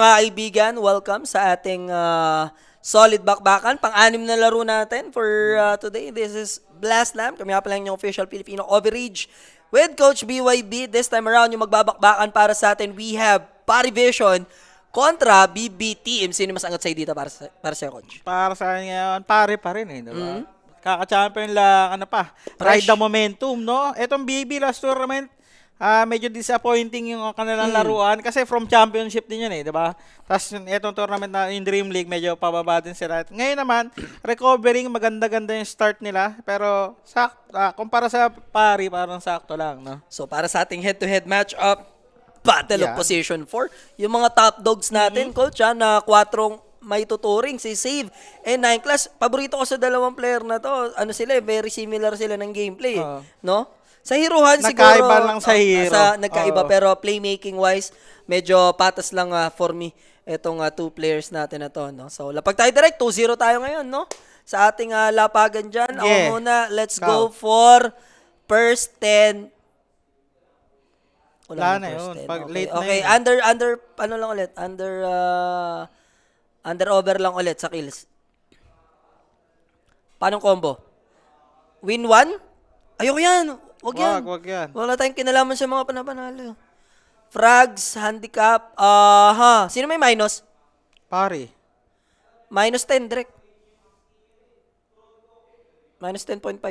mga kaibigan, welcome sa ating solid bakbakan. Pang-anim na laro natin for today. This is Blast Lamp. Kami nga pala yung official Filipino coverage with Coach BYB. This time around, yung magbabakbakan para sa atin, we have Parivision kontra BB Team. Sino mas angat sa'yo dito para sa Coach? Para sa akin ngayon, pare pa rin eh, diba? Kaka-champion lang, ride the momentum, no? Etong BB last tournament, medyo disappointing yung kanilang laruan kasi from championship din yun eh, diba? Tapos etong tournament na yung Dream League, medyo pababa din sila. Ngayon naman, recovering, maganda-ganda yung start nila, pero kumpara sa pari, parang sakto lang, no? So, para sa ating head-to-head matchup, Battle of Position 4, yung mga top dogs natin, Coach, na 4 may tuturing, si Save and 9 Class. Paborito ko sa dalawang player na to. Ano sila, very similar sila ng gameplay, no? Sa Herohan siguro, nagkaiba lang sa Hero. Nagkaiba, pero playmaking wise, medyo patas lang for me itong 2 players natin na to, no? So, lapag tayo direct, 2-0 tayo ngayon, no? Sa ating lapagan dyan. Ako muna, let's go for first 10. Wala na yun. Pag late na okay. yun. Ano lang ulit? Under over lang ulit sa kills. Paano combo? Win 1? Ayoko yan. Wag yan. Wala tayong kinalaman sa mga panapanalo. Frags, handicap. Sino may minus? Pari. Minus 10, direct. Minus 10.5.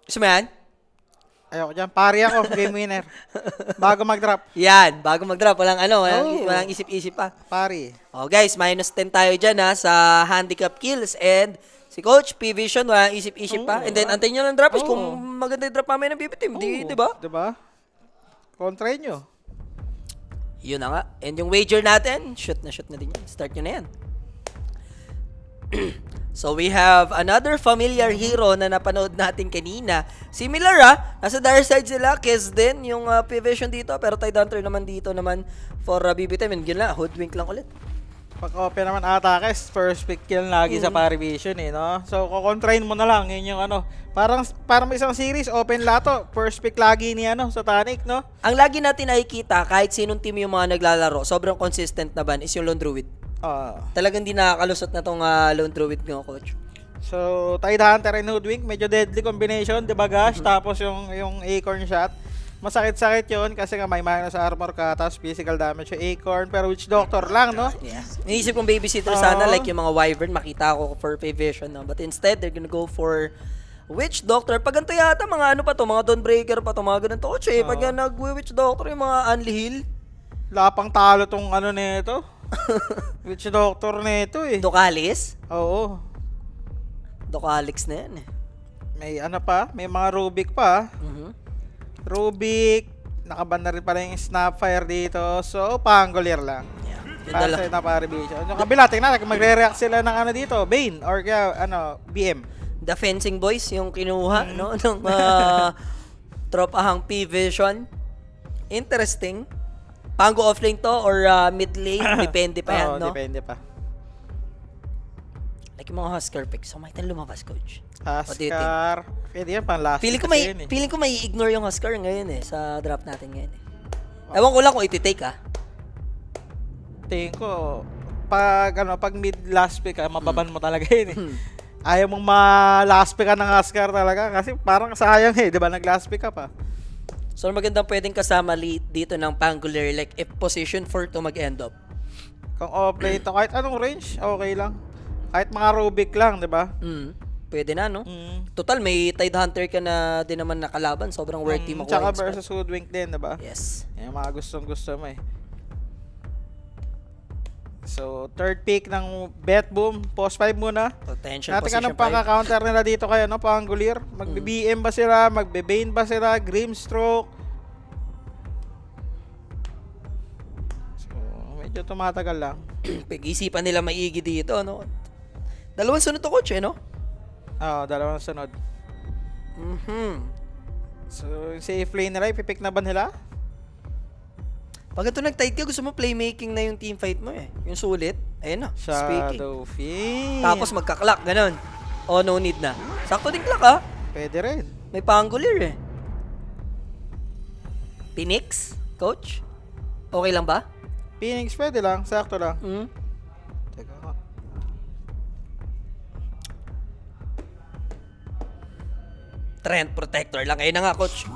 Gusto mo yan? Ayoko dyan. Pari ako. Game winner. Bago mag-drop. Yan. Bago mag-drop. Walang isip-isip pa. Pari. Oh, guys, minus 10 tayo dyan sa handicap kills. And si Coach, P-Vision, walang isip-isip pa. And then, antayin nyo ng drop. Kung maganda yung drop mamaya ng BP team, di ba? Diba? Kontra nyo. Yun na nga. And yung wager natin, shoot na din yan. Start nyo na yan. So, we have another familiar hero na napanood natin kanina. Similar nasa dire side sila. Kiss din yung P-Vision dito. Pero Tidehunter naman dito naman for BB team. And yun lang, hoodwink lang ulit. Pag-open naman atake, first pick kill lagi sa Parivision eh, no? So, kukontrain mo na lang. Yun yung parang may isang series, open lato. First pick lagi ni sa Tonic, no? Ang lagi natin nakikita, kahit sinong team yung mga naglalaro, sobrang consistent na ban is yung Lone Druid. Talagang di nakakalusot na tong Lone Druid ng Coach. So, Tidehunter and Hoodwink, medyo deadly combination, di ba Gash? Tapos yung Acorn shot. Masakit-sakit yun kasi nga may minus armor ka, tapos physical damage yung Acorn, pero Witch Doctor lang, no? Yeah. Iniisip kong babysitter sana, like yung mga Wyvern, makita ko for P-Vision, no? But instead, they're gonna go for Witch Doctor. Pag ganito yata, mga ano pa to, mga Dawnbreaker pa to, mga ganun to. Coach, pag yan nag-Witch Doctor, yung mga Unlihil. Lapang talo tong nito. Witch Doctor nito eh. Docalis? Oo. Docalix na yan eh. May may mga Rubik pa. Rubik, nakaban na rin pala yung Snapfire dito. So, Pangolier lang. Para sa Parivision. Yung kabila, tingnan natin, magre-react sila ng dito, Bane, or kaya, BM. The Fencing Boys, yung kinuha, no? Ng tropahang P-Vision. Interesting. Pango offlane to or mid lane, depende pa yan, no? Depende pa. Like yung mga Huskar picks, so might lumabas, Coach. Huskar, pwede yan pang last. Feeling ko may ignore yung Huskar ngayon sa draft natin ngayon Ewan ko lang kung iti-take Tingin ko, pag mid last pick mababan mo talaga yun Ayaw mong ma-last pick ng Huskar talaga kasi parang sayang di ba nag-last pick ka pa. So magandang pwedeng kasama dito ng Pangolier like if position 4 to mag-end up. Kung off-play to, kahit anong range, okay lang. Kahit mga Rubik lang, di ba? Pwede na, no? Total, may Tidehunter ka na din naman nakalaban. Sobrang worthy makuha. Tsaka versus Hoodwink din, di ba? Yes. Yung mga gustong-gusto mo So, third pick ng Bet Boom. Post 5 muna. Potential natin position 5. Natin pagka-counter nila dito kaya, Pangolier. Magbe-BM ba sila? Magbe-Bane ba sila? Grimstroke? So, medyo tumatagal lang. Pag-isipan nila maigi dito, no? Dalawang sunod to, Coach, no? Oo, dalawang sunod. So, safe lane nila, ipipick na ba nila? Pag ito nag-tight ka, gusto mo playmaking na yung team fight mo Yung sulit. Ayun na, speaking. Shadow Fiend. Tapos magka-clock, ganun. No need na. Sakto din clock, Pwede rin. May Pangolier Phoenix, Coach? Okay lang ba? Phoenix, pwede lang. Sakto lang. Mm. Teka nga. Trend protector lang. Ayun na nga, coach.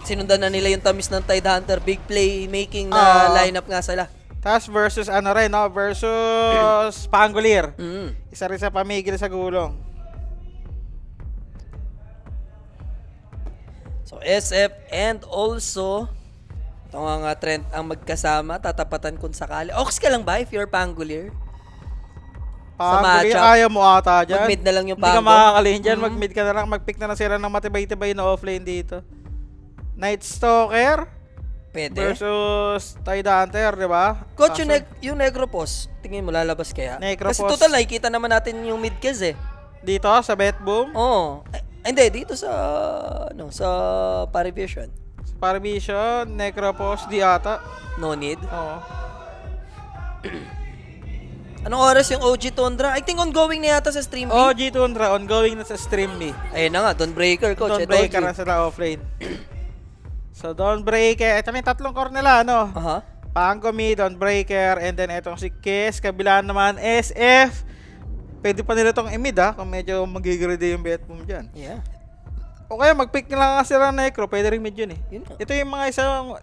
Sinundan na nila yung tamis ng Tidehunter. Big play making na lineup nga sila. Tapos versus ano rin, no? Versus Pangolier. Mm. Isa rin sa pamigil sa gulong. So, SF and also, ito nga Trent ang magkasama. Tatapatan kung sakali. Ox ka lang ba if you're Pangolier? Pangolier, matchup, ayaw mo ata dyan. mag-mid na lang yung Hindi ka Pango. makakalihin dyan. Mag-mid ka na lang. Mag-pick na lang sila ng matibay-tibay na offlane dito. Night Stalker Pwede. versus Tidehunter, di ba? Coach, yung Necropos, tingin mo lalabas kaya? Necropos. Kasi total, nakikita naman natin yung mid-kiz eh. Dito, sa Bet Boom. Oo. Hindi, dito sa, sa Parivision. Sa Parvision, Necropos, di ata. No need. Oo. Anong oras yung OG Tundra? I think ongoing na yata sa stream B. OG Tundra, ongoing na sa stream B. Ayun na nga, Dawnbreaker, coach. Dawn Ito, Breaker OG. na sila offlane. So, Dawn Breaker. Ito na yung tatlong core nila, ano? Aha. Pango mid, Dawn Breaker, and then etong si Kiss. Kabilaan naman, SF. Pwede pa nila itong i-mid, ha? Kung medyo magigrade yung bet boom dyan. Yeah. O kaya mag-pick nila nga sila ng Necro. Pwede rin mid yun, eh. Yun nga. Ito yung mga isang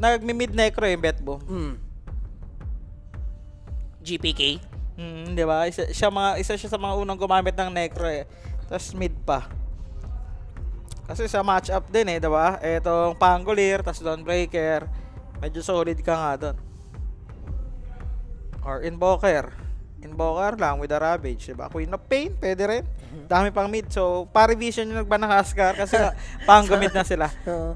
nag-mid Necro yung bet boom. GPK. Di ba? Isa siya sa mga unang gumamit ng Necro, eh. Tapos mid pa. Kasi sa match-up din, eh, di ba? Etong Pangolier, tapos Dawnbreaker. Medyo solid ka nga doon. Or Invoker. Invoker lang with a Ravage, di ba? Queen of Pain, pwede rin. Dami pang mid. So, Parivision yung nagban ng Huskar kasi Pango mid na sila.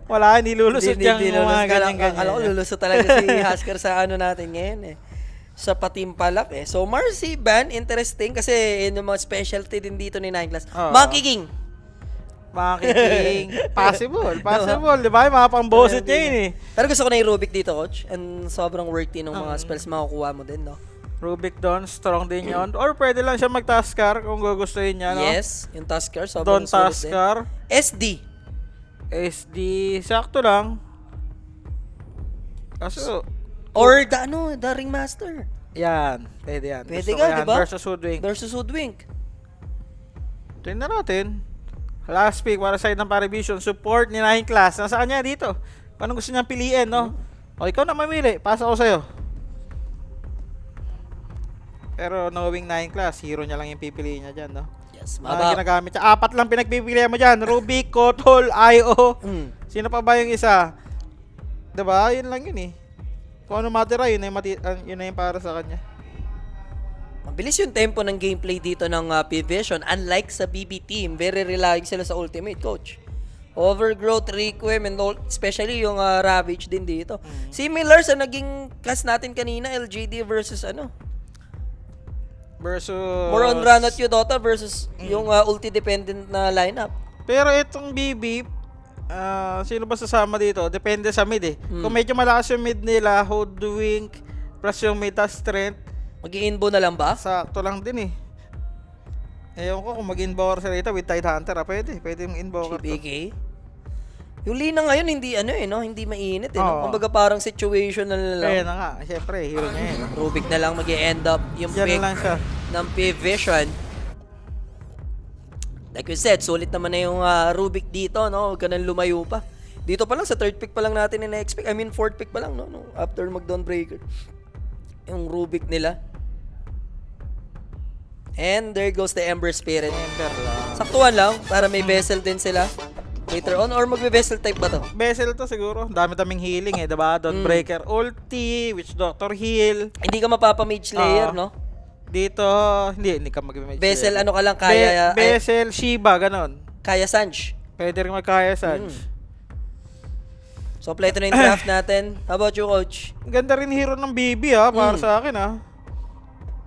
Wala, hindi lulusot yung mga ganyan-ganyan. Alam ko, lulusot talaga si Husker sa ano natin ngayon eh. Sa Patimpalak eh. So, Marcy Ban, interesting kasi yun yung mga specialty din dito ni Nine Class. Oo. Monkey King. Makiking possible, di ba? Yung mga pang-bosit niya yun, eh. Pero gusto ko na yung Rubik dito, coach. And sobrang worthy ng mga spells makukuha mo din, no? Rubik doon, strong din yun. Or pwede lang siya mag-Taskar kung gugustuhin niya, no? Yes, yung Tusker, sobrang Doon sulit din. Taskar. SD. SD, sakto lang. Kaso, Or the Ringmaster. yan. Pwede yan. Pwede Gusto ka, ko yan. di ba? Versus Hoodwink. Versus Hoodwink. Tingnan natin. Last pick para side ng Parivision. Support ni 9 Class. Nasaan niya dito? Anong gusto niyang piliin, no? O, ikaw na mamili. Pasa ko sa'yo. Pero knowing 9 Class, hero niya lang yung pipiliin niya dyan, no? Yes, Mga ginagamit siya. 4 lang pinagpipilian mo dyan. Rubik, Kotol, IO. Sino pa ba yung isa? Diba? Yun lang yun, eh. Kung ano matira, yun na yung para sa kanya. Mabilis yung tempo ng gameplay dito ng P-Vision. Unlike sa BB Team, very relying sila sa ultimate, coach. Overgrowth, Requiem, and especially yung Ravage din dito. Similar sa naging class natin kanina, LGD versus Versus... more on Run at Yudota versus yung ulti-dependent na lineup. Pero itong BB, sino ba sasama dito? Depende sa mid, eh. Kung medyo malakas yung mid nila, Hoodwink, plus yung meta strength, Mag-i-inbo na lang ba? sakto lang din, eh. Ewan ko kung mag-invoker sila dito with Tidehunter, pwede. Pwede yung invoker to. GPK? Yung Lina ngayon, hindi hindi mainit, eh. No? Oo. Kumbaga parang situational na lang. Kaya na nga, syempre, hero niya yun. Rubik na lang mag-i-end up yung Diyan pick na lang siya. ng P-Vision. Like we said, sulit naman na yung Rubik dito, no? Huwag ka nang lumayo pa. Dito pa lang, sa third pick pa lang natin na-expect. I mean, fourth pick pa lang, no? After mag-Dawnbreaker. Yung Rubik nila. And there goes the Ember Spirit. Ember lang. Saktuhan lang, para may vessel din sila. Later on, or magbe-vessel type ba to? Vessel to siguro. Dami-daming healing, eh, diba? Dawnbreaker ulti, Witch Doctor heal. Hindi ka mapapa-mage layer, no? Dito, hindi ka mag-mage. Vessel, ano ka lang, kaya... Vessel, Shiba, ganon. Kaya Sanj. Pwede rin magkaya, Sanj. So, play ito na yung draft natin. How about you, coach? Ganda rin hero ng BB, ha, para sa akin, ha.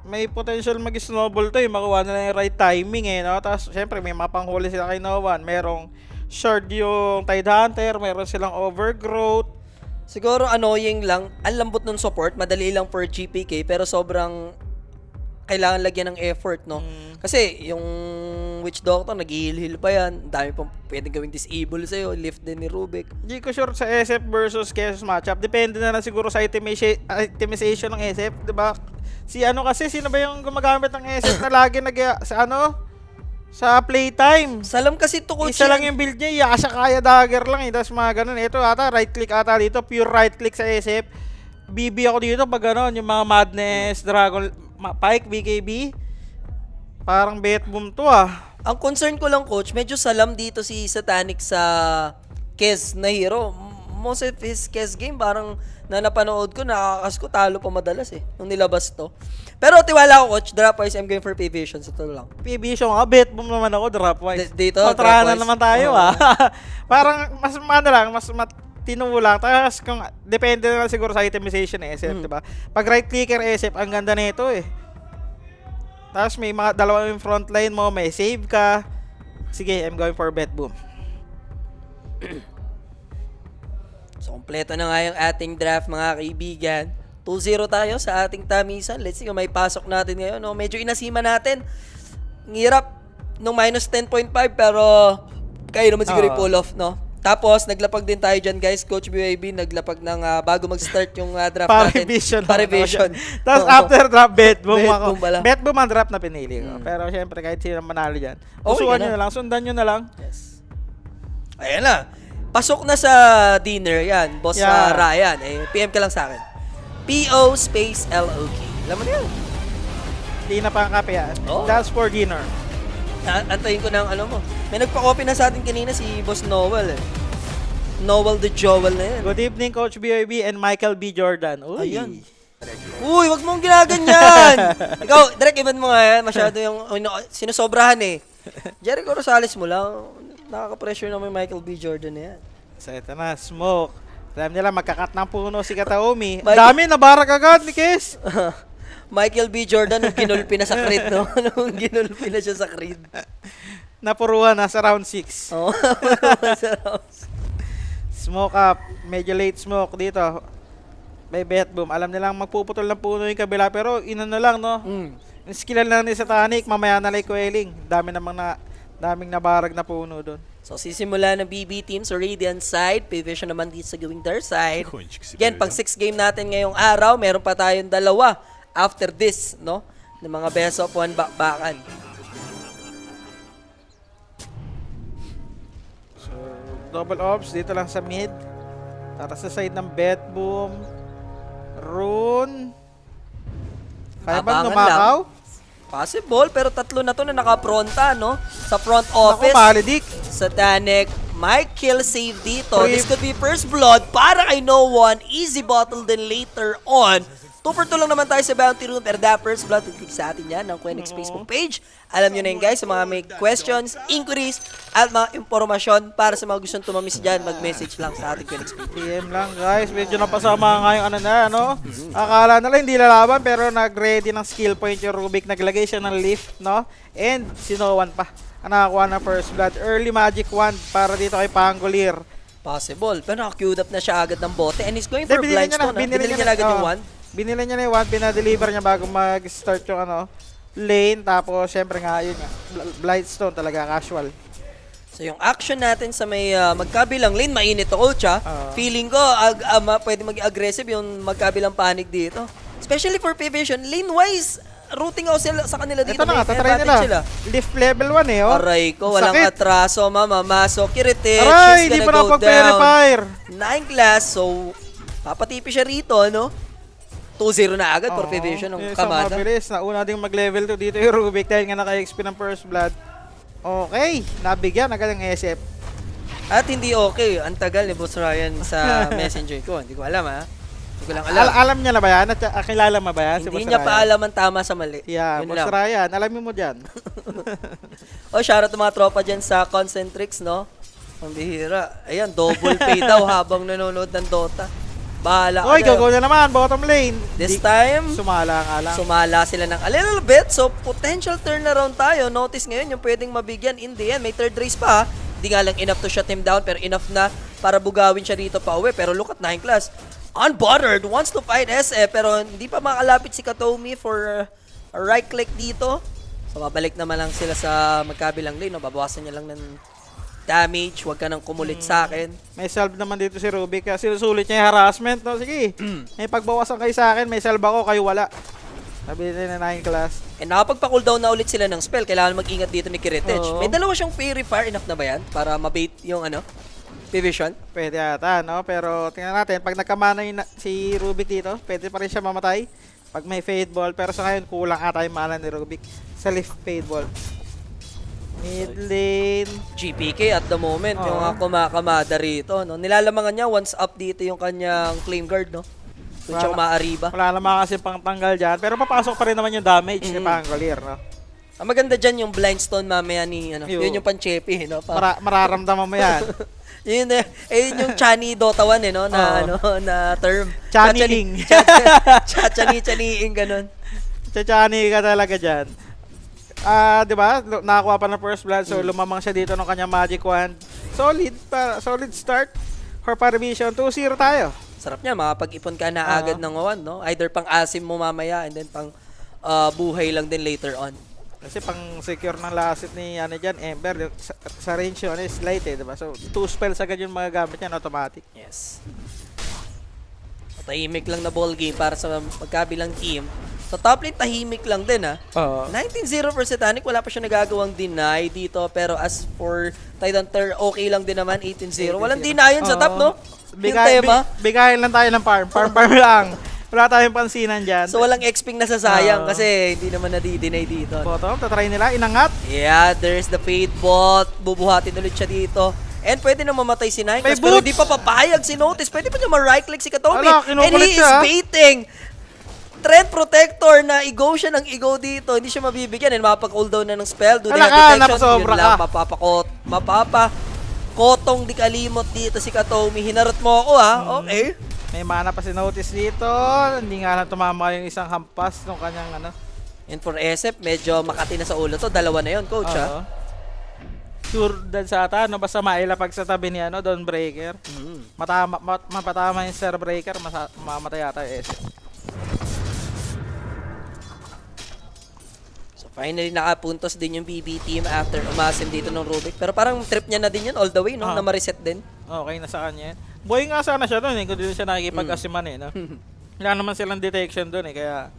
May potential mag-snowball to, makuha na yung right timing, eh, no? Tapos, syempre, may mapanghuli sila kay Novan. Merong shard yung Tidehunter, meron silang overgrowth. Siguro annoying lang. Ang lambot ng support. Madali lang for GPK. Pero sobrang kailangan lagyan ng effort, no? Kasi yung Witch Doctor, nag-heal-heal pa yan. Ang dami pang pwedeng gawing disable sa'yo. Lift din ni Rubik. Hindi ko sure sa SF versus Kesos matchup. Depende na lang siguro sa itemization ng SF, di ba? Sino ba yung gumagamit ng SF na lagi sa playtime? Salam kasi to, coach. Isa lang yung build niya, Yasha kaya dagger lang eh. Tapos mga ganun. Ito ata, right click ata dito. Pure right click sa SF. BB ako dito pag ganun. Yung mga Madness, Dragon, Pike, BKB. Parang bet boom to Ang concern ko lang, coach, medyo salam dito si Satanic sa Kez na hero. Most of his Kez game, parang na napanood ko, nakakas ko, talo pa madalas nung nilabas to. Pero tiwala ko, coach, drop-wise, I'm going for P-Vision. Ito lang. P-Vision bet boom naman ako, drop-wise. Dito, kontrahan na drop-wise. naman tayo Parang mas tinuo lang. Tapos kung depende na lang siguro sa itemization ng SF, diba? Pag right clicker SF, ang ganda nito Tapos may mga dalawa yung front line mo, may save ka. Sige, I'm going for bet boom. So, kompleto na nga yung ating draft, mga kaibigan. 2-0 tayo sa ating tamisan. Let's see kung may pasok natin ngayon. No? Medyo inasima natin. Ang hirap nung minus 10.5 pero kayo naman siguro i-pull off, no? Tapos, naglapag din tayo dyan, guys. Coach BYB, naglapag ng bago mag-start yung draft natin. Parivision. Tapos after drop, bet boom Bet ako. boom pala. Bet boom ang drop na pinili ko. Pero syempre, kahit sino manalo dyan. Usuan nyo na lang, sundan nyo na lang. Yes. Ayan na. Pasok na sa dinner yan, Boss Ryan. PM ka lang sa akin. PO space LOK. Alam mo na yun. Hindi na pang kape yan. That's for dinner. Antayin ko ng mo. May nagpa-copy na sa atin kanina si Boss Noel Noel the Joel na yan. Good evening, Coach BYB and Michael B. Jordan. Uy. Ayan. Uy, wag mong ginaganyan. Ikaw, direct event mo nga yan. Masyado yung sinusobrahan Jericho Rosales mo lang. Nakaka-pressure naman yung Michael B. Jordan na yan. So ito na, smoke. Alam nila, magkakat ng puno si Kataomi. Dami, nabarak agad ni Kes. Michael B. Jordan nung ginulpi na sa Creed, no? Nung ginulpi na siya sa Creed. Napuruhan na sa round 6. Oo, sa rounds. Smoke up. Medyo late smoke dito. May bet boom. Alam nilang magpuputol ng puno yung kabila. Pero ina na lang, no? Skillan lang ni Satanic. Mamaya na like Quelling. Daming nabarag na puno doon. So, sisimula ng BB team sa Radiant side. P-Vision naman dito sa gawing their side. Again, pang 6 game natin ngayong araw, meron pa tayong 2 after this, no? Ng mga best of 1 bakbakan. So, double ops dito lang sa mid. Tara sa side ng bet boom. Rune. Kaya bang Abangan numakaw? Possible, pero 3 na to na nakapronta, no? Sa front office. Ako, Malidik. Satanic, might kill save dito. This could be first blood para kay No One. Easy bottle din later on. 2 for 2 lang naman tayo sa bounty room. Pero that first blood, click sa atin yan ng Quenix Facebook page. Alam nyo na yun, guys, sa mga may questions, inquiries, at mga impormasyon para sa mga gustong tumamis dyan, mag-message lang sa ating Quenix Facebook. PM lang, guys. Medyo napasama nga yung no? Akala nila hindi lalaban, pero nag-ready ng skill point yung Rubik. Naglagay siya ng lift, no? And si No One pa. Nakakuha ng first blood. Early magic wand para dito kay Pangolier. Possible. Pero naka-queued up na siya agad ng bote. And he's going for Blindstone. Binili niya na agad yung wand. Binili niya na yung wand, pinadeliver niya bago mag-start yung lane. Tapos, syempre nga, yun nga, Blindstone talaga, casual. So, yung action natin sa may magkabilang lane, mainit to, coach, Feeling ko, pwede mag-aggressive yung magkabilang panig dito. Especially for P-Vision, lane-wise, routing ako sila sa kanila dito. Ito na nga, tatry nila. Lift level 1 Aray ko, walang atraso, mamamasok. Kiritich, aray, she's di gonna pa go napag-verify. 9 class, so, papatipi siya rito, no? 2-0 na agad for P-Vision ng Kamada. So, mabilis. Nauna ding mag-level 2 dito yung Rubik dahil nga naka-XP ng first blood. Okay, nabigyan agad ng SF. At hindi okay. Ang tagal ni Boss Ryan sa messenger ko. Hindi ko alam, Hindi ko lang alam. Alam niya na ba yan? At kilala mo ba yan? Hindi niya pa alam ang tama sa mali. Yeah, Yun Boss lang. Ryan. Alamin mo dyan. Shoutout to mga tropa dyan sa Concentrix, no? Ang bihira. Ayan, double pay daw habang nanonood ng Dota. Bahala Oy, gago na naman. Bottom lane. This time, sumala nga lang. sumala sila ng a little bit. So, potential turnaround tayo. Notice ngayon yung pwedeng mabigyan in the end. May third race pa. Hindi nga lang enough to shut him down, pero enough na para bugawin siya dito pa uwi. Pero look at 9 class. Unbothered, wants to fight SF, pero hindi pa makalapit si Katomi for a right click dito. So, babalik naman lang sila sa magkabilang lane, no? Babawasan niya lang ng damage. Huwag ka nang kumulit sa akin. May salve naman dito si Rubik. Kaya sinusulit niya yung harassment. No? Sige, may pagbawasan kayo sa akin. May salve ako, kayo wala. Sabi nila na 9 class. And nakapagpa-cooldown na ulit sila ng spell. Kailangan mag-ingat dito ni Kiritech. Oo. May dalawa siyang Fairy Fire. Enough na ba yan? Para mabait yung P-Vision. Pwede ata, no? Pero tingnan natin, pag nagkamana si Rubik dito, pwede pa rin siya mamatay. Pag may Fade Ball. Pero sa ngayon, kulang ata yung mana ni Rubik sa lift Fade Ball. Mid lane. GPK at the moment, Oo. yung kumakamada rito. No? Nilalamangan niya, once up dito yung kanyang Flame Guard. No? Doon siya umaariba. Wala naman kasi pang tanggal dyan. Pero papasok pa rin naman yung damage ni Pangolier, no? Ang maganda dyan yung Blindstone mamaya ni, yun yung panchepi, no? Mararamdaman mo yan. Yun, yun yung Chani Dota 1, no? Na, na term. Chaniing. Chaniing, ganun. Chachani ka talaga dyan. Di ba? Nakakuha pa ng first blood, so lumamang siya dito ng kanyang magic wand. Solid start for Paravision. 2-0 tayo. Sarap niya, makapag-ipon ka na agad ng wand, no? Either pang asim mo mamaya and then pang buhay lang din later on. Kasi pang secure ng last hit ni dyan, Ember, sa range yun is light diba? So 2 spells agad yung magagamit yan, automatic. Yes. Tahimik lang na ball game para sa magkabilang team. Sa top lane, tahimik lang din, ha? 19-0 for Satanic, wala pa siya nagagawang deny dito. Pero as for Titan Ter, okay lang din naman, 18-0. Walang deny yun sa top, no? Yung tema. Bigayin lang tayo ng farm. Farm lang. Wala tayong pansinan dyan. So walang exping na sasayang kasi hindi naman nadi-deny dito. Bottom, tatry nila, inangat. Yeah, there's the Fate Bot. Bubuhatin ulit siya dito. And pwede na mamatay si Nine. May Pero boots. hindi pa papayag si Notice. Pwede pa niya ma-right click si Katomi. Ala, And kinukulit he is siya. baiting. Trend Protector na i-go siya ng i-go dito. Hindi siya mabibigyan. And mapag-cooldown na ng spell. Do they Ala have ka, detection? napasobra Yun lang, ka. mapapakotong di kalimot dito si Katomi. Hinarot mo ako, ha? Okay. May mana pa si Notice dito. Hindi nga lang tumama yung isang hampas ng kanyang And for SF, medyo makati na sa ulo to. Dalawa na yun, coach, ha? Sure dad sa ata, basta mailapag sa tabi ni Dawnbreaker. Mapatama yung Star Breaker, mamatay ata yung SF. So finally nakapuntos din yung BB team after umasim dito ng Rubik. Pero parang trip niya na din yun all the way, no? Na ma-reset din. Okay na sa kanya yan. Boy nga sana siya doon kung doon siya nakikipag-asiman no? Wala naman silang detection doon kaya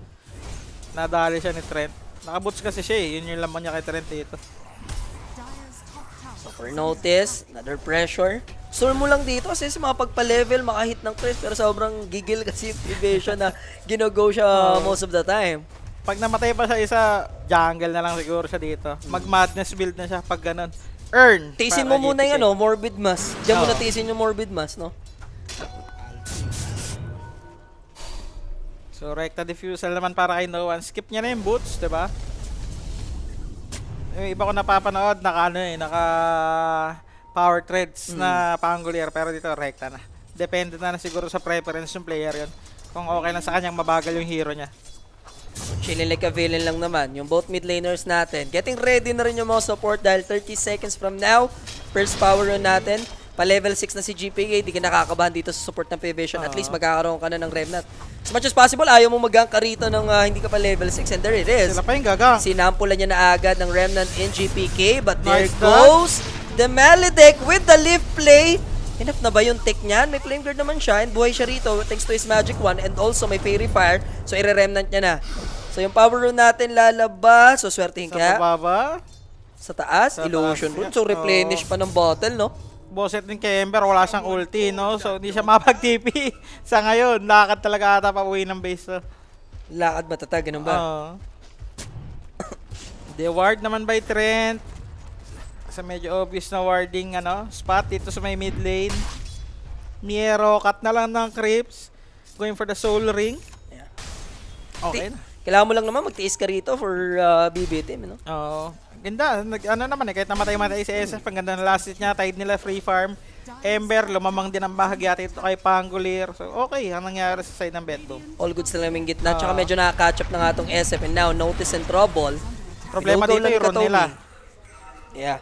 nadali siya ni Trent. Nakaboots kasi siya yun yung laman niya kay Trent dito. So for Notice, another pressure. Store mo lang dito kasi sa mga pagpa-level, makahit ng Chris, pero sobrang gigil kasi yung evasion na gino-go siya most of the time. Pag namatay pa siya isa, jungle na lang siguro siya dito. Mag-madness build na siya pag ganun. Earn! Tiisin para mo muna GTK. yung Morbid Mass. Diyan mo Oo. na tiisin yung Morbid Mass, no? So, Recta Diffusal naman para kay No One. Skip niya na yung boots, diba? Yung iba ko napapanood, naka power threads na Pangolier, pero dito Recta na. Depende na siguro sa preference ng player yun. Kung okay lang sa kanyang mabagal yung hero niya. Chilling like a villain lang naman. Yung both mid laners natin. Getting ready na rin yung mga support dahil 30 seconds from now, first power run natin. Pa level 6 na si GPA, di ka nakakabahan dito sa support ng P-Vision. At least magkakaroon ka na ng Remnant. As much as possible, ayaw mo mag-gank ka rito ng hindi ka pa level 6. And there it is. Sila pa yung gaga. Sinampulan niya na agad ng Remnant in GPK. But there Nice goes the Maledicт with the lift play. Enough na ba yung tech niyan? May Flame Guard naman siya and buhay siya rito thanks to his Magic Wand and also may Fairy Fire. So ire-remnant niya na. So yung power rune natin lalabas. So swertihin Sa ka. bababa. Sa taas, Sa illusion taas rune. yan. So replenish pa ng bottle, no? Bosset din kay Ember, wala siyang ulti, no? So, hindi siya mapag-TP. Sa ngayon, lakad talaga ata pa uwi ng base, no? Lakad matatag, ganun ba? The ward naman by Trent. Sa medyo obvious na warding, spot dito sa may mid lane. Miero, cut na lang ng creeps. Going for the soul ring. Yeah. Okay na. Kailangan mo lang naman magtiis ka rito for BB team, no? Oo. Ganda. Naman kahit namatay si SF, ang ganda na last hit niya. Tied nila free farm. Ember, lumamang din ang bahagya dito kay Pangolier. So, okay. Ang nangyari sa side ng Betbo. All goods na namin gitna. Tsaka medyo nakaka-catch up na nga itong SF and now Notice and Trouble. Problema Go-go dito lang yung run Katomi. nila. Yeah.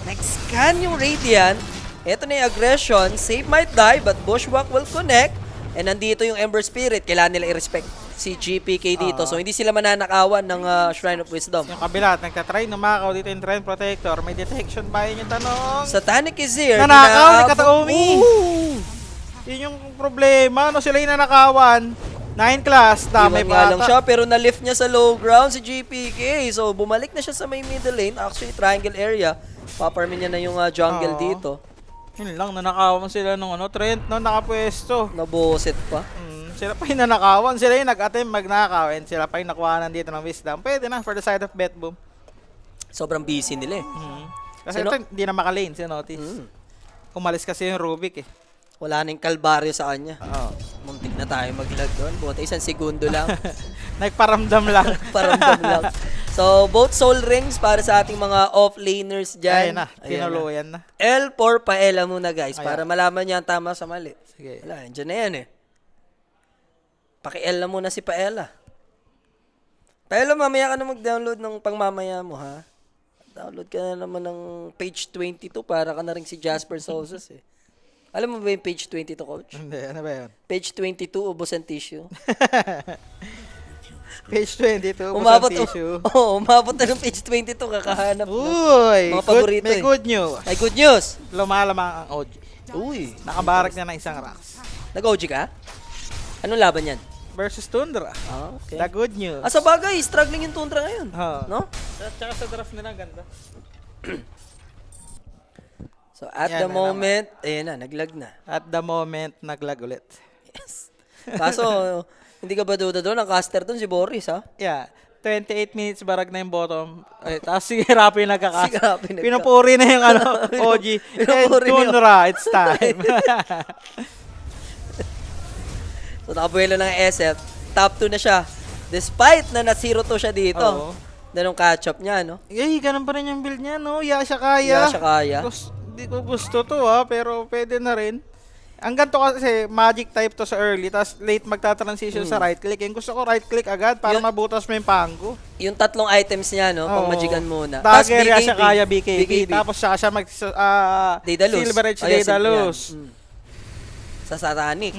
Next scan yung Radiant. Ito na yung aggression. Save might die but Bushwhack will connect. And nandito yung Ember Spirit. Kailangan nila i-respect. si GPK dito. So, hindi sila mananakawan ng Shrine of Wisdom. Yung kabila, nagtatry numakaw dito yung Trend Protector. May detection ba yun yung tanong? Satanic is here. Nanakaw ni Ginaabot- Kataomi. Ooh! Yun yung problema. No, sila yung nanakawan. 9 class, damay Iwan nga lang pa siya, pero na-lift niya sa low ground si GPK. So, bumalik na siya sa may middle lane. Actually, triangle area. Paparmin niya na yung jungle Oo. dito. Yun lang, nanakawan sila nung Trent, no, nakapwesto. Naboset pa. Sila pa yung nanakawan. Sila yung nag-attempt magnakaw and sila pa yung nakuha dito ng wisdom. Pwede na for the side of bet boom. Sobrang busy nila eh. Kasi Sino? ito, hindi na makalane si Notice. Umalis kasi yung Rubik eh. Wala nang kalbaryo sa kanya. Oo. Muntik na tayo maglag doon. Buta isang segundo lang. Nagparamdam lang. Paramdam lang. So, both soul rings para sa ating mga off-laners dyan. Ayun na, tinuluyan na. L4 paela muna guys, Ayan. para malaman niya ang tama sa mali. Sige. Wala, dyan na yan eh. Paki-L na muna si Paela. Paela, mamaya ka na mag-download ng pangmamaya mo ha. Download ka na naman ng page 22 para ka na rin si Jasper Sousas eh. Alam mo ba yung page 22, coach? Hindi, ano ba yun? Page 22, ubos ang tissue. Page 22, Umabot, umabot tissue. umabot na ng page 22, kakahanap na. Uy! Mga paborito may eh. good news. Ay, good news! Lumalamang ang OG. Uy, Nakabarak niya ng isang racks. nag-OG ka? Anong laban yan? Versus Tundra. Ah, okay. The good news. Sa bagay, struggling yung Tundra ngayon. Oo. No? Tsaka sa draft nila, ganda. So, at Yan the na moment, ayan na, naglag na. At the moment, naglag ulit. Yes. Kaso, hindi ka ba duda doon? Ang caster doon si Boris, ha? Yeah. 28 minutes barag na yung bottom. Ay, tapos si Rappi nagkakas. Si Rappi nagka- Pinupuri na yung OG. And Pinupuri niya. Tundra, it's time. So, nakabuelo ng SF. Top 2 na siya. Despite na na-0 to siya dito. Oo. Na nung catch-up niya, no? Eh, ganun pa rin yung build niya, no? Ya siya kaya. Ya siya kaya. Hindi ko gusto to, pero pwede na rin. Ang ganito kasi, magic type to sa early, tapos late magta-transition sa right click. Yung gusto ko right click agad para Yun- mabutas mo yung pango. Yung tatlong items niya, no? Pang Oo. majigan muna. Tas Dagger ya siya BKB. kaya BKB. Tapos siya mag Daedalus. Silver Edge Oh, yes, Daedalus. yan. Sa Satanic.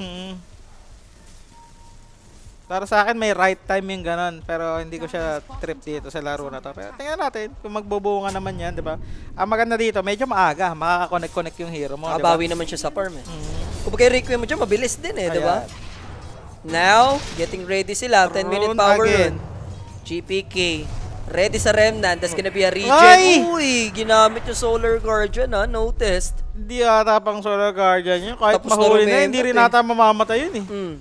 Para sa akin may right time yung ganun, pero hindi ko siya trip dito sa laro na to. Pero tingnan natin kung magbubunga naman yan, di ba? Ang maganda dito, medyo maaga, makaka-connect yung hero mo, di ba? Nakabawi naman siya sa farm, eh. Kung kay Requiem mo dyan, mabilis din, eh, di ba? Ayan. Now, getting ready sila. 10-minute Rune power again. run. GPK. Ready sa Remnant. That's gonna be a regen. Ay! Uy, ginamit yung Solar Guardian, ha? Noticed. Hindi ata pang Solar Guardian yun. Kahit Tapos mahuli na na, hindi rin eh. ata mamamatay yun eh. Mm.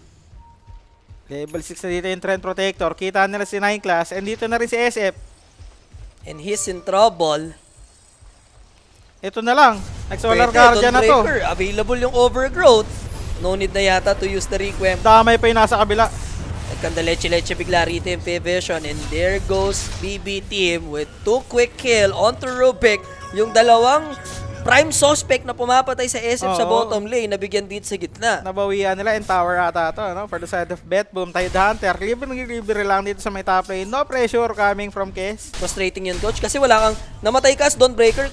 Level 6 na dito yung Trend Protector. Kita nila si 9 class. And dito na rin si SF. And he's in trouble. Ito na lang. Nag-Solar Pwede, Guardian na to. Dawnbreaker. Available yung Overgrowth. No need na yata to use the Requiem. Damay pa yung nasa kabila. Nagkanda leche-leche bigla rito yung P-Vision. And there goes BB Team with 2 quick kill onto Rubik. Yung dalawang prime suspect na pumapatay sa SF sa Oo. bottom lane, nabigyan dito sa gitna. Nabawian nila and tower ata to, no? For the side of bet, boom, Tide Hunter. Libre lang dito sa may top lane. No pressure coming from Kes. Frustrating yun, coach, kasi wala kang namatay ka as Dawnbreaker.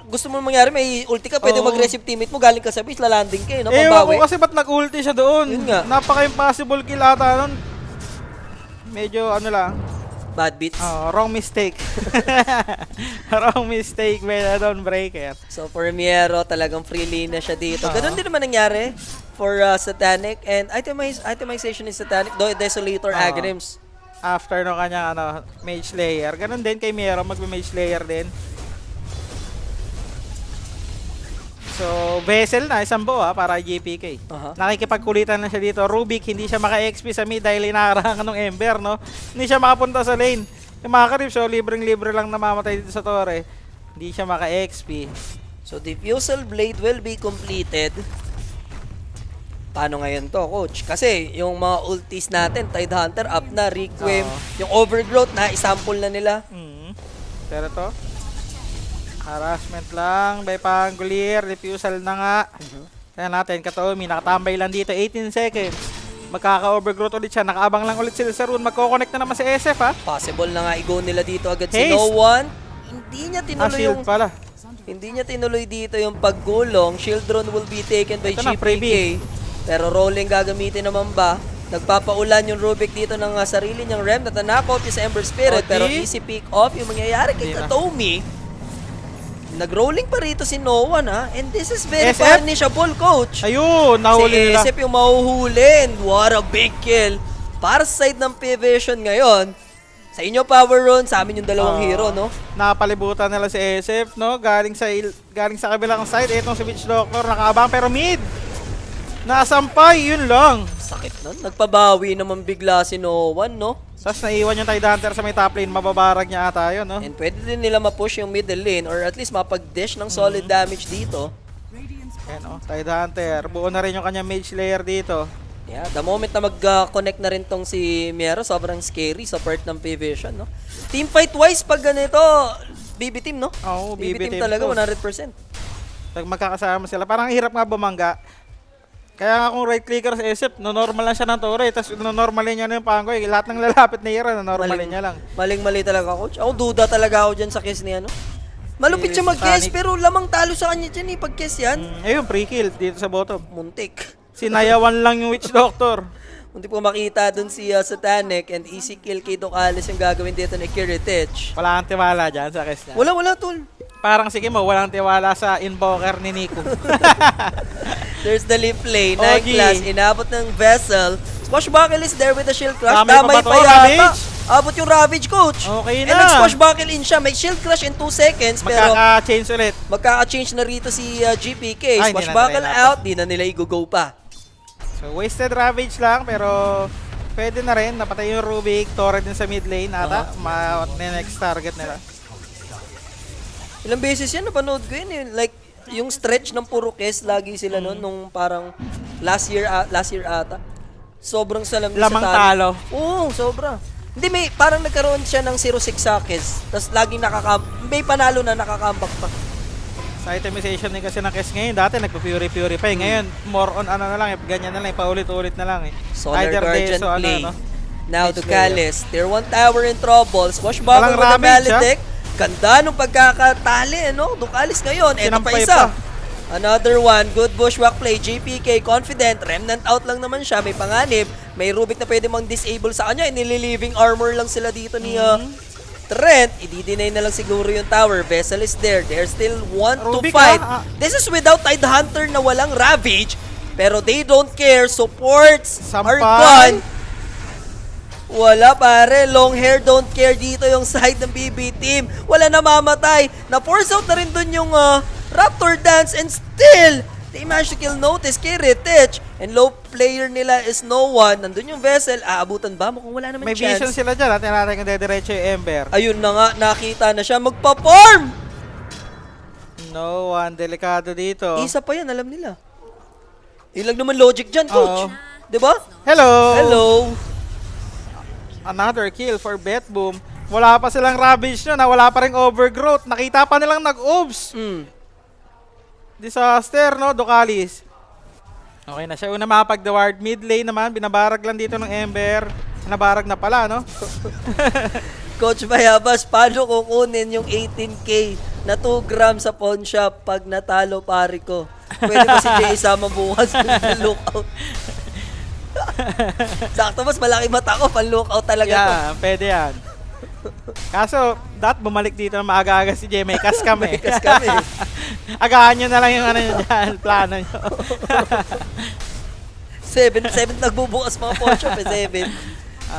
Gusto mo mangyari, may ulti ka, pwede Oo. mag-receive teammate mo, galing ka sa base, lalanding ka, no? Ewan Pambawi. ko kasi ba't nag-ulti siya doon? Yun nga. Napaka-impossible kill ata nun. Medyo ano lang. Bad beats. Wrong mistake. Wrong mistake by the Dawnbreaker. So, for Miero, talagang free lane na siya dito. Ganun din naman nangyari for Satanic. And itemization is Satanic, Desolator, Agrims. After no kanya Mage Slayer. Ganun din kay Miero, mag-Mage Slayer din. So, Vessel na, isang buo para GPK. Aha. Nakikipagkulitan na siya dito. Rubik, hindi siya maka-XP sa mid dahil inaarahan ng Ember, no? Hindi siya makapunta sa lane. Yung mga karib, so libreng-libre lang namamatay dito sa torre. Hindi siya maka-XP. So, Diffusal Blade will be completed. Paano ngayon to, coach? Kasi yung mga ultis natin, Tide Hunter, up na, Requiem, yung Overgrowth na, isample na nila. Pero to, harassment lang, by Pangulier, refusal na nga. Kaya natin, Kataomi, nakatambay lang dito, 18 seconds. Magkaka-overgrowth ulit siya, nakaabang lang ulit sila sa rune, magkoconnect na naman si SF ha. Possible na nga i-go nila dito agad si Haste. No One. Hindi niya tinuloy Shield yung pala. Hindi niya tinuloy dito yung paggulong. Shield drone will be taken by Ito na, GPK. freebie. Pero rolling gagamitin naman ba? Nagpapaulan yung Rubik dito ng sarili niyang rem. Natanakot yung sa Ember Spirit. OG. Pero easy pick off yung mangyayari kay Hindi na. Katomi. Nag-rolling pa rito si Noah na. And this is very SF? punishable, coach. Ayun, Si nahuli nila. SF yung mahuhuli. And what a big kill. Para sa side ng P-Vision ngayon. Sa inyo, Power Run. Sa amin yung dalawang hero, no? Napalibutan nila si SF, no? Galing sa kabilang side. Etong si Witch Doctor, nakaabang pero mid. Nasampay, yun lang. Sakit nun. Nagpabawi naman bigla si Noah, no? Tapos naiwan yung Tidehunter sa may top lane. Mababarag niya ata yun, no? And pwede din nila ma-push yung middle lane or at least mapag-dish ng solid damage dito. Ayan, oh, Tidehunter. Buo na rin yung kanyang mage layer dito. Yeah, the moment na mag-connect na rin tong si Miero, sobrang scary sa part ng P-Vision, no? Team fight-wise, pag ganito, BB team, no? Oo, BB team BB team talaga, to. 100%. Pag magkakasama sila, parang hirap nga bumangga. Kaya nga kung right clicker sa SF, no-normal lang siya ng turret. Tapos no-normalin niya na yung pangkoy. Lahat ng lalapit na hero, no-normalin niya lang. Maling-mali talaga, coach. Ako, duda talaga ako dyan sa kiss ni ano. Malupit siya mag-kiss, Panic. pero lamang talo sa kanya dyan pag-kiss yan. Ayun, pre-kill dito sa bottom. Muntik. Sinayawan lang yung Witch Doctor. Muntik po makita dun si Satanic and easy kill kay Doc Alice yung gagawin dito ni Kiritich. Wala kang tiwala dyan sa kiss niya. Wala, tol. Parang sige mo, walang tiwala sa invoker ni Nico. There's the lip play. OG. Night class. Inabot ng vessel. Swashbuckle is there with the shield crush. Damay pa ba to, yata. Ravage? Abot yung Ravage, coach. Okay And na. nag-swashbuckle in siya. May shield crush in 2 seconds. Pero Magkaka-change ulit. magkaka-change na rito si GPK. Ay, hindi na Swashbuckle try natin. out. Di na nila i-go pa. So, wasted Ravage lang, pero pwede na rin. Napatay yung Rubik, Torre din sa mid lane ata. Next target nila. Ilang beses yan, napanood ko yun. Like, yung stretch ng puro kiss, lagi sila noon, nung parang last year ata. Sobrang salam niya Lamang sa talo. Oo, sobra. Hindi, parang nagkaroon siya ng 0-6 sa kiss. Tapos laging may panalo na nakakambak pa. Sa itemization din kasi ng Kes ngayon, dati nagpa-fury pa eh. Ngayon, more on ano na lang eh, ganyan na lang eh, paulit-ulit na lang eh. Solar Guardian Deso, play. ano. Now Mage to Kalis. Tier 1 tower in trouble. Swashbuckle Walang with the Ravage, Maledict. Ganda nung pagkakatali, no? Dukalis ngayon. Eto pa Sinampay isa. pa. Another one. Good bushwhack play. JPK confident. Remnant out lang naman siya. May panganib. May Rubik na pwede mang disable sa kanya. Nililiving armor lang sila dito ni Trent. I-deny na lang siguro yung tower. Vessel is there. They're still want to Rubik, fight. ah. This is without Tidehunter na walang Ravage. Pero they don't care. Supports are Sampay. gone. Wala pare, long hair don't care dito yung side ng BB team. Wala namamatay. Na-force out na rin dun yung Raptor Dance and still, they managed to kill Notice kay Ritich. And low player nila is no one. Nandun yung Vessel. Aabutan ba? Mukhang wala naman May chance. vision sila dyan. Natin natin kung dediretso yung Ember. Ayun na nga, nakita na siya magpa-farm. No one, delikado dito. Isa pa yan, alam nila. Ilang naman logic dyan, coach. Oo. Diba? Hello! Hello. Another kill for Betboom. Wala pa silang Ravage nyo na wala pa rin overgrowth. Nakita pa nilang nag-obs. Disaster, no? Dukalis. Okay na siya. Una mapag-the ward. Mid lane naman. Binabarag lang dito ng Ember. Nabarag na pala, no? Coach Bayabas, paano kukunin yung 18K na 2 grams sa pawn shop pag natalo pare ko? Pwede ba si Jay isama bukas ng lookout? Sakto, mas malaki mata ko, pan-lookout talaga to. Yeah, pwede yan. Kaso, bumalik dito na maaga-aga si Jay. May kas kami. May kas kami. Agahan nyo na lang yung ano nyo dyan, plano nyo. 7 nagbubukas mga pawn shop, 7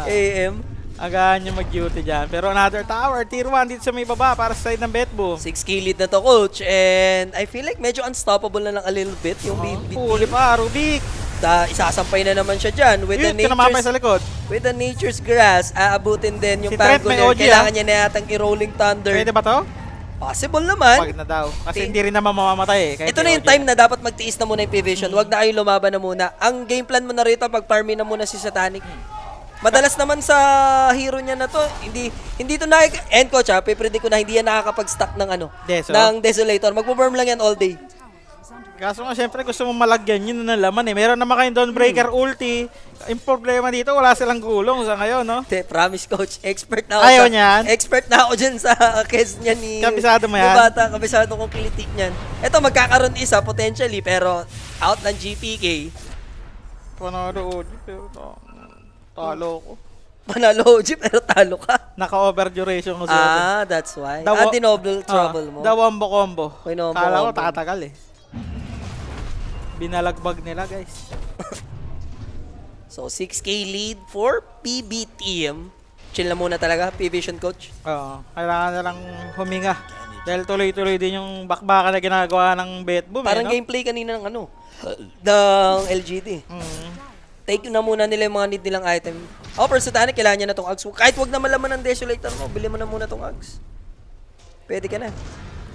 AM. Agahan nyo mag-duty dyan. Pero another tower, tier 1 dito sa may baba para sa side ng Betboom. 6K lead na to, coach. And I feel like medyo unstoppable na lang a little bit yung Huli pa, Rubik. isasampay na naman siya dyan with the Yun, kinamapay nature's sa likod. with the nature's grass. Aabutin din yung Si Trent may Pangoner. OG, Kailangan niya na yatang i-rolling thunder. Pwede ba to? Possible naman. Wag na daw. Kasi hindi rin naman mamamatay eh. Kahit Ito na yung OG. time na dapat magtiis na muna yung P-Vision. Huwag na kayong lumaban na muna. Ang game plan mo na rito, pag-farmin na muna si Satanic. Madalas naman sa hero niya na to, hindi to end coach ha, pipredict ko na hindi yan nakakapag-stack ng Deso? ng Desolator. Magpo-farm lang yan all day. Kaso nga syempre gusto mo malagyan yun na laman eh. Meron naman kayong Dawnbreaker ulti. Yung problema dito, wala silang gulong sa ngayon, no? Promise coach, expert na ako. Ayaw niyan? Expert na ako dyan sa case niya ni Kabisado mo ni yan? Bata, kabisado kong kiliti niyan. Ito magkakaroon isa potentially pero out ng GPK. Panalo. Talo ko. Panalo OG pero talo ka. Naka-over duration ko That's why. Daw- Dinoble trouble mo. Dawambo combo. Kinombo Kala ko combo. tatagal eh. Binalagbag nila guys. So, 6K lead for PB team. Chill na muna talaga, P-Vision coach. Oo. Kailangan na lang huminga. Dahil tuloy-tuloy din yung bakbakan na ginagawa ng Betboom. Parang no? gameplay kanina ng ng LGD. Mm. Take na muna nila yung mga need nilang item. Pero sa Tanic, kailangan niya na tong Ags. Kahit wag na malaman ng Desolator mo, bili mo na muna tong Ags. Pwede ka na.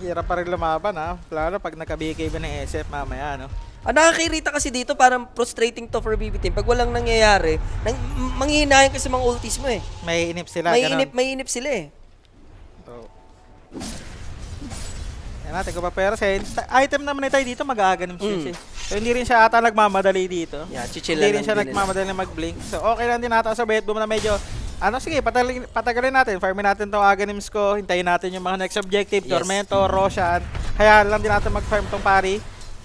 Hirap pa rin lumaban ha. Lalo pag nagka-BKB ng SF mamaya no. Nakakairita kasi dito, parang frustrating to for BB team. Pag walang nangyayari, manghihinayan kasi mga ultis mo eh. May inip sila. ganun. May inip sila eh. So, yan natin kung pa pero item naman tayo dito mag-aaganim siya. So hindi rin siya ata nagmamadali dito. Yeah, chichilla Hindi rin lang siya din nila. nagmamadali na mag-blink. So okay lang din ata sa Betboom na medyo sige, patagalin natin. Farmin natin tong Aganims ko. Hintayin natin yung mga next objective. Yes. Tormento, Roshan. Hayaan lang din natin mag-farm tong pari.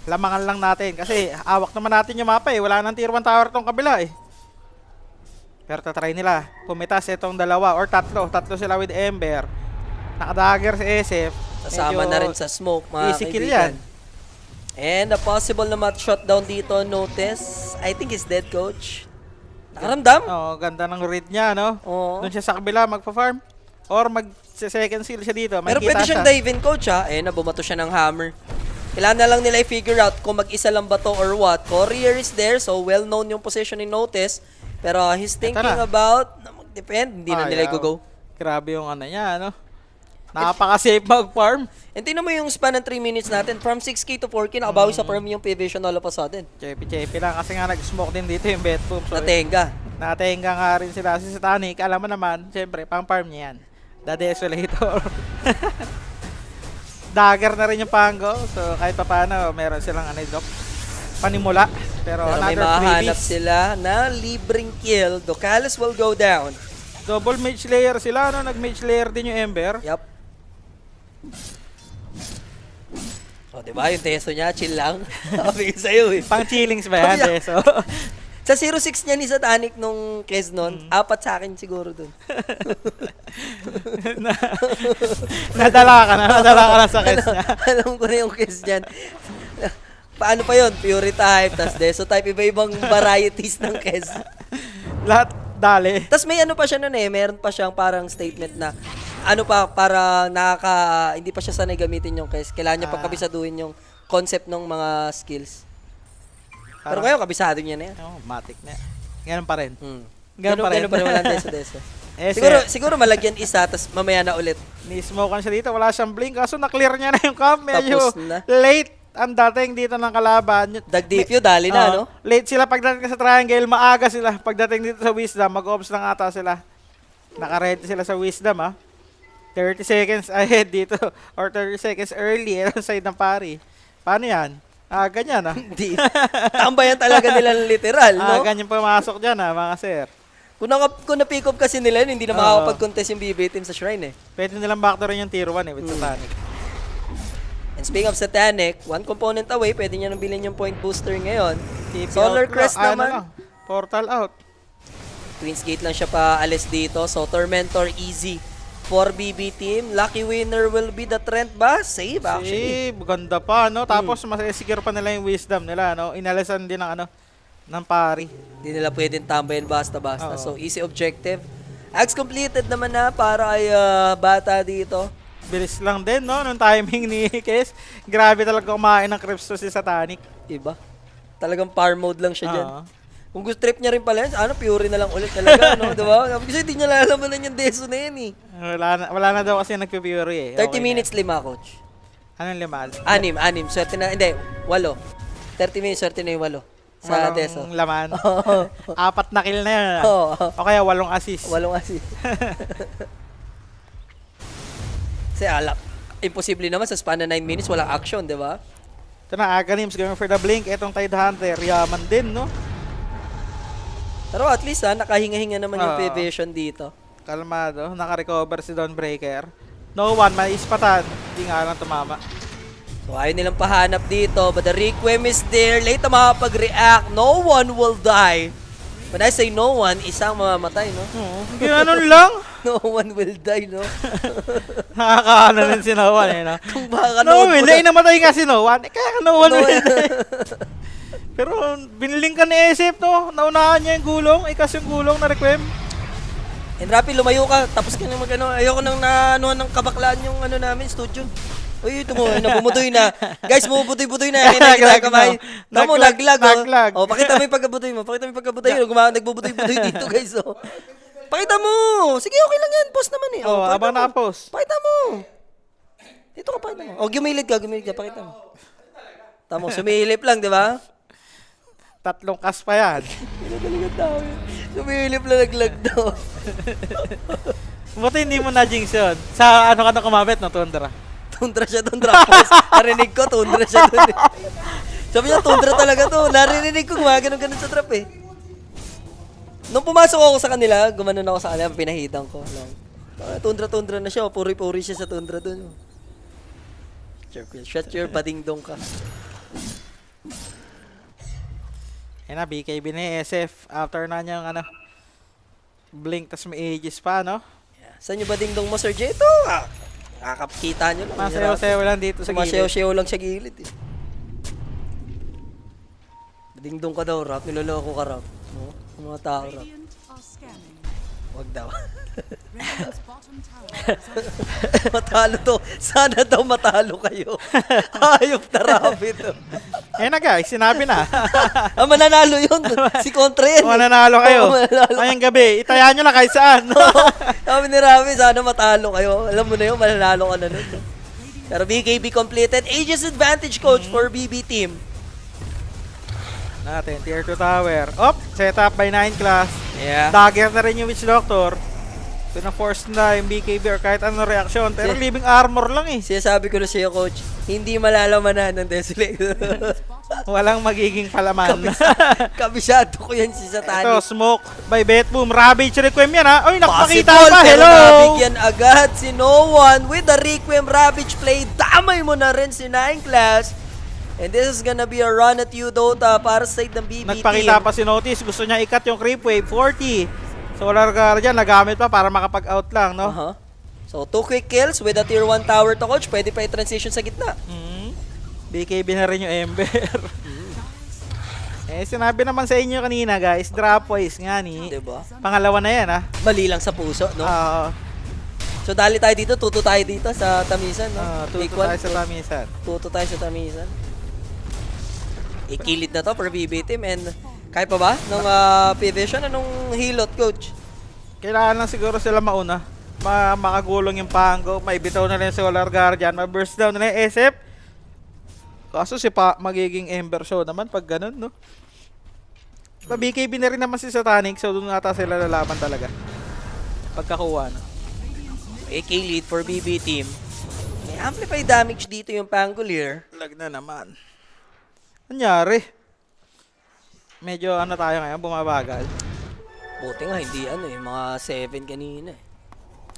Lamangan lang natin. Kasi awak naman natin yung mapa eh. Wala nang tier 1 tower tong kabila eh. Pero tatry nila. Pumitas itong dalawa or tatlo. Tatlo sila with Ember. Nakadagger si SF. Kasama Medyo na rin sa smoke, mga easy kill kaibigan. yan. And a possible na mat shutdown dito, notice. I think he's dead, coach. Nakaramdam? Oh, ganda ng read niya, no? Oo. Doon siya sa kabila magpa-farm. Or mag-second seal siya dito. Pero Makikita pwede siyang siya. dive in, coach, ha? Bumato siya ng hammer. Kailangan na lang nila i-figure out kung mag-isa lang ba to or what. Courier is there, so well-known yung position ni Notice. Pero he's thinking na. about na mag-depend. Hindi na nila i-go. Grabe yung ano niya, no? Napaka-safe mag-farm. And tingnan mo yung span ng 3 minutes natin. From 6K to 4K, nakabawi sa farm yung P-Vision all of a sudden. Chepi lang kasi nga nag-smoke din dito yung Betboom. So, Natenga. natenga nga rin sila si Satanic. Alam mo naman, siyempre, pang-farm niya yan. The Desolator. Dagger na rin yung Pango. So, kahit pa paano, meron silang panimula. Pero Pero may another mahanap freebies. sila na libreng kill. Docales will go down. Double mage layer sila, no? Nag-mage layer din yung Ember. Yup. O, diba? Yung teso niya, chill lang. Sabi ko sa'yo eh. Pang chillings ba yan, Yeah. Deso? Sa 06 niya ni Satanic nung Kes nun, 4 sa akin siguro dun. Nadala ka na sa kes niya. Alam ko na yung Kes niyan. Paano pa yun? Fury type, tas Deso type, iba-ibang varieties ng Kes. Lahat dali. Tas may ano pa siya nun eh, meron pa siyang parang statement na para hindi pa siya sanay gamitin yung Kes. Kailangan niya pagkabisaduhin yung concept ng mga skills. Pero ngayon, kabisado niya na yan. Oh, matik na. Ganun pa rin. Ganun pa rin walang Deso. Eh, Siguro malagyan isa, tas mamaya na ulit. ni-smokean siya dito. Wala siyang blink. Kaso na-clear niya na yung camp. Medyo Tapos na. late ang dating dito ng kalaban. Dagdipyo, dali na, no? Late sila pagdating sa triangle. Maaga sila. Pagdating dito sa Wisdom, mag-ops lang ata sila. Naka-ready sila sa Wisdom, 30 seconds ahead dito. Or 30 seconds early. Side ng pari. Paano yan? Ganyan, Hindi. Tambayan talaga nila ng literal, no? ganyan pumasok dyan, mga sir. Kung na-pick up kasi nila yun, hindi na makakapag-contest yung BB team sa Shrine, eh. Pwede nilang backdoorin yung tier 1, with Satanic. And speaking of Satanic, one component away, pwede niya nang bilhin yung point booster ngayon. TP Solar out Crest lang, naman. lang, portal out. Queen's Gate lang siya pa alis dito. So, Tormentor easy for BB team. Lucky winner will be the Trent ba? Save, actually. Ganda pa, no? Tapos, mas-secure pa nila yung wisdom nila, no? Inalisan din ng, ng pari. Hindi nila pwedeng tambayin basta-basta. Oo. So, easy objective. Axe completed naman na para ay bata dito. Bilis lang din, no? Nung timing ni Kes. Grabe talaga kumain ng creeps to si Satanic. Iba. Talagang power mode lang siya dyan. Oo. Kung gusto trip niya rin pala yan, Fury na lang ulit talaga, no? Diba? Kasi hindi niya lalaman yung Deso na yan, eh. Wala na daw kasi nagpe-fury, 30 eh. Okay minutes, 5, coach. Na. Anong lima? 6. Swerte na, hindi, 8. 30 minutes, swerte na yung 8. Sa Walang Deso. laman. Oo. 4 na kill na yan. Oo. O kaya 8 assist. 8 assist. Kasi imposible naman sa span na 9 minutes, walang action, di ba? Ito na, Aganims going for the blink. Itong Tide Hunter, yaman din, no? Pero at least nakahinga-hinga naman yung Oo. P-Vision dito. Kalmado, naka-recover si Dawnbreaker. No one, may ispatan. Hindi nga lang tumama. So ayaw nilang pahanap dito, but the Requiem is there. Late na makapag-react. No one will die. When I say no one, isang mamamatay, no? Oo, ganun lang. No one will die, no? Nakakaano rin si Noah eh, no? Kung baka No, noon mo hindi, namatay nga si Noah. Eh, kaya no one No will one- die. Pero biniling ka ni SF, no? Naunahan niya yung gulong. Ikas yung gulong na requiem. And Rapi, lumayo ka. Tapos ka na mag-ano. Ayoko nang naanuhan ng kabaklaan yung ano namin, studio. Uy, ito mo, bumutoy na. Guys, bumubutoy-butoy na. Kita kamay. Tamo, naglag. Naglag. Oh, pakita mo yung pagkabutoy mo. Pakita mo yung pagkabutoy mo. Nagbubutoy-butoy dito, guys. Oh. Pakita mo. Sige, okay lang yan. Post naman eh. Oh, pakita abang mo. nakapost. Pakita mo. Dito ka, pakita mo. Oh, gumilid ka. Pakita mo. Tamo, sumilip lang, di ba? 3 kas pa yan. Talaga tao yun. Sumilip lang, naglag daw. Buti hindi mo na-jinx yun. Sa ano ka na kumabit, no? Tundra. Tundra siya doon, Rapos. Narinig ko, tundra siya doon. Sabi niya, tundra talaga to. Narinig ko, gumagano'n sa trap eh. Nung pumasok ako sa kanila, gumanon ako sa kanila, pinahitan ko. Tundra na siya, puri-puri siya sa tundra doon. Shut your bading-dong ka. Yan na, BKB ni SF. After na niyang ano, blink, tas may ages pa, no? Saan yung bading-dong mo, Sir J? Ito, kakapkita nyo lang. Masayaw-sayaw lang dito sa gilid. Sumasayaw-sayaw lang sa gilid eh. Bading-dong ka daw, Rap. Niloloko ka, Rap. No? Ang mga tao, Rap. Radiant are scanning. Wag daw. Radiant's bottom tower is under Matalo to. Sana daw matalo kayo. Hayop na Rapi to. Eh na guys, sinabi na. Mananalo yun. Si Contra yan. Mananalo kayo. Oo, mananalo. Ngayong gabi, itayan nyo lang kahit saan. Sabi ni Rapi, sana matalo kayo. Alam mo na yun, mananalo ka na nun. Pero BKB completed. Aegis advantage, coach, for BB team. Natin, tier 2 tower. Op, set up by 9 class. Yeah. Dagger na rin yung Witch Doctor. Pina-force na yung BKB or kahit anong reaksyon. Pero Si- living armor lang eh. Sinasabi ko na sa'yo, coach, hindi malalamanan ng Desolate. Walang magiging palaman. Kabisado ko yan si Ito, Satanic. smoke by Betboom. Ravage Requiem yan ha. Uy, nakapakita Possible, pa. pero Hello! nabigyan agad si No One with the Requiem Ravage play. Damay mo na rin si 9 Class. And this is gonna be a run at you, Dota, para sa side ng BB Nagpakita team. pa si Notice. Gusto niya ikat yung creep wave. 40. Solar Guardian, nagamit pa para makapag-out lang, no? Uh-huh. So, 2 quick kills with a tier 1 tower to, coach. Pwede pa i-transition sa gitna. BKB na rin yung Ember. Eh, sinabi naman sa inyo kanina, guys. Drop wise nga ni. Diba? Pangalawa na yan, ha? Mali lang sa puso, no? So, dali tayo dito. Tuto tayo dito sa Tamisan, no? Tuto Equal. tayo sa tamisan. Tuto tayo sa Tamisan. Ikilid na to for BB team. And kahit pa ba? Nung P-Vision, anong hilot, coach? Kailangan lang siguro sila mauna. Makagulong yung Pango. Maibitaw na rin si Solar Guardian. Ma-burst down na rin yung SF. Kaso si magiging Ember show naman pag ganun, no? Pa-BKB na rin naman si Satanic. So doon ata sila lalaban talaga. Pagkakuha na. AK lead for BB team. May amplify damage dito yung Pangolier. Lag na naman. Anyari? Medyo ano tayo ngayon, bumabagal. Buti nga, hindi mga 7 kanina eh.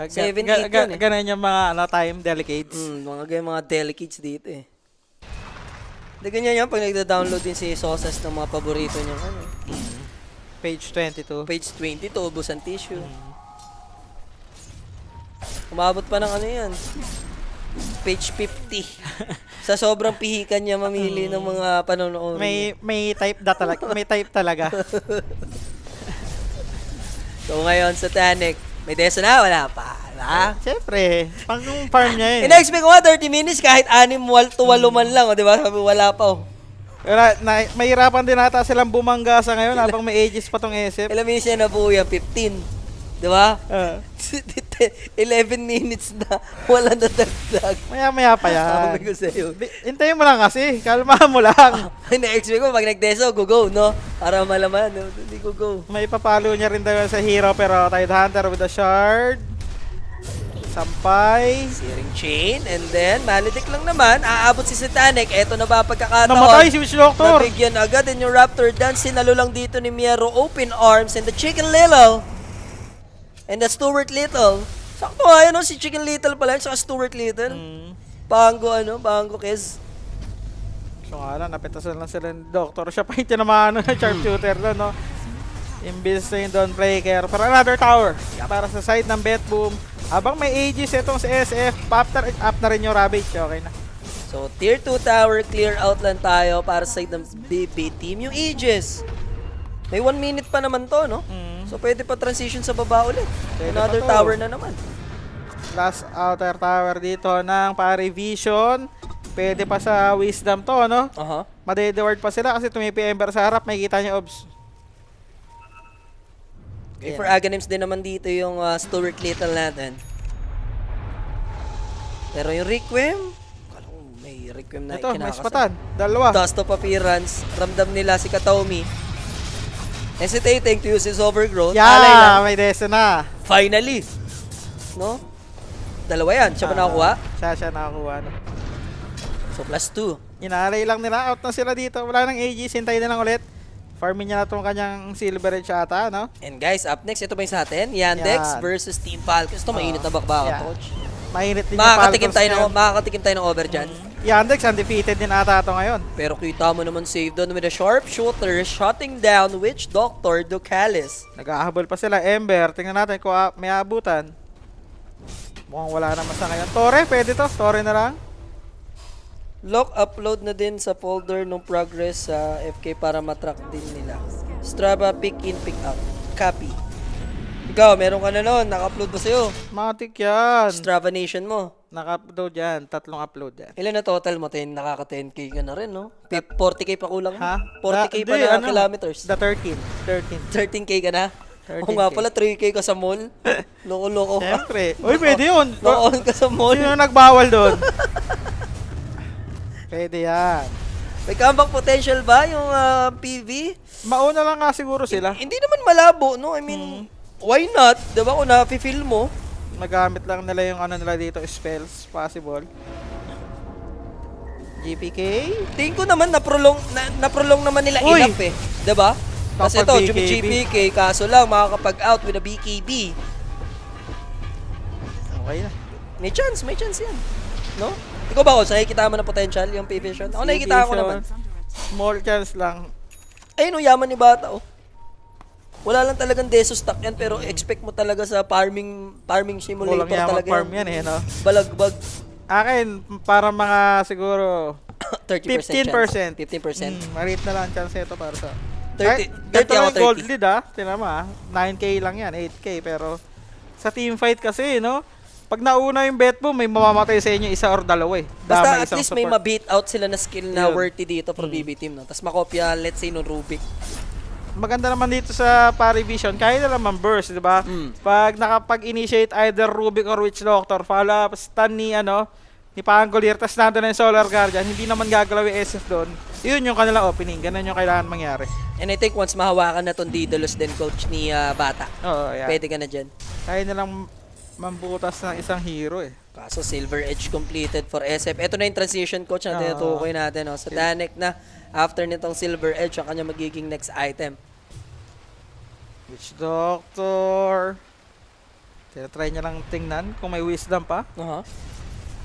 7, 8 Ganun yan eh. Ganun yung mga time delicates. Mga delicates dito eh. Hindi ganyan yan pag nagda-download din si Sosas ng mga paborito niya. Page 22. Page 20, ubos ang tissue. Umabot pa ng ano yan. Page 50. Sa sobrang pihikan niya mamili ng mga panonood. May type talaga. May type talaga. So ngayon sa Tanik, may deso na, wala pa. Diba? Siyempre, pang farm niya yun. In-expect ko nga 30 minutes kahit 6 to 8 man lang, di ba? Sabi wala pa oh. Mahirapan din ata silang bumangga sa ngayon habang may ages pa tong SF. Ilang minutes niya nabuo yan? 15. Di ba? 11 minutes na, wala na dagdag. Maya-maya pa yan. Sabi ko sa'yo. Hintayin mo lang kasi. Kalmahan mo lang. Na-expect ko, pag nag-deso, go, no? Para malaman, no? Hindi ko go. May papalo niya rin daw sa hero pero Tide Hunter with a shard. Sampay. Searing Chain, and then, Maledict lang naman, aabot si Satanic. Eto na ba pagkakataon? Namatay si Witch Doctor. Nabigyan agad, and yung Raptor Dance, sinalo lang dito ni Miero, open arms, and the Chicken Little. And the Stuart Little. Sakto nga yun, si Chicken Little pala, saka Stuart Little. Pango Kez. So nga lang, napitasan lang sila ng Doctor. Siya pa yung tinamaan ng sharpshooter doon, no? Imbis na yung Dawnbreaker. Pero another tower para sa side ng Bet Boom. Habang may Aegis itong si SF, up na rin yung Ravage. Okay na. So, tier 2 tower, clear out lang tayo para sa side ng BB team. Yung Aegis, may 1 minute pa naman to, no? So, pwede pa transition sa baba ulit. Pwede Another pa to. tower na naman. Last outer tower dito ng Parivision. Pwede pa sa Wisdom to, no? Aha. Madedeward pa sila kasi tumipi Ember sa harap. May kita niya, Obs. Okay, for Aghanims din naman dito yung Stuart Little natin. Pero yung Requiem, kala ko may Requiem na Ito, may kinakasal. spatan. Dalawa. Dust of Appearance, ramdam nila si Kataomi. Hesitating to use his overgrowth. Alay lang. Yeah, may Desa na. Finally! No? Dalawa yan. Siya ba nakakuha? Siya nakakuha. No? So, +2. Inalay lang nila. Out na sila dito. Wala nang Aegis. Hintayin na lang ulit. Farming niya na itong kanyang Silver Edge ata, no? And guys, up next, ito ba yung sa atin? Yandex Yan. versus Team Falcons. Ito, mainit na bakbakan, Yeah. coach. Mainit din yung Makakatikim Falcons tayo, ngayon. makakatikim tayo ng over dyan. Yandex, undefeated din ata ito ngayon. Pero kita mo naman save doon with a sharpshooter shutting down Witch Doctor Ducalis. Nag-ahabol pa sila. Ember, tingnan natin kung may abutan. Mukhang wala naman sa ngayon. Torre, pwede to. Torre na lang. Lock upload na din sa folder ng progress sa FK para matrack din nila. Strava pick in, pick out. Copy. Ikaw, meron ka na noon. Naka-upload ba sa'yo? Matik yan. Strava Nation mo. Naka-upload yan. 3 upload yan. Ilan na total mo? Nakaka-10k ka na rin, no? 40k pa kulang mo. Ha? 40k pa Hindi, na kilometers. The 13. 13k ka na? 13K. Oo nga pala, 3k ka sa mall. Loko-loko ka. Siyempre. Uy, pwede yun. Loko ka sa mall. Sino nagbawal doon? Pwede yan. May comeback potential ba yung PV? Mauna lang nga siguro sila. Hindi naman malabo, no? I mean, why not? Diba kung na-feel mo? Nagamit lang nila yung ano nila dito, spells, possible. GPK? Tingin ko naman na-prolong naman nila Uy! enough eh. Diba? Kasi ito, Kapag BKB. GPK, kaso lang makakapag-out with a BKB. Okay na. May chance yan. No? Ikaw ba, Coach? Nakikita mo na potential yung P-Vision? Ako nakikita ko naman. Small chance lang. Ayun, yaman ni Bata, oh. Wala lang talagang deso stock yan, pero expect mo talaga sa farming simulator Kulang yan talaga mag-farm yan eh, no? Balagbag. Akin, para mga siguro 30% 15%. chance. 15%. Marit na lang chance ito para sa... 30 Ganito ako, lang 30. gold lead Tinan mo 9k lang yan, 8k. Pero sa team fight kasi, no? Pag nauna yung bet mo, may mamamatay sa inyo isa or dalawa eh. Basta Damay at isang least may support. ma-beat out sila na skill na Yun. worthy dito for BB team, no? Tapos makopya, let's say, no Rubik. Maganda naman dito sa Parivision, kaya na naman burst, di ba? Pag nakapag-initiate either Rubik or Witch Doctor, follow up, stun ni Pangolier, tas nandun na yung Solar Guardian, hindi naman gagalaw yung SF doon. Yun yung kanilang opening, ganun yung kailangan mangyari. And I think once mahawakan na tong Daedalus din, coach ni Bata, Oo, yeah. pwede ka na dyan. Kaya nilang mambutas ng isang hero eh. Kaso Silver Edge completed for SF. Ito na yung transition, coach, na Oo. tinutukoy natin. No? Sa Danek na, after nitong Silver Edge, ang kanya magiging next item. Witch Doctor. Tinatry niya lang tingnan kung may wisdom pa.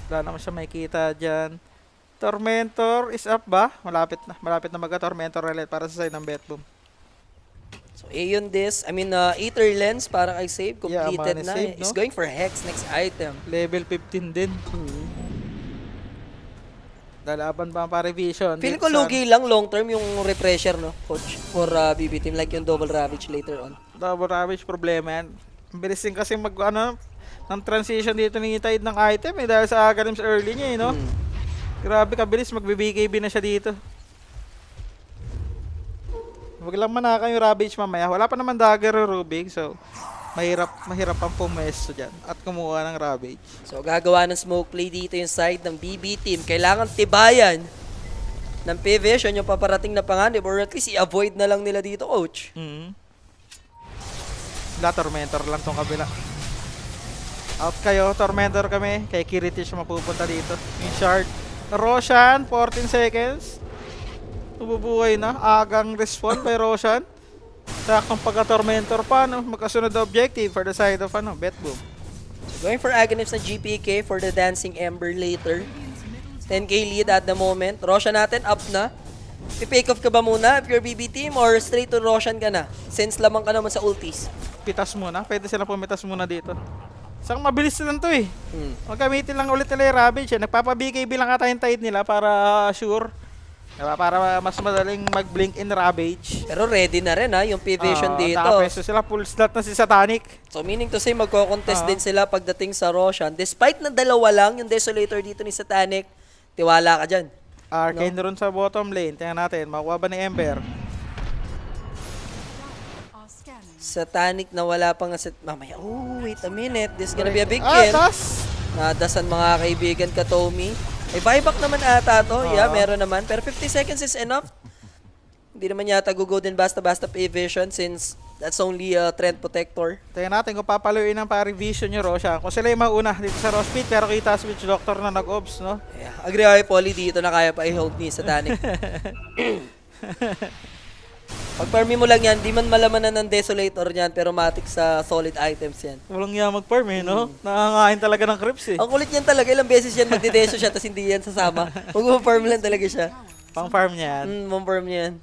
Wala naman siya makikita dyan. Tormentor is up ba? Malapit na magka-Tormentor ulit para sa side ng Betboom. So, Aeon this, Aether Lens para kay Save, Yeah, completed Mana na. Save, Is no? going for Hex next item. Level 15 din. Lalaban ba ang Parivision? Feel ko lugi lang long term yung refresher, no, coach, for BB team, like yung Double Ravage later on. Double Ravage problema yan. Ang bilis din kasi ng transition dito ni Tide ng item eh dahil sa Aghanims early niya eh, no? Grabe kabilis, magbe-BKB na siya dito. Huwag lang manaka yung Ravage mamaya. Wala pa naman dagger o Rubik, so mahirap ang pumesto dyan at kumuha ng Ravage. So, gagawa ng smoke play dito yung side ng BB team. Kailangan tibayan ng P-Vision yung paparating na panganib or at least i-avoid na lang nila dito, coach. Tormentor lang tong kabila. Out kayo, Tormentor kami. Kay Kiritish mapupunta dito. Yung shard. Roshan, 14 seconds. Tububuhay na. Agang respawn by Roshan. Sakong pagka-Tormentor pa, no? Magkasunod na objective for the side of Betboom. So, going for Aghanims na GPK for the Dancing Ember later. 10k lead at the moment. Roshan natin up na. Pipick off ka ba muna if you're BB team or straight to Roshan ka na? Since lamang ka naman sa ultis. Pitas muna. Pwede sila pumitas muna dito. Isang mabilis lang to eh. Magamitin lang ulit nila yung Ravage eh. Nagpapa-BKB lang ata yung tide nila para sure. Diba? Para mas madaling mag-blink in Ravage. Pero ready na rin ha, yung P-Vision dito. Tapos sila full slot na si Satanic. So meaning to say, magko-contest din sila pagdating sa Roshan. Despite na dalawa lang yung Desolator dito ni Satanic, tiwala ka dyan. Arcane ron sa bottom lane. Tingnan natin, makuha ba ni Ember? Are scanning. Satanic na wala pang aset. Mamaya, oh, wait a minute. This is gonna be a big kill. Tas! Nadasan mga kaibigan ka, Tommy. May buyback naman ata to. Yeah, meron naman. Pero 50 seconds is enough. Hindi naman yata go din basta-basta P-Vision since that's only a trend protector. Tingnan natin kung papaluin ng pari-vision nyo, Roshan. Kung sila yung mauna dito sa Rospit, pero kita Switch Doctor na nag-obs, no? Yeah. Agree ako kay Polly dito na kaya pa i-hold ni Satanic. Pag farmi mo lang yan, di man malamanan ng Desolator niyan, pero matik sa solid items yan. Walang yan mag-farm eh, no? Nangangain talaga ng creeps eh. Ang kulit niyan talaga, ilang beses yan magdedeso siya, tapos hindi yan sasama. Mag-farm lang talaga siya. Pang-farm niya yan. Mag-farm niya yan.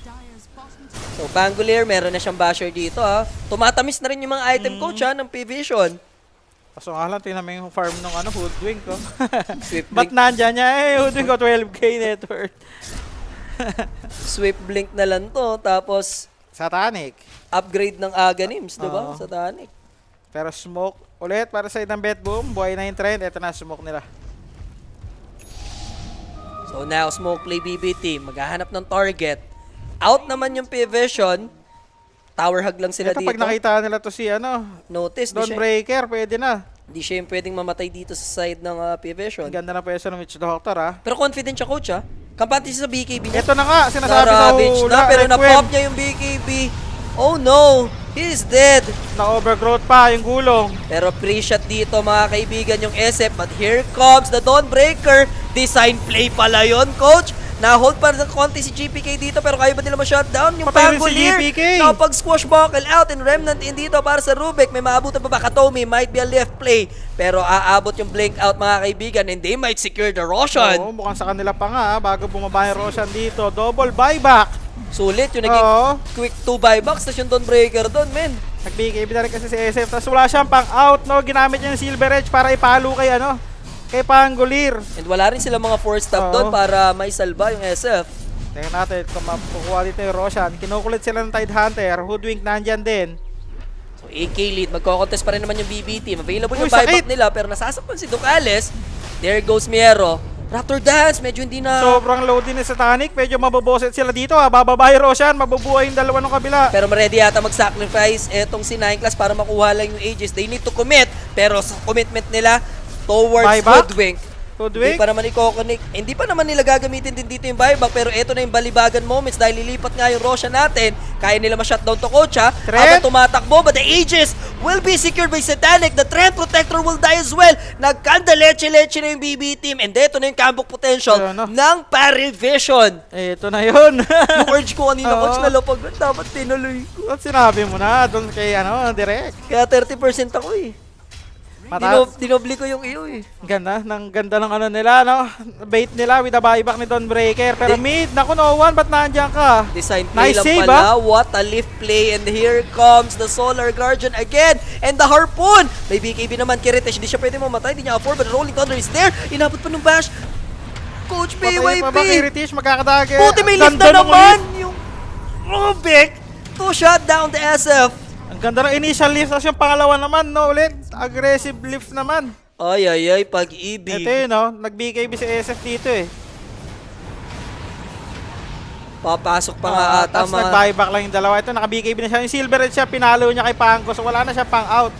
Dire's bottom tower So, Pangolier, meron na siyang basher dito ha. Tumatamis na rin yung mga item coach ha, ng P-Vision. Kaso nga lang, tingnan mo yung farm ng Hoodwink ko. Swift Ba't blink, nandyan niya eh? Hoodwink ko 12k net worth. swift blink na lang to. Tapos, Satanic. upgrade ng Aganims, di ba? Oo. Sa Tanic. Pero smoke ulit para sa ng bet boom. Buhay na yung trend. Ito na, smoke nila. So, now, smoke play BB team. Maghahanap ng target. Out naman yung P-Vision. Tower hug lang sila Ito dito. pag nakita nila to si Notice, di siya, Dawnbreaker, pwede na. di siya yung pwedeng mamatay dito sa side ng P-Vision. Ang ganda na pwesto ng Witch Doctor ha. Pero confident siya, coach ha. Kampante siya sa BKB niya. Ito na nga, sinasabi sa Ravage hula. na, pero Requiem. na-pop niya yung BKB. Oh no! He's dead! Na-overgrowth pa yung gulong. Pero pre-shot dito mga kaibigan yung SF. But here comes the Dawnbreaker. Design play pala yun, coach. Na-hold pa ng konti si GPK dito pero kaya ba nila ma-shutdown? Yung Patay rin si Pangolier. GPK. Nakapag-squashbuckle out and Remnant in dito para sa Rubik. May maabutan pa ba? Katomi might be a left play. Pero aabot yung blink out mga kaibigan and they might secure the Roshan. Oo, mukhang sa kanila pa nga bago bumaba yung Roshan dito. Double buyback. Sulit yung naging Oo. quick 2 buybacks tapos yung Dawnbreaker doon, men. Nag-BKB na rin kasi si SF. Tapos wala siyang pang-out, no? Ginamit niya yung Silver Edge para ipalo kay kay Pangolier. And wala rin sila mga force stop Oo. doon para maisalba yung SF. Tingnan natin kung makukuha dito yung Roshan. Kinukulit sila ng Tide Hunter. Hoodwink nandyan din. So AK lead, magko-contest pa rin naman yung BB team. Available Uy, yung buyback sakit! nila pero nasasakpan si Ducales. There goes Miero. Raptor Dance, medyo hindi na... Sobrang low din ni Satanic. Medyo maboboset sila dito. Bababa yung Roshan. Mabubuhay yung dalawa ng kabila. Pero ready yata mag-sacrifice etong si 9 class para makuha lang yung Aegis. They need to commit. Pero sa commitment nila towards Buyback? Hoodwink. Hoodwink? Hindi pa naman i-connect. Hindi pa naman nila gagamitin din dito yung buyback. Pero eto na yung balibagan moments dahil lilipat nga yung Roshan natin. Kaya nila ma-shutdown to coach ha. Trent? Habang tumatakbo. But the Aegis will be secured by Satanic. The Trend Protector will die as well. Nagkanda leche-leche na yung BB team. And eto na yung comeback potential Ano? ng Parivision. Ito na yun. Yung urge ko kanina Oo. coach nalapag. Dapat tinuloy ko. At sinabi mo na doon kay direct. Kaya 30% ako eh. Mataas. Dinobli ko yung iyo eh. Ganda ng nila, no? Bait nila with the buyback ni Dawnbreaker. Pero mid, naku, no one, ba't nandiyan ka? Design play Nice lang save, pala. What a lift play. And here comes the Solar Guardian again. And the Harpoon. May BKB naman. Kiritesh. Hindi siya pwede mamatay. Hindi niya afford. But Rolling Thunder is there. Inabot pa ng bash. Coach Patay pa ba kay BYB. Ritish? Magkakadage. Buti may lift na naman. Yung Rubik to shut down the SF. Ang ganda ng initial lift. Tapos yung pangalawa naman, no, ulit. Aggressive lift naman. Ay, ay, ay. Pag-ibig. Ito yun, no? Nag-BKB si SF dito, eh. Papasok pa nga ata Tapos nag-buyback lang yung dalawa. Ito, naka-BKB na siya. Yung Silver Edge siya, pinalo niya kay Pango. So wala na siya pang-out.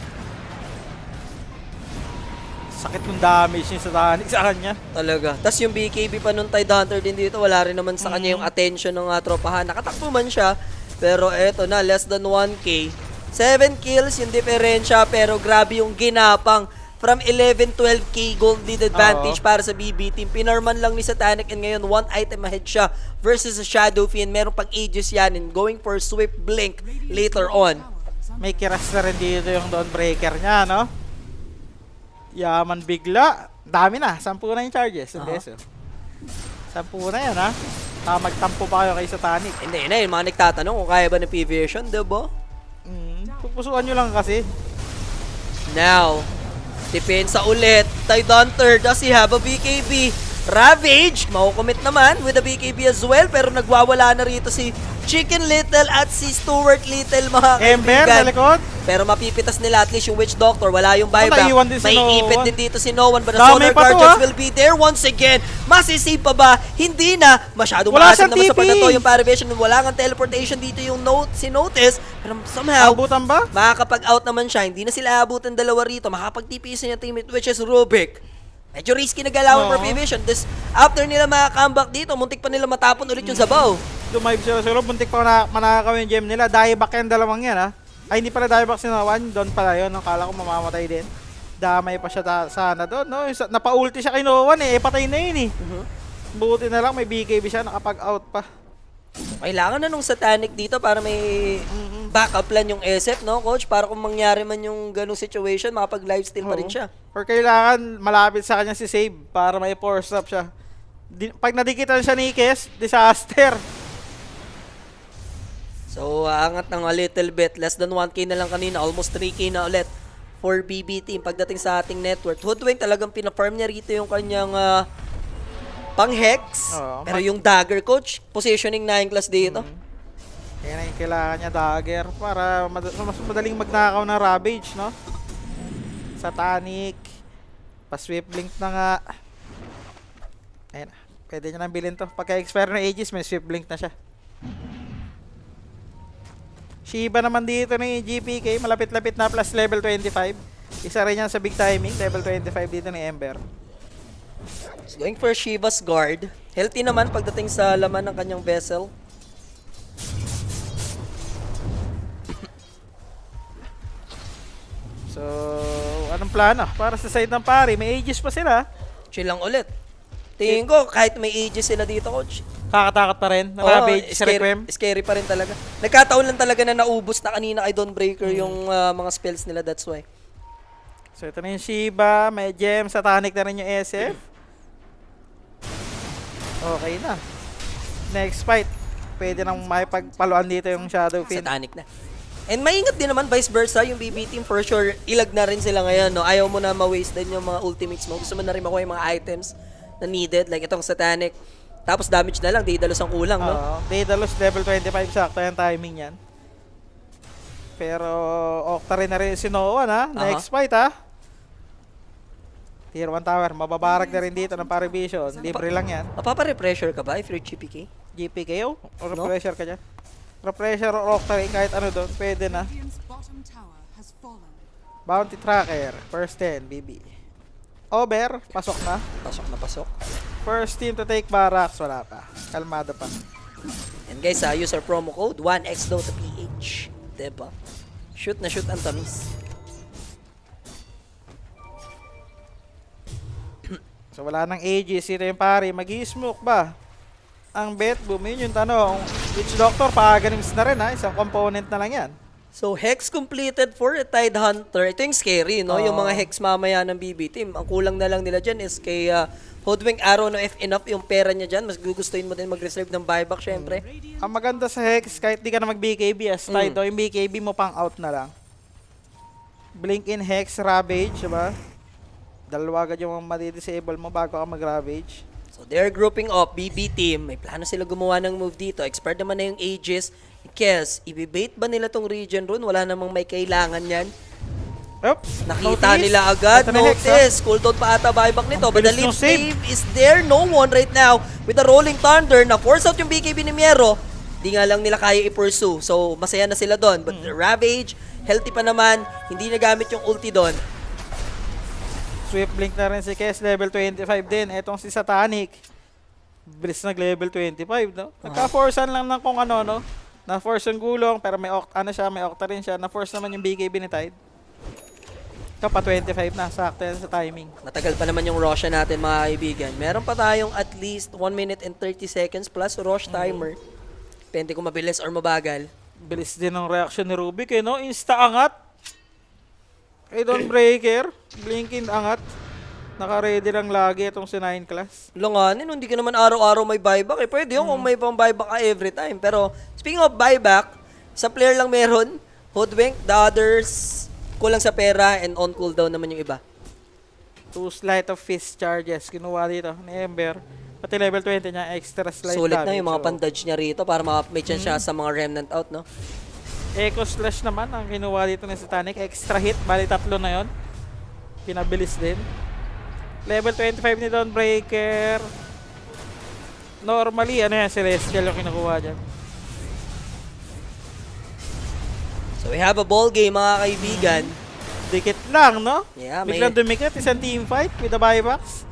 Sakit ng damage niya sa Danik sa kanya. Talaga. Tapos yung BKB pa nung Tide Hunter din dito, wala rin naman sa kanya yung attention ng tropahan. Nakatakbo man siya, pero eto na, less than 1K. 7 kills yung diferensya, pero grabe yung ginapang from 11-12K gold lead advantage para sa BB team. Pinarman lang ni Satanic and ngayon 1 item ahead siya versus sa Shadow Fiend. Meron pang Aegis yan and going for Swift Blink later on. May kiras na rin dito yung Dawnbreaker niya, no? Yaman bigla. Dami na. 10 na yung charges. 10 peso. 10 na yan, ha? Magtampo pa kayo kay Satanic. Hindi na, yung mga nagtatanong kung kaya ba ng PVation, diba? Pupusuan nyo lang kasi. Now, depensa ulit. Tide Hunter, does he have a BKB? Ravage, makukomit naman with a BKB as well, pero nagwawala na rito si Chicken Little at si Stuart Little, mga Ember kaibigan. sa likod. Pero mapipitas nila at least yung Witch Doctor. Wala yung buyback. naiwan din si May Noah. ipit din dito si Noah. But the Damay Solar pa to, Guardians ah. will be there once again. Masisave pa ba? Hindi na. Masyado Wala maasag siyang naman sa TP. pagdato yung Paravision. Wala kang teleportation dito yung si Notice. Pero somehow, Abutan ba? makakapag-out naman siya. Hindi na sila abutan dalawa rito. Makakapag-TP sa niya teammate, which is Rubik. Medyo risky na galawan for Oo. Vision. This, after nila makakambak dito, muntik pa nila matapon ulit yung sabaw. Dumive sila siguro, buntik pa na manakakaw yung gem nila. Dieback yung dalawang yan, ha? Ay, hindi pala dieback si Nowan. Doon pala yun. Akala ko mamamatay din. Damay pa siya sana doon, no? Napa-ulti siya kay Nowan, eh. Patay na yun, eh. Buti na lang, may BKB siya. Nakapag-out pa. Kailangan na nung Satanic dito para may backup plan yung SF, no, coach? Para kung mangyari man yung ganung situation, makapag-lifesteal pa rin siya. Or kailangan malapit sa kanya si Save para may force up siya. Pag nadikitan siya ni Kes, disaster. So, angat ng a little bit. Less than 1K na lang kanina. Almost 3K na ulit for BB team. Pagdating sa ating network, Hoodwink talagang pina-farm niya rito yung kanyang pang-hex. Oo, Pero yung dagger, coach, positioning 9 class dito. Kaya na yung kailangan niya dagger para mas madaling magnakaw ng Ravage, no? Satanic. Pa-swift blink na nga. Ayan na. Pwede niya nang bilhin to. Pagka-expire ng Aegis, may swift blink na siya. Shiba naman dito ni GPK. Malapit-lapit na plus level 25. Isa rin yan sa big timing. Level 25 dito ni Ember. He's going for Shiva's guard. Healthy naman pagdating sa laman ng kanyang vessel. So, anong plano? Para sa side ng pari, may Aegis pa sila. Chill lang ulit. Tingin ko, kahit may ages sila dito, coach. Kakatakot pa rin. Oo, Ravage, si Requiem. scary pa rin talaga. Nagkataon lang talaga na naubos na kanina kay Dawnbreaker yung mga spells nila, that's why. So, ito na yung Shiba. May gem. Satanic na rin yung SF. Okay na. Next fight. Pwede nang makipagpaluan dito yung Shadow Fiend. Satanic na. And maingat din naman vice versa, yung BB team for sure, ilag na rin sila ngayon, no? Ayaw mo na ma-waste din yung mga ultimates mo. Gusto mo na rin makuha yung mga items na needed, like itong Satanic. Tapos damage na lang, Daedalus ang kulang, no? Oo. Daedalus level 25. Sakto yung timing yan. Pero Octa rin na rin si Noah, ha? Next fight, ha? Tier 1 tower. Mababarag na rin dito ng Paravision. Libre lang yan. Mapapa-repressure ka ba if you're GPK? GPKO? O No? pressure ka dyan? Pressure or Octa rin, kahit ano doon, pwede na. Radiant's bottom tower has fallen. Bounty Tracker, first 10, BB. Over, pasok na. Pasok na pasok. First team to take barracks, wala pa. Kalmado pa. And guys, use our promo code 1XDOTAPH. Diba? Shoot na shoot ang tamis. So wala nang Aegis, ito yung pari, mag-i-smoke ba? Ang bet boom, yun yung tanong. Witch Doctor, paganims na rin, ha? Isang component na lang yan. So, Hex completed for a Tide Hunter. Ito yung scary, no? Yung Oo. mga Hex mamaya ng BB team. Ang kulang na lang nila dyan is kay Hoodwink Arrow, no? If enough yung pera niya dyan, mas gugustuhin mo din mag-reserve ng buyback, syempre. Ang maganda sa Hex, kahit di ka na mag-BKB, as Tide, yung BKB mo pang out na lang. Blink in Hex, Ravage, diba? Dalawa agad yung madi-disable mo bago ka mag-Ravage. So, they're grouping up, BB team. May plano sila gumawa ng move dito. Expert naman na yung Aegis. Kes, ibibait ba nila tong region rune? Wala namang may kailangan yan. Oops, Nakita notice. nila agad. Ito na Hex, ha? Notice. Cooldown pa ata buyback nito. But the bilis leap ng save. save is there. No one right now with the Rolling Thunder. Na-force out yung BKB ni Miero. Di nga lang nila kaya i-pursue. So, masaya na sila doon. But the Ravage, healthy pa naman. Hindi nagamit yung ulti doon. Swift blink na rin si Kes, level 25 din. Etong si Satanic, bilis nag-level 25, no? Nagka-forcean lang ng kung ano, no? Na-force yung gulong, pero may may Octa rin siya. Na-force naman yung BKB ni Tide. Ito pa 25 na, sakto yan sa timing. Matagal pa naman yung Roshan natin, mga kaibigan. Meron pa tayong at least 1 minute and 30 seconds plus Rosh timer. Depende kung mabilis or mabagal. Bilis din ng reaction ni Rubik, eh, no? Insta-angat. Kay Dawnbreaker, blinking angat. Naka-ready lang lagi itong si 9 class. Langanin, hindi ka naman araw-araw may buyback. Pwede yun kung may pang buyback ka every time. Pero, speaking of buyback, sa player lang meron, Hoodwink, the others, kulang sa pera, and on cooldown naman yung iba. 2 sleight of fist charges. Kinuha dito ni Ember. Pati level 20 niya, extra slight Sulit na damage. yung mga So, pandodge niya rito para may chance siya sa mga remnant out, no? Echo Slash naman ang kinuha dito ni Satanic. Extra hit, bali 3 na yon. Pinabilis din. Level 25 ni Dawnbreaker. Normally, ano yan, Celestial yung kinukuha dyan. So we have a ball game, mga kaibigan. Dikit lang, no? Yeah, may... Biglang dumikit, isang team fight with the buybacks.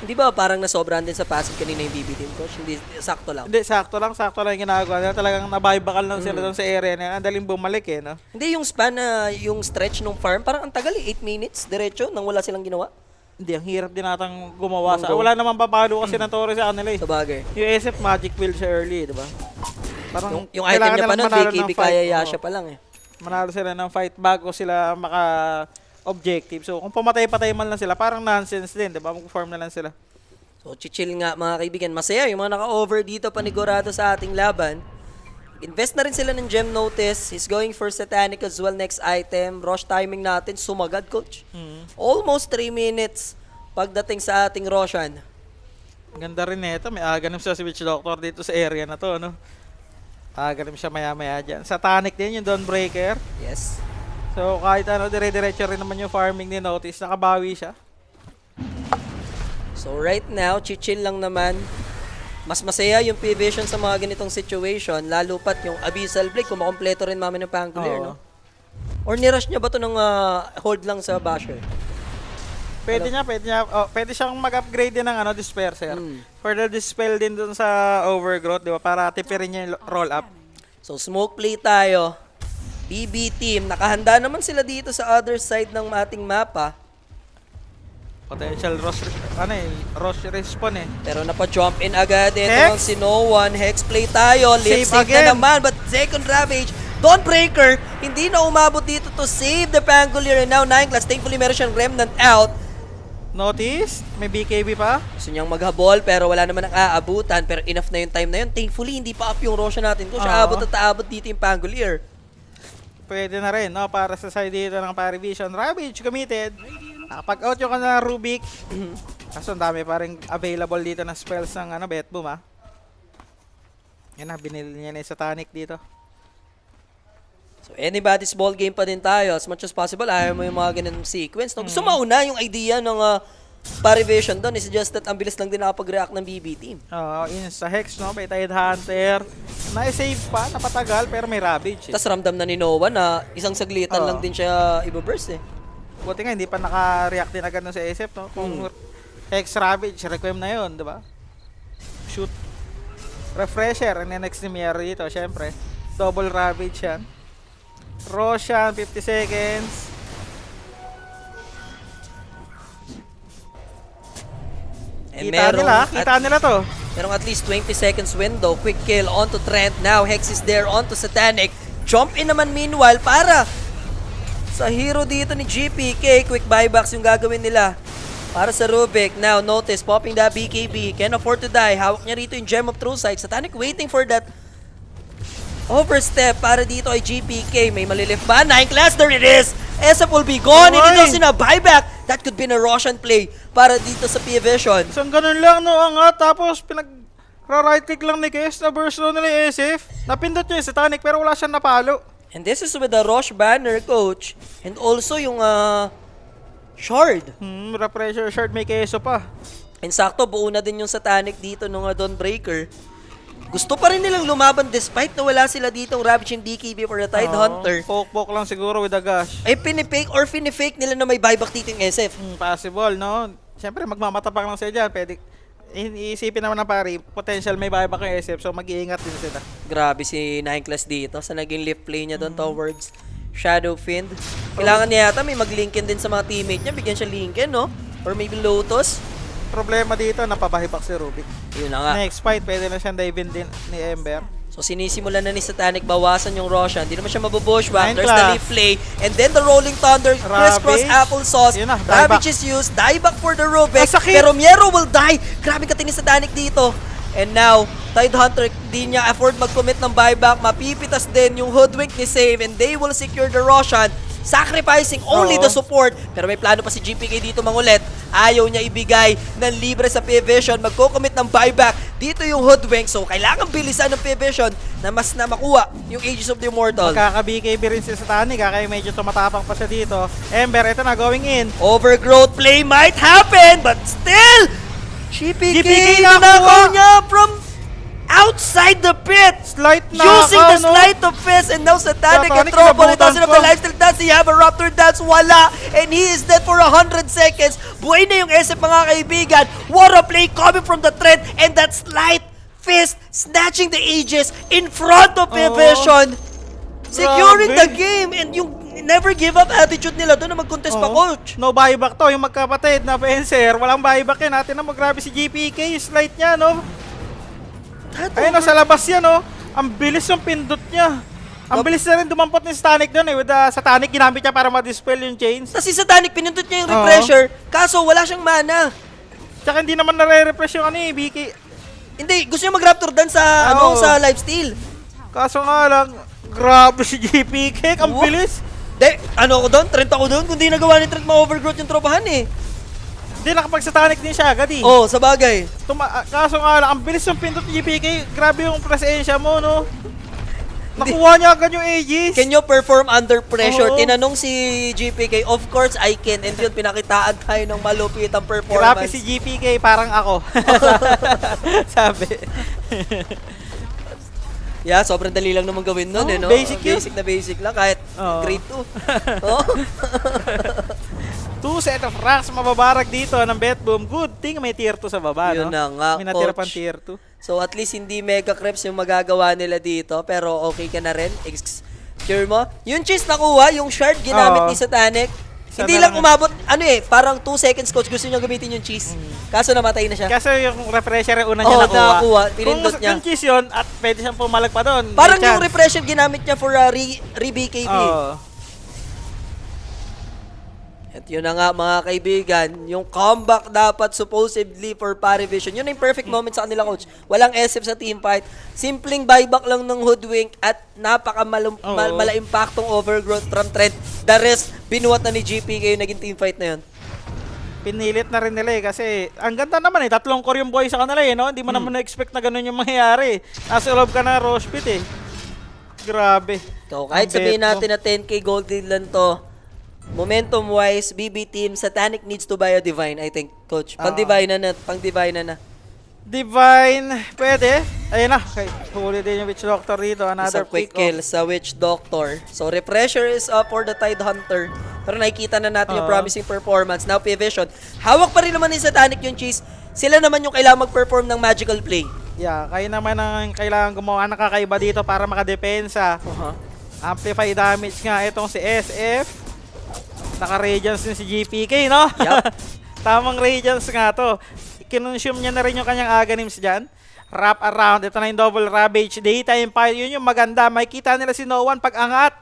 Hindi ba parang nasobrahan din sa passive kanina yung BB team, coach? Hindi, sakto lang. Hindi, sakto lang yung ginagawa nila. Talagang nabuybackan lang sila doon sa area na yan. Ang daling bumalik eh, no? Hindi, yung span na, yung stretch nung farm, parang ang tagal eh, 8 minutes, diretso, nang wala silang ginawa. Hindi, ang hirap din natang gumawa sa... Go. Wala namang papalo kasi ng Torres sa kanila eh. Sa bagay. Yung SF Magic Wheel siya early, di ba? Parang Yung item niya pa nun, BKB kaya Yasha pa lang eh. Manalo sila ng fight bago sila maka-objective. So, kung pamatay-patay man lang sila, parang nonsense din, di ba? Mag-form na lang sila. So, chill nga mga kaibigan. Masaya yung mga naka-over dito panigurado sa ating laban. Invest na rin sila ng gem notice. He's going for Satanic as well next item. Rush timing natin. Sumagad, coach. Almost 3 minutes pagdating sa ating Roshan. Ganda rin nito. May aganim siya si Witch Doctor dito sa area na to, no? Aganim siya maya-maya dyan. Satanic din yung Dawnbreaker. Yes. So, kahit ano, dire-diretso rin naman yung farming ni Notice. Nakabawi siya. So, right now, chill lang naman. Mas masaya yung P-Vision sa mga ganitong situation, lalo pat yung Abyssal Blade, kung makompleto rin mami ng Pangolier, Oo. no? Or nirush niya ba to ng hold lang sa Basher? Pwede pwede siyang mag-upgrade din ng Disperser. For the Dispel din dun sa Overgrowth, di ba? Para tipirin niya yung roll up. So, smoke play tayo. BB team, nakahanda naman sila dito sa other side ng ating mapa. Potential rush respawn eh. Pero napa-jump in agad. Ito Hex? ang si No One. Hex play tayo. Lip Save sync again. na naman. But second Ravage, Dawnbreaker, hindi na umabot dito to save the Pangolier. And now 9 class, thankfully meron siyang remnant out. Notice? May BKB pa? Gusto niyang maghabol pero wala naman ang aabutan. Pero enough na yung time na yun. Thankfully, hindi pa up yung Roshan natin. Kung siya abot at aabot dito yung Pangolier. Pwede na rin, no? Para sa side dito ng Parivision. Ravage committed. Nakapag-out yung kanila Rubik. Kaso ang dami pa rin available dito na spells ng Betboom, ha? Yan na, binili niya na yung Satanic dito. So, anybody's ball game pa din tayo. As much as possible, ayaw mo yung mga ganun sequence. No? Gusto mauna yung idea ng Parivision doon. It's just that ang bilis lang din nakapag-react ng BB team. Insta Hex, no? May Tide Hunter. Na-save pa, napatagal, pero may Ravage. Tapos ramdam na ni Noah na isang saglitan lang din siya ibaburst eh. Buti nga, hindi pa naka-react din agad sa SF, no? Kung Hex Ravage, requiem na yun, di ba? Shoot. Refresher, and then next ni Mier dito, syempre. Double Ravage yan. Roshan, 50 seconds. And Kita nila to. Merong at least 20 seconds window. Quick kill onto Trent. Now Hex is there onto Satanic. Jump in naman meanwhile para sa hero dito ni GPK. Quick buybacks yung gagawin nila para sa Rubik. Now notice, popping that BKB. Can't afford to die. Hawak niya rito yung Gem of True Sight. Satanic waiting for that overstep para dito ay GPK. May malilift ba? 9 class, there it is! SF will be gone. Hindi daw sina buyback. That could be a Roshan play para dito sa P-Vision. Isang ganun lang, no? Tapos right click lang ni Kes na burst nila yung SF. Napindot niya yung Satanic pero wala siyang napalo. And this is with the Rosh banner, coach. And also yung shard. Repressure shard, may keso pa. And sakto, buo na din yung Satanic dito nung Dawnbreaker. Gusto pa rin nilang lumaban despite na wala sila ditong Ravage and BKB for the Tide Hunter. Poke-poke lang siguro with a gush. Ay pinifake nila na may buyback dito yung SF. Possible, no? Siyempre, magmamatapang lang sila dyan. Pwede, iisipin naman na pari, potential may buyback yung SF, so mag-iingat din sila. Grabe si 9 class dito sa naging lift play niya doon towards Shadow Fiend. Kailangan niya yata may mag-linkin din sa mga teammate niya. Bigyan siya linkin, no? Or maybe Lotus. Problema dito, napabahibak si Rubik. Yun na nga. Next fight, pwede na siyang dive in din ni Ember. So sinisimulan na ni Satanic bawasan yung Roshan. Hindi naman siya mabubushback. Nine There's the class. replay. And then the Rolling Thunder, crisscross Ravage. applesauce. Yun na, Ravage is used. Dieback for the Rubik. Ang sakit. Pero Miero will die. Grabe kating ni Satanic dito. And now, Tidehunter, di niya afford mag-commit ng buyback. Mapipitas din yung Hoodwink ni Save and they will secure the Roshan. Sacrificing only Oo. the support. Pero may plano pa si GPK dito mangulit. Ayaw niya ibigay ng libre sa P-Vision. Magko-commit ng buyback. Dito yung Hoodwink. So, kailangan bilisan ng P-Vision na mas na makuha yung Aegis of the Immortal. Magkaka-BKB rin si Satanic, kaya medyo tumatapang pa siya dito. Ember, ito na, going in. Overgrowth play might happen, but still, GPK GPK nakakuha nakuha niya from outside the pit. Slight na Using the sleight of fist, and now Satanic and Satanic, trouble. It doesn't have the nabutan pa. lifesteal dance. He have a Raptor dance. Wala. And he is dead for 100 seconds. Buhay na yung SF mga kaibigan. What a play coming from the trend. And that sleight fist snatching the Aegis in front of Vision. Securing the Grabe. game. And yung never give up attitude nila doon na mag-contest pa, Oo. coach. No buyback to, yung magkapatid na Fencer. Walang buyback yan. Natin na grabe si GPK, yung slight niya, no? Ayun, no, sa labas yan, no? Ang bilis yung pindot niya. Ang bilis na rin dumampot ni Satanic doon, eh. With Satanic, ginamit niya para ma-dispel yung chains. Tapos si Satanic, pinindot niya yung Oo. refresher. Kaso wala siyang mana. Tsaka hindi naman nare-refresh yung BK. Hindi, gusto niya mag-Raptor dance sa, Oo. sa lifesteal. Kaso nga lang, grabe si GPK, ang Wow. bilis. De, ano ako doon? Trent ako doon? Kung di nagawa ni Trent ma-overgrowth yung tropahan eh. Hindi, nakapag-Satanic din siya agad, eh. Oh, sa bagay. Kaso nga lang, ang bilis yung pindot ni GPK. Grabe yung presensya mo, no? Nakuha niya agad yung Aegis. Can you perform under pressure? Oo. Tinanong si GPK, of course I can. And yun, pinakitaan tayo ng malupitang Grabe performance. si GPK, parang ako. Sabi. Yeah, sobrang dali lang naman gawin nun, Oo, eh, no? basic yun. Basic lang, kahit Oo. grade 2. Oh. 2 set of racks mababarag dito ng Betboom. Good thing may tier 2 sa baba, Yun no? na nga, May natira coach. pang tier 2. So at least hindi mega creeps yung magagawa nila dito, pero okay ka na rin. Cure mo. Yung cheese nakuha, yung shard ginamit Oo. ni Satanic. Isa Hindi na lang lang umabot, ano eh, parang 2 seconds coach gusto niya gamitin yung cheese. Kaso namatay na siya. Kasi yung refresher yung una Oo, niya nakuha. nakakuha. Kung Pinindot niya. yung cheese yun, at pwede siyang pumalag pa doon. may Parang yung chance. refresher ginamit niya for re-BKB. Oo. At yun na nga mga kaibigan, yung comeback dapat supposedly for Parivision. Yun na yung perfect moment sa kanila coach. Walang SF sa team fight. Simpleng buyback lang ng Hoodwink at napaka-mala-impactong overgrowth from Trent. The rest, binuhat na ni GPK yung naging team fight na yun. Pinilit na rin nila eh kasi ang ganda naman eh. 3 core yung boy sa kanila eh, no? Hindi mo naman na-expect na ganun yung mangyayari. Nasa loob ka na Rosh Pit eh. Grabe. So, kahit Ang sabihin bet mo. natin na 10k gold deal lang to, momentum-wise, BB team, Satanic needs to buy a Divine, I think, coach. Pang-Divine na. Divine, pwede. Ayun na, okay. Huli din yung Witch Doctor dito. Another Isang quick pick kill sa Witch Doctor. So, refresher is up for the Tidehunter. Pero nakikita na natin yung Oo. promising performance. Now, P-Vision. Hawak pa rin naman ni Satanic yung cheese. Sila naman yung kailangan mag-perform ng magical play. Yeah, kayo naman ang kailangan gumawa ng kakaiba dito para makadepensa. Amplify damage nga itong si SF. Naka-radiance din si GPK, no? Yup. Tamang radiance nga to. Kinonsume niya na rin yung kanyang Aghanims dyan. Wrap around. Ito na yung double Ravage. Daytime Fire. Yun yung maganda. Makikita nila si No1 pag angat.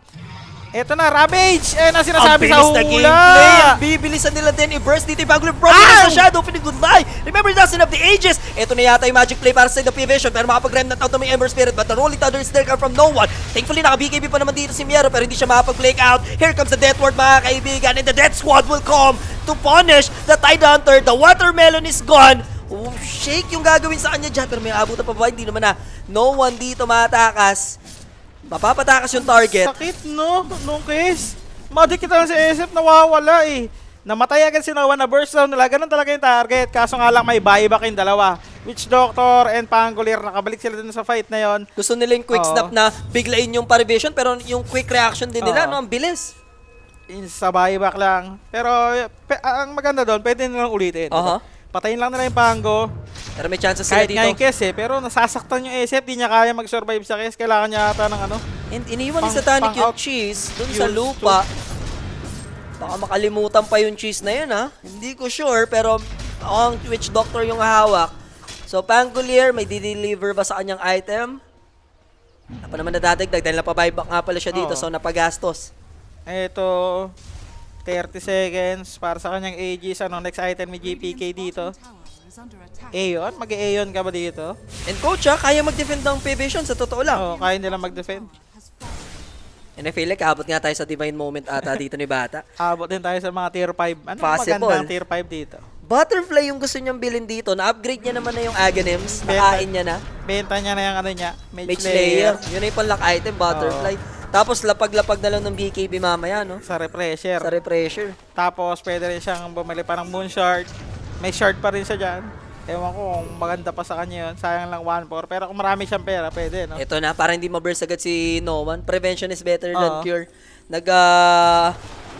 Ito na, Ravage! Eh, na sinasabi sa na hula! gameplay. Ang bibilisan nila din i-burst dito yung Bangalore Providence sa Shadow. Pinag goodbye. Remember, doesn't have the ages. Ito na yata yung magic play para sa the P-Vision. Pero makapag-remnant out ng Ember Spirit. But the Rolling Thunder is there from no one. Thankfully, naka-BKB pa naman dito si Miero. Pero hindi siya makapag-blake out. Here comes the Death Ward, mga kaibigan. And the Death Squad will come to punish the Tidehunter. The Watermelon is gone. Oh, shake yung gagawin sa kanya dyan. Pero may abutan pa ba? Hindi naman na. No one dito matakas. Mapapatakas yung target. Sakit, no? Nung case. Madikit lang si SF, nawawala eh. Namatay agad si Noah na burst down nila. Ganun talaga yung target. Kaso nga lang may buyback yung dalawa. Witch Doctor and Pangolier. Nakabalik sila dun sa fight na yon. Gusto nila yung quick Oo. snap na biglain yung Parivision pero yung quick reaction din nila, Oo. no? Ang bilis. Sa buyback lang. Pero ang maganda doon, pwede nilang ulitin. Aha. Patayin lang nila yung Pango. Pero may chances sila Kahit nga yung dito. Kes eh. Pero nasasaktan yung SF. Di niya kaya mag-survive sa Kes. Kailangan niya ata ng ano. And iniwan ni Pang- Satanic yung pang-out cheese dun sa use lupa. Baka makalimutan pa yung cheese na yun, ha? Hindi ko sure, pero ang Witch Doctor yung hawak. So, Pangolier, may di-deliver ba sa kanyang item? Pa naman nadadagdag dahil napabuyback nga pala siya dito, Oo. so napagastos. Ito, 30 seconds para sa kanyang Aegis. Next item ni GPK dito. is under attack. Aeon? Mag-Aeon ka ba dito? And coach, kaya mag-defend ng P-Vision, sa totoo lang. Oo, kaya nila mag-defend. Has fallen. And I feel like abot nga tayo sa divine moment ata dito ni Bata. Abot din tayo sa mga tier 5. Ano Possible. magandang tier 5 dito? Butterfly yung gusto niyang bilhin dito. Na-upgrade niya naman na yung Aghanims. Nakain niya na. Benta niya na yung ano niya, Mage Slayer. Yun na yung panlock item, Butterfly. Tapos lapag-lapag na lang ng BKB mamaya, no? Sa refresher. Sa refresher. Tapos pwede rin siyang bumili pa ng Moon Shard. May shard pa rin siya dyan. Ewan ko kung maganda pa sa kanya yun. Sayang lang 1-4. Pero kung marami siyang pera, pwede, no? Ito na, para hindi ma-burst agad si No One. Prevention is better Oo. than cure.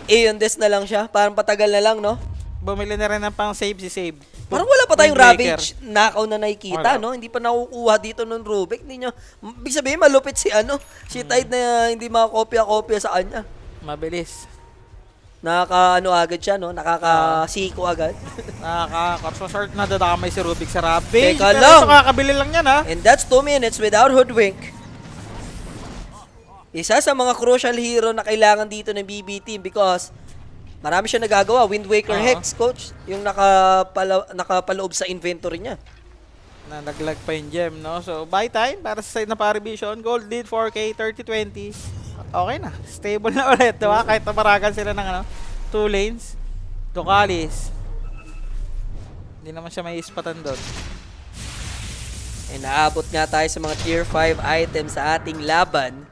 Aeon Death na lang siya. Parang patagal na lang, no? Bumili na rin ng pang save si Save. Parang wala pa tayong Windbreaker. Ravage knockout na nakikita, Wala. no? Hindi pa nakukuha dito nung Rubik. Hindi nyo, ibig sabihin, malupit si si Tide na hindi makakopya-kopya sa kanya. Mabilis. Agad siya, no? Nakakasiko agad. Nakaka-corso short na dadamay si Rubik sa Ravage. Teka Pero lang. ito kakabili lang yan, ha? And that's 2 minutes without Hoodwink. Isa sa mga crucial hero na kailangan dito ng BB team because marami siya nagagawa. Wind Waker Oo. Hex, coach. Yung nakapaloob sa inventory niya. Na naglag pa yung gem, no? So, buy time para sa side na Parivision. Gold lead 4K, 30-20. Okay na. Stable na ulit, diba? Kahit namaragan sila ng 2 lanes. Ducalis. Hindi naman siya may ispatan doon. And naabot nga tayo sa mga tier 5 items sa ating laban.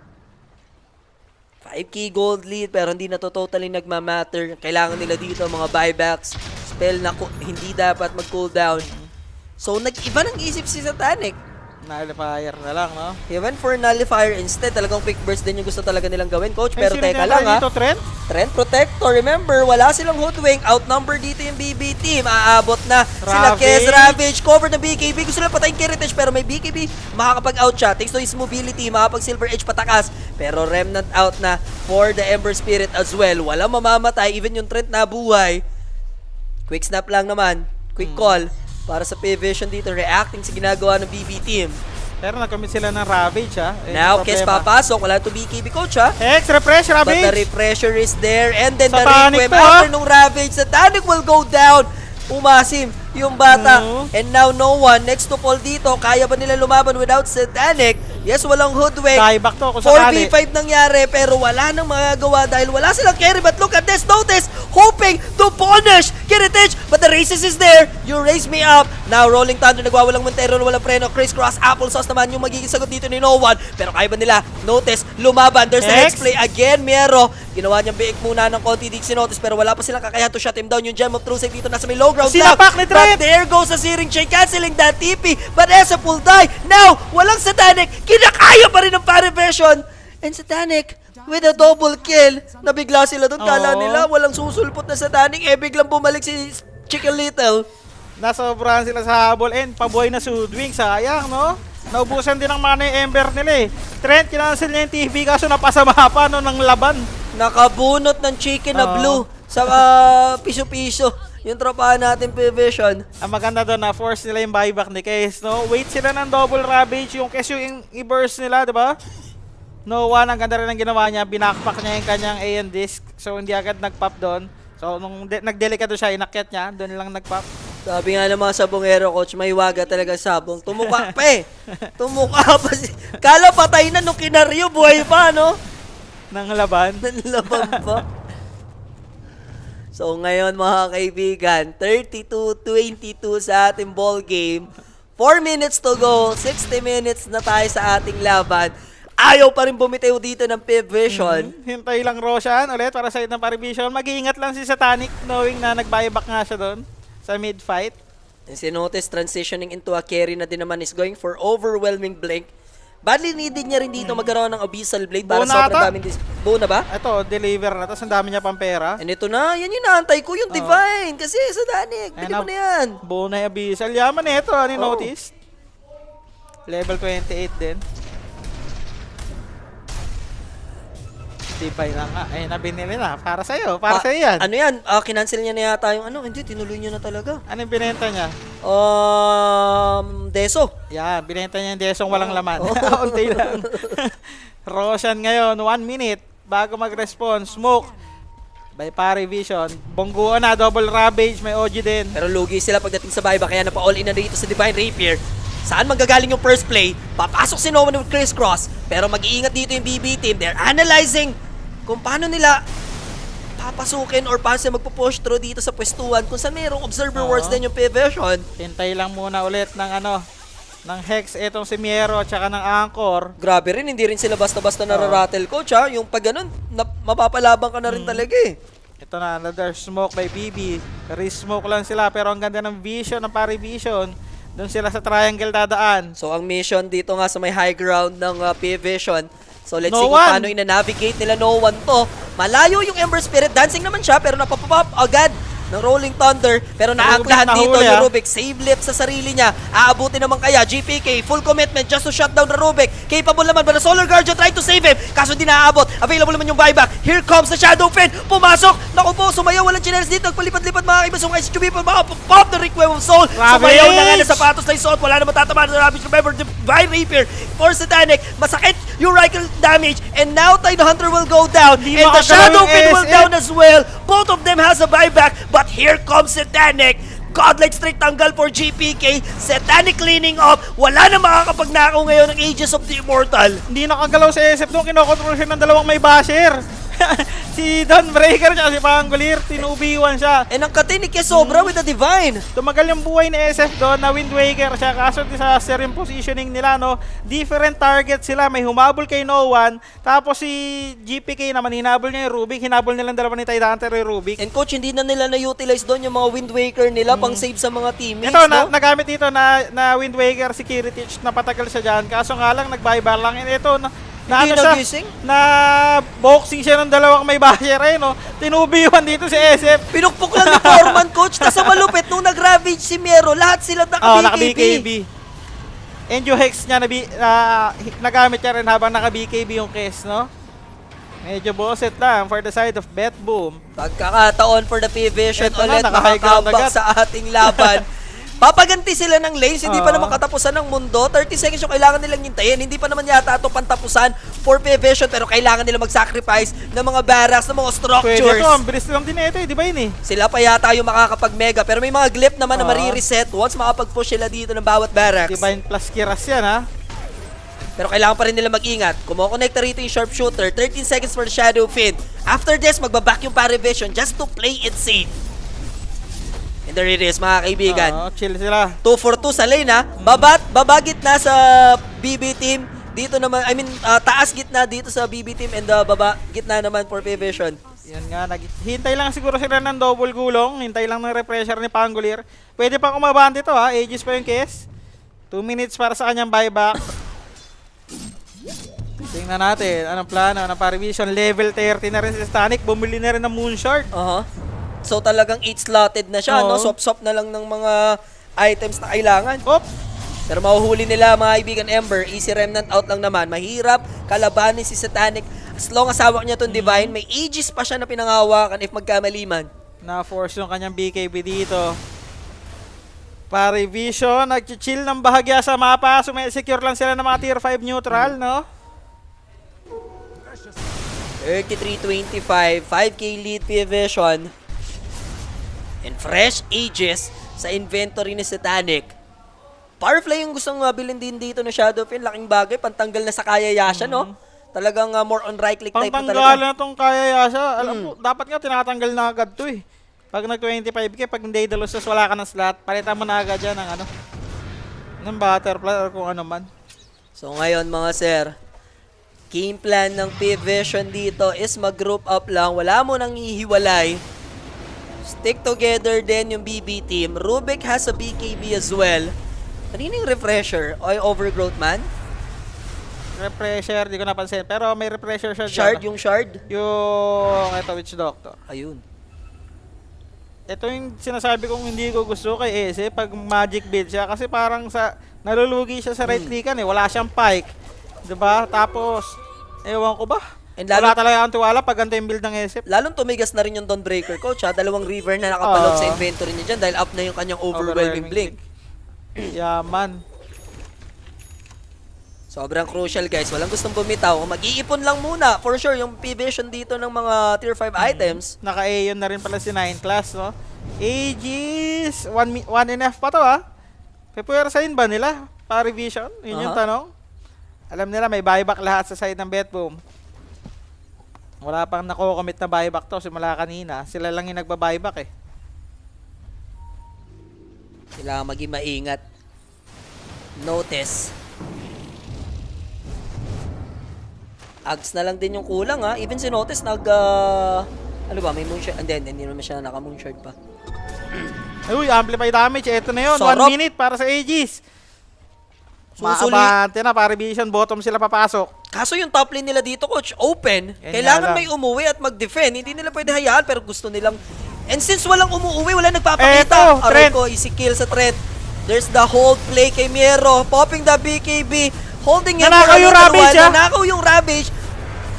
5k gold lead pero hindi na to totally nagmamatter. Kailangan nila dito mga buybacks. Spell na hindi dapat mag-cooldown. So nag-iba ng isip si Satanic. Nullifier na lang, no? He went for Nullifier instead. Talagang quick burst din yung gusto talaga nilang gawin, coach. Pero Ay, sino teka tinatry lang, dito, Trent? Trend Protector. Remember, wala silang Hoodwink. Outnumber dito yung BB team. Aabot na sila Ravage. Kez Ravage. Cover ng BKB. Gusto lang patayin Kiritech pero may BKB. Makakapag-out siya. Thanks to his mobility. Makakapag-Silver Edge patakas. Pero Remnant out na for the Ember Spirit as well. Walang mamamatay. Even yung Trent na buhay. Quick snap lang naman. Quick call. Para sa P-Vision dito. Reacting sa ginagawa ng BB team. Pero nag-commit sila ng Ravage, ha? Now, Kez papasok. Wala to BKB, coach, ha? Hex, refresh, But the Ravage! repressure is there and then the Satanic requiem to, after nung Ravage, Satanic will go down. Umasim yung Bata. Oo. And now no one next to Paul dito. Kaya ba nila lumaban without Satanic? Yes, walang Hoodwink. Dieback to kung sakali. 4v5 nangyari pero wala nang magagawa dahil wala silang carry. But look at this, notice, hoping to punish Kiritech. But the Races is there. You raise me up. Now Rolling Thunder, nagwawalang Montero, walang preno. Crisscross, Applesauce naman yung magiging sagot dito ni No One. Pero kaya ba nila, notice, lumaban. There's the Hex. Hex play again, Miero. Ginawa niyang biig muna ng konti dito si Notice pero wala pa silang kakayahan to shut him down. Yung Gem of True Sight dito nasa may low ground lang. Sinapak ni Trent. But there goes a Searing Chain canceling that TP. But Esa will die. Now, walang Satanic. Kinakaya pa rin ng Parivision. And Satanic with a double kill. Nabigla sila doon. Kala Oo. nila walang susulpot na Satanic. Biglang bumalik si Chicken Little. Nasobrahan sila sa habol and pabuhay na Sudwing. Sayang, no? Naubusan din ng mana yung Ember nila, eh. Trent, kinancel niya yung TV kaso napasama pa, no, ng laban. Nakabunot ng chicken na Oo. blue sa piso-piso. Yung tropahan natin P-Vision. Ang maganda doon na force nila yung buyback ni Kez, no? Wait sila ng double Ravage, yung Kez yung i-burst nila, di ba? No one, ang ganda rin ang ginawa niya, binakpak niya yung kanyang Aeon Disc. So, hindi agad nag-pop doon. So, nung nag-delicate siya, inakyat niya, doon lang nag-pop. Sabi nga ng mga sabongero, coach, may waga talaga sabong. Tumuka pa eh. Tumuka pa. Kala patay na nung kinaryo, buhay pa, no? Ng laban. Nanlaban pa. So ngayon mga kaibigan, 32-22 sa ating ball game. 4 minutes to go, 60 minutes na tayo sa ating laban. Ayaw pa rin bumitaw dito ng P-Vision. Hintay lang Roshan ulit para sa side ng Parivision. Mag-iingat lang si Satanic knowing na nag-buyback nga siya doon sa mid-fight. And si Notice transitioning into a carry na din naman is going for overwhelming blink. Badly needed niya rin dito magkaroon ng Abyssal Blade para Buo na sobrang ata? daming buo na ba? Ito, deliver na. Tapos ang dami niya pang pera. And ito na, yan yung naantay ko, yung Divine. Kasi sa Danik, bili mo na yan. Buo na yung Abyssal. Yaman ito, ano yung Oh. notice? Level 28 din. Divine na nga. Eh, nabinili na. Para sa'yo. Para sa'yo yan. Ano yan? Kinancel niya na yata yung ano. Hindi, tinuloy niya na talaga. Ano yung binenta niya? Deso. Yan, binenta niya yung desong walang laman. Oh. Unti lang. Roshan ngayon, 1 minute. Bago mag-response. Smoke. By Pari Vision. Bongguan na, double Ravage. May OG din. Pero lugi sila pagdating sa buyback. Kaya napa-all in na dito sa Divine Rapier. Saan manggagaling yung first play? Papasok si Noman with crisscross. Pero mag-iingat dito yung BB team. They're analyzing kung paano nila papasukin or paano sila magpo-push through dito sa pwestuhan. Kung saan mayroong observer wards din yung P-Vision. Hintay lang muna ulit ng Hex etong si Miero at saka ng Anchor. Grabe rin, hindi rin sila basta-basta nararattle, coach ha. Yung pag ganun, mapapalabang ka na rin talaga eh. Ito na, another smoke by BB. Re-smoke lang sila pero ang ganda ng vision, ng Pari Vision. Doon sila sa triangle dadaan. So ang mission dito nga sa may high ground ng P-Vision. So let's No see kung one. paano ina-navigate nila No One to. Malayo yung Ember Spirit, dancing naman siya pero napapop agad ng Rolling Thunder, pero naangklahan Rubik dito nahuli, yung ah. Rubik. Save left sa sarili niya. Aabutin naman kaya. GPK, full commitment just to shut down the Rubik. Capable naman ba na Solar Guardian trying to save him? Kaso di naaabot. Available naman yung buyback. Here comes the Shadow Fin. Pumasok. Naku po, sumayaw. Walang chinelas dito. Nagpalipat-lipat mga kaiba. Sumay si Chubi. Pop the Requiem of Soul. Sumayaw na nga na sapatos na isuot. Wala naman tatamaan na Ravage. Remember, Divine Rapier for Satanic. Masakit yung rifle damage. And now Tide Hunter will go down. Di And the makagalaw Shadow yung Fin will SF. down as well. Both of them has a buyback. But here comes Satanic. Godlike straight tanggal for GPK. Satanic cleaning up. Wala na makakapagnakaw ngayon ng Aegis of the Immortal. Hindi nakagalaw sa SF doon, kinokontrol siya ng dalawang may basher. Si Dawnbreaker at si Pangolier, tinubiwan siya. And ang katinik niya sobra with the Divine. Tumagal yung buhay ni SF doon na Wind Waker siya. Kaso disaster yung positioning nila, no? Different target sila. May humabol kay No One. Tapos si GPK naman, hinabol niya yung Rubik. Hinabol nilang dalawa ni Tide Hunter yung Rubik. And coach, hindi na nila na-utilize doon yung mga Wind Waker nila pang save sa mga teammates, Ito, no? nagamit dito na Wind Waker si Kiritich. Napatagal siya dyan. Kaso nga lang, nag-buyback lang. And ito, Hindi nagising? na boxing siya ng dalawang may basher eh, no? Tinubiwan dito si SF. Pinukpok lang ni Foreman, coach. Tas sa malupit, nung nag-ravage si Miero, lahat sila naka-BKB. And yung Hex niya, nagamit niya rin habang naka-BKB yung case, no? Medyo boset lang for the side of Bet Boom. Pagkakataon for the P-Vision Ito na, ulit naka-high ground makakambak agad. sa ating laban. Papaganti sila ng lanes, hindi pa naman katapusan ng mundo. 30 seconds yung kailangan nilang hintayin. Hindi pa naman yata ito pantapusan for P-Vision, pero kailangan nila mag-sacrifice ng mga barracks, ng mga Pwede structures. ito, ang bilis lang din ito, di ba yun eh? Sila pa yata yung makakapag-mega, pero may mga glip naman na Oo. marireset once makapag-push sila dito ng bawat barracks. Divine plus Kiras yan, ha? Pero kailangan pa rin nila mag-ingat. Kumokonekta rito yung sharpshooter. 13 seconds for the Shadow Fin. After this, magbaback yung Parivision just to play it safe. And there it is, mga kaibigan. Chill sila. 2 for 2 sa lane, ha. Babagit na sa BB team. Dito naman, taas gitna dito sa BB team and baba gitna naman for P-Vision. Yan nga, hintay lang siguro sila ng double gulong. Hintay lang ng refresher ni Pangolier. Pwede pa kumabahan dito, ha? Aegis pa yung case. 2 minutes para sa kanyang buyback. Tingnan natin, anong plano, anong Parivision. Level 30 na rin si Stanik. Bumili na rin ng Moonshard. So talagang 8 slotted na siya, no? Oo. Swap-swap na lang ng mga items na kailangan. Op! Pero mahuhuli nila mga kaibigan Ember, easy remnant out lang naman. Mahirap kalabanin si Satanic. As long as hawak niya itong Divine, may Aegis pa siya na pinangahawakan if magkamaliman. Na-force yung kanyang BKB dito. Parivision, nag-chill ng bahagya sa mapa. Sumesecure lang sila ng mga tier 5 neutral, no? 33-25, 5k lead P-Vision. And fresh Aegis sa inventory ni Satanic. Powerfly yung gustong bilhin din dito na Shadowfin. Laking bagay, pantanggal na sa Kaya Yasha, no? Talagang more on right-click type na Pangtanggal talaga. na itong Kaya Yasha. Alam mo, dapat nga tinatanggal na agad to eh. Pag nag-25k, pag hindi dalusas, wala ka ng slot. Palitan mo na agad yan ng ano. Ng butterfly or kung ano man. So ngayon mga sir, game plan ng P-Vision dito is mag-group up lang. Wala mo nang hihiwalay. Stick together din yung BB team. Rubik has a BKB as well. Kanina yung refresher? O yung overgrowth man? Refresher, di ko napansin. Pero may refresher siya Shard, dyan. yung shard? Yung ito, Witch Doctor. Ayun. Ito yung sinasabi kong hindi ko gusto kay Eze pag magic build siya. Kasi parang nalulugi siya sa right clickan eh. Wala siyang pike. Diba? Tapos, ewan ko ba? And Wala talaga ang tiwala pag ganito yung build ng SF. lalong tumigas na rin yung Dawnbreaker, coach. Ha? Dalawang river na nakapalog sa Oo. inventory niya dyan dahil up na yung kanyang overwhelming blink. Yaman. Sobrang crucial, guys. Walang gustong bumitaw. Mag-iipon lang muna. For sure, yung P-Vision dito ng mga tier 5 items. Naka-Aeon na rin pala si 9 class, no? Aegis! 1 pa to, ha? Pepuwersahin ba nila? Pari-vision? Yun yung tanong. Alam nila, may buyback lahat sa side ng Betboom. Wala pang nako-commit na buyback to simula kanina. Sila lang yung nagba-buyback eh. Kailangan maging maingat. Notice. Ags na lang din yung kulang, ha? Even si Notice ano ba, may moonshot? Hindi naman siya naka-moonshot pa. Uy, amplify damage. Ito na yun. Sorop. 1 minute para sa Aegis. Susuli. Maabante na. Pari-vision. Bottom sila papasok. Kaso yung top lane nila dito, coach, open. Yan Kailangan nga lang. may umuwi at mag-defend. Hindi nila pwede hayaan, pero gusto nilang... And since walang umuwi, wala nagpapakita. Eto, Trent. Ko, easy kill sa Trent. There's the hold play kay Miero. Popping the BKB. Holding him Nanakaw for a yung little Ravage, while. ah. Nanakaw yung Ravage.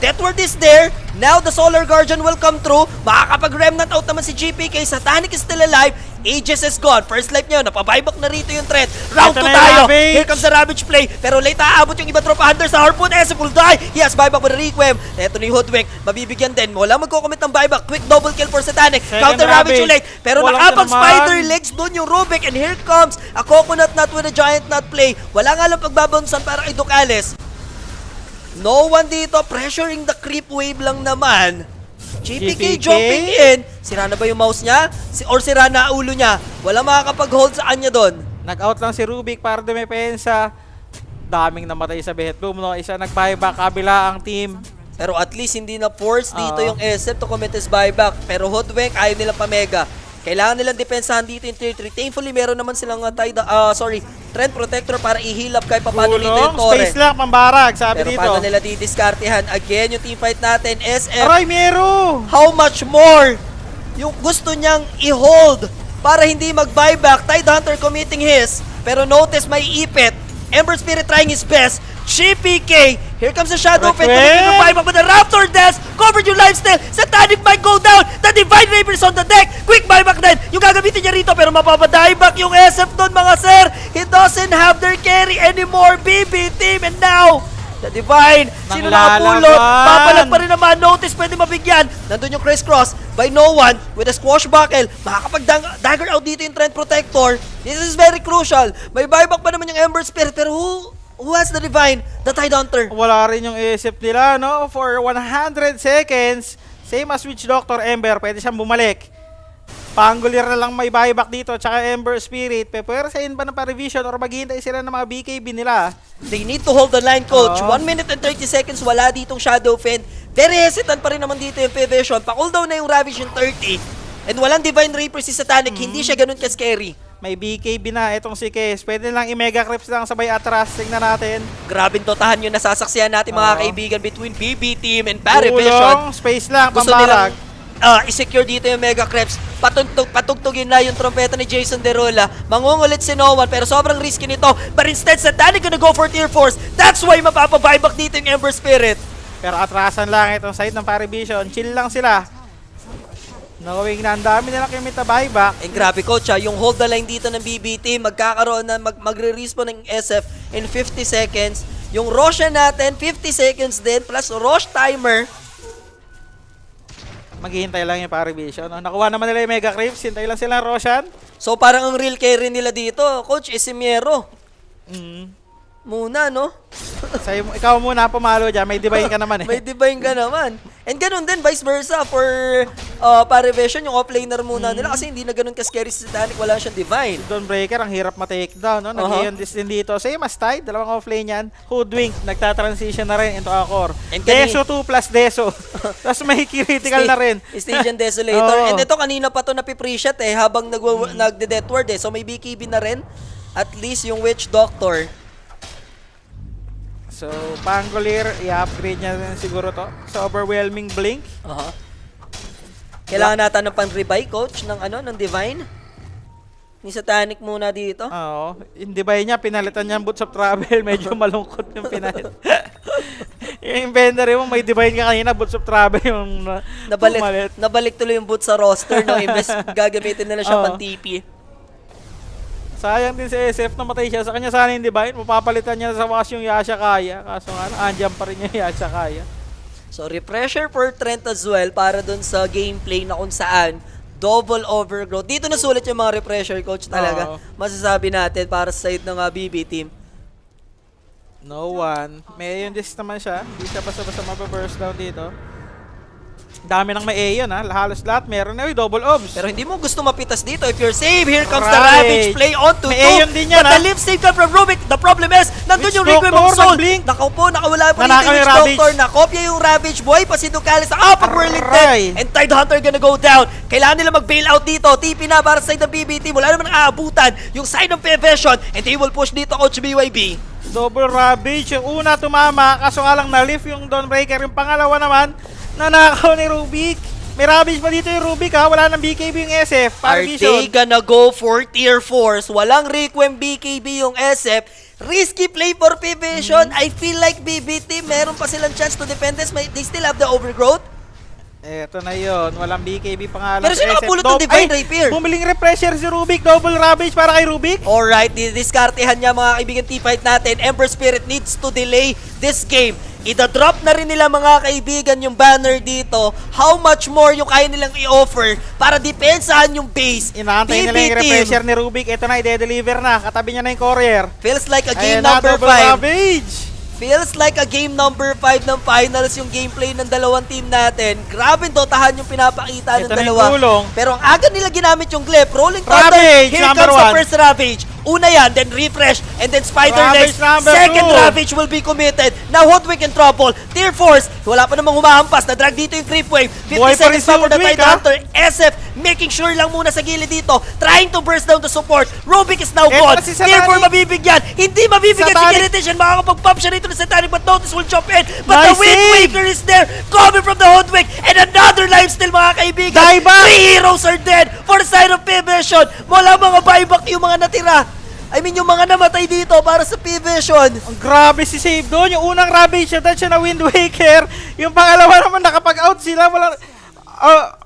Deathward is there. Now the Solar Guardian will come through. Makakapag-remnant out naman si GPK. Satanic is still alive. Aegis is gone. First life niya, napabuyback na rito yung threat. Round 2 Ito na yung tayo. Ravage. Here comes the Ravage play. Pero late aabot yung iba tropa hunter sa Harpoon. SF will die. He has buyback with a Requiem. Ito ni Hoodwink. Mabibigyan din. Wala magko-commit ng buyback. Quick double kill for Satanic. Second Counter Ravage Ravage. ulit. Pero Walang nakapag tinamaan. spider legs doon yung Rubik. And here comes a coconut nut with a giant nut play. Wala nga lang pagbabouncean para kay Ducales. No one dito. Pressuring the creep wave lang naman. GPK jumping in. Sira na ba yung mouse niya? Or sira na ang ulo niya? Wala makakapag-hold sa kanya doon. Nag-out lang si Rubik para dumepensa. Daming namatay sa Betboom, no? Isa nag-buyback, kabila ang team. Pero at least hindi na force dito yung SF to commit his buyback. Pero Hoodwink, ayaw nilang pamega. Kailangan nilang depensahan dito yung tier 3. Thankfully, meron naman silang Trend Protector para i-heal up kahit paano dito yung Torre. Space lang, pambarag, sabi Pero dito. paano nila didiskartehan? Again, yung teamfight natin, SF. Aray, Mero! How much more yung gusto niyang i-hold para hindi mag-buyback? Tidehunter committing his. Pero notice may ipit. Ember Spirit trying his best. GPK, here comes the Shadow Fate. Committing the buyback with the Raptor Death. Covered yung lifesteal. Satanic might go down. The Divine Reaper is on the deck. Quick buyback din. Yung gagamitin niya rito pero mapapadieback yung SF doon mga sir. He doesn't have their carry anymore. BB team and now the Divine. Sino Nanglalaban. nakapulot? Papalag pa rin naman. Notice pwede mabigyan. Nandun yung crisscross by no one with a squashbuckle. Makakapag-dagger out dito yung Trend Protector. This is very crucial. May buyback pa naman yung Ember Spirit pero who has the Divine? The Tidehunter. Wala rin yung isip nila, no? For 100 seconds, same as Witch Doctor Ember, pwede siyang bumalik. Pangulir na lang may buyback dito, tsaka Ember Spirit. Pwede ba ng pa-revision or maghihintay sila ng mga BKB nila? They need to hold the line, coach. Oo. 1 minute and 30 seconds, wala ditong Shadow Fen. Very hesitant pa rin naman dito yung P-Vision. Pa-cooldown na yung Ravage yung 30. And walang Divine Reaper si Satanic. Hindi siya ganun ka-scary. May BKB na itong si Kes. Pwede lang i-mega creeps lang sabay atras. Tingnan natin. Grabing totahan yung nasasaksiyan natin mga Oo. kaibigan between BB Team and Parivision. Tulong, space lang, Gusto nilang pambarag. i-secure dito yung Mega Creeps. Patugtugin na yung trompeta ni Jason Derulo. Mangungulit si No One pero sobrang risky nito. But instead, Satanic gonna go for Tier Force. That's why mapapabuyback dito yung Ember Spirit. Pero atrasan lang itong side ng Parivision. Chill lang sila. Knowing na ang dami nilang kimit na buyback. And grabe coach yung hold the line dito ng BB Team, magkakaroon na magre-respawn ng SF in 50 seconds. Yung Roshan natin, 50 seconds din, plus Rosh timer. Maghihintay lang yung Parivision. No? Nakuha naman nila yung Mega Creeps. Hintay lang sila ng Roshan. So parang ang real carry nila dito, coach, is si Miero. Muna, no? Sa'yo, ikaw muna pumalo dyan. May divine ka naman eh. May divine ka naman. And ganun din, vice versa for Parivision, yung offlaner muna nila kasi hindi na ganun ka-scary si Satanic, wala siyang divine. Dawnbreaker, ang hirap ma-takedown. No? Nag-ion din dito. Same as Tide, dalawang offlane yan. Hoodwink, nagta-transition na rin into Akor. And Deso 2 plus Deso. Tapos may critical na rin. Stygian Desolator. Oo. And ito kanina pa to napipreciate habang nagde-deathward So may BKB na rin. At least yung Witch Doctor. So, Pangolier, i-upgrade niya rin siguro to. Sa overwhelming blink. Kailangan natin ng pan-rebuy, coach, ng Divine. Ni Satanic muna dito. Oo. Yung divine niya, pinalitan niya ang Boots of Travel. Medyo malungkot yung pinalit. Yung inventory mo, may divine ka kanina, Boots of Travel yung pumalit. Nabalik tuloy yung boot sa roster, no? Imbes gagamitin nila siya Oo. pang TP. Sayang din si SF, namatay siya. Sa kanya sana yung divine, mapapalitan niya sa wakas yung Yasha Kaya. Kaso nga, andyan pa rin yung Yasha Kaya. So, refresher for Trent as well para dun sa gameplay na kung saan double overgrowth. Dito nasulit yung mga refresher, coach, talaga. Oo. Masasabi natin para sa side ng BB team. No one. May yung disc naman siya. Hindi siya basta-basta mapaburst down dito. Dami ng may Aeon ha. Halos lahat meron na yung double obs. Pero hindi mo gusto mapitas dito. If you're safe, here comes the Right. Ravage play on to May 2. Aeon din yan, But the ha? lift save come from Rubik. The problem is, nandun Witch yung Requiem of Doctor, Soul. nag-blink. Nakaw po, nakawala pa Nanakaw dito yung yung Witch Ravage. Doctor. Nakopya yung Ravage Boy. Pasidukalis sa upper whirling Right. And Tide Hunter gonna go down. Kailangan nila mag-bail out dito. TP na para sa side ng BB team. Wala naman aabutan yung side ng Vision. And they will push dito, Coach BYB. Double Ravage. Yung una tumama. Kaso nga lang na-lift yung Dawnbreaker. Yung pangalawa naman, nanakaw ni Rubik. May Ravage pa dito yung Rubik ha. Wala nang BKB yung SF. Are Para they gonna go for tier 4s? Walang Requiem BKB yung SF. Risky play for Vision. I feel like BB team, meron pa silang chance to defend this. They still have the overgrowth. Eto na yun. Walang BKB pa nga lang. Pero sino SF. nakapulot ng Divine Ay, Rapier? Bumiling refresher si Rubik. Double Ravage para kay Rubik. Alright, didiskartehan niya mga kaibigan T-Fight natin. Ember Spirit needs to delay this game. Ida-drop na rin nila mga kaibigan yung banner dito. How much more yung kaya nilang i-offer para depensahan yung base. Inaantay nila yung BB team refresher ni Rubik. Ito na, i-deliver na. Katabi niya na yung courier. feels like a game Ayan na, number double 5. Ravage. Feels like a game number 5 ng finals yung gameplay ng dalawang team natin. Grabe dotahan yung pinapakita ng Ito na yung dalawa. tulong. Pero ang aga nila ginamit yung glyph. Rolling Thunder, Ravage, here number comes the 1. first Ravage. Una yan, then refresh, and then Spider Ravage next. number Second 2. Ravage will be committed. Now Hoodwink in trouble. Tier 4s, wala pa namang humahampas. Na-drag dito yung creep wave. 50 Buhay pa rin seconds si pa for the Hoodwink, Tide ha? Hunter. SF making sure lang muna sa gilid dito. Trying to burst down the support. Rubik is now Eto gone. na si Tier 4 Satanic. mabibigyan. Hindi mabibigyan si Satanic. Kiritish. Makakapag-pop siya rito ng Satanic, but Notice will jump in. But Nice the Wind save. Waker is there, coming from the Hoodwink, and another lifesteal mga kaibigan. Dieback. 3 heroes are dead for the side of P-Vision. Wala mga buyback yung mga natira. I mean, yung mga namatay dito para sa P-Vision. Ang grabe si save doon. Yung unang Ravage siya na Wind Waker. Yung pangalawa naman nakapag-out sila.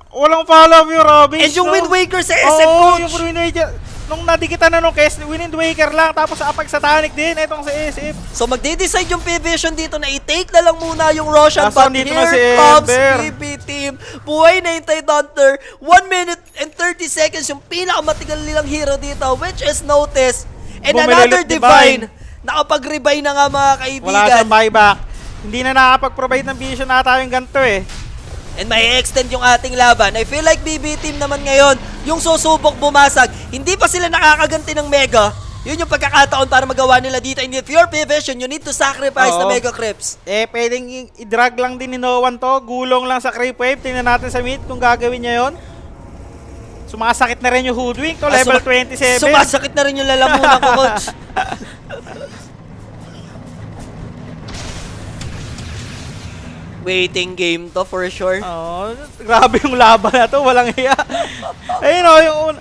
Walang follow-up yung Ravage. And yung no? Wind Waker sa SF, Oo, coach. yung Wind Waker. Nung nadikitan na nung Wind Waker lang. Tapos apag Satanic din. Itong sa SF. So magde-decide yung P-Vision dito na i-take na lang muna yung Roshan. Kaso But andito here na si comes Ember. BB team. Buhay na yung Tide Hunter. 1 minute and 30 seconds yung pinakamatigal nilang hero dito, which is Notice. And Bumili another ulit Divine. Divine. Nakapag-rebuy na nga mga kaibigan. Wala siyang buyback. Hindi na nakapag-provide ng vision na tayo yung ganito eh. And may extend yung ating laban. I feel like BB team naman ngayon, yung susubok bumasag, hindi pa sila nakakaganti ng Mega. Yun yung pagkakataon para magawa nila dito. And if you're P-Vision, you need to sacrifice the Oo. Mega Crips. Pwedeng i-drag lang din ni Noan to. Gulong lang sa creep wave. Tingnan natin sa mid kung gagawin niya yon. Sumasakit na rin yung Hoodwink to. Level 27. Sumasakit na rin yung lalamunan ko, coach. Waiting game to for sure. Oh, grabe yung laban na to. Walang hiya. Ayun o, yung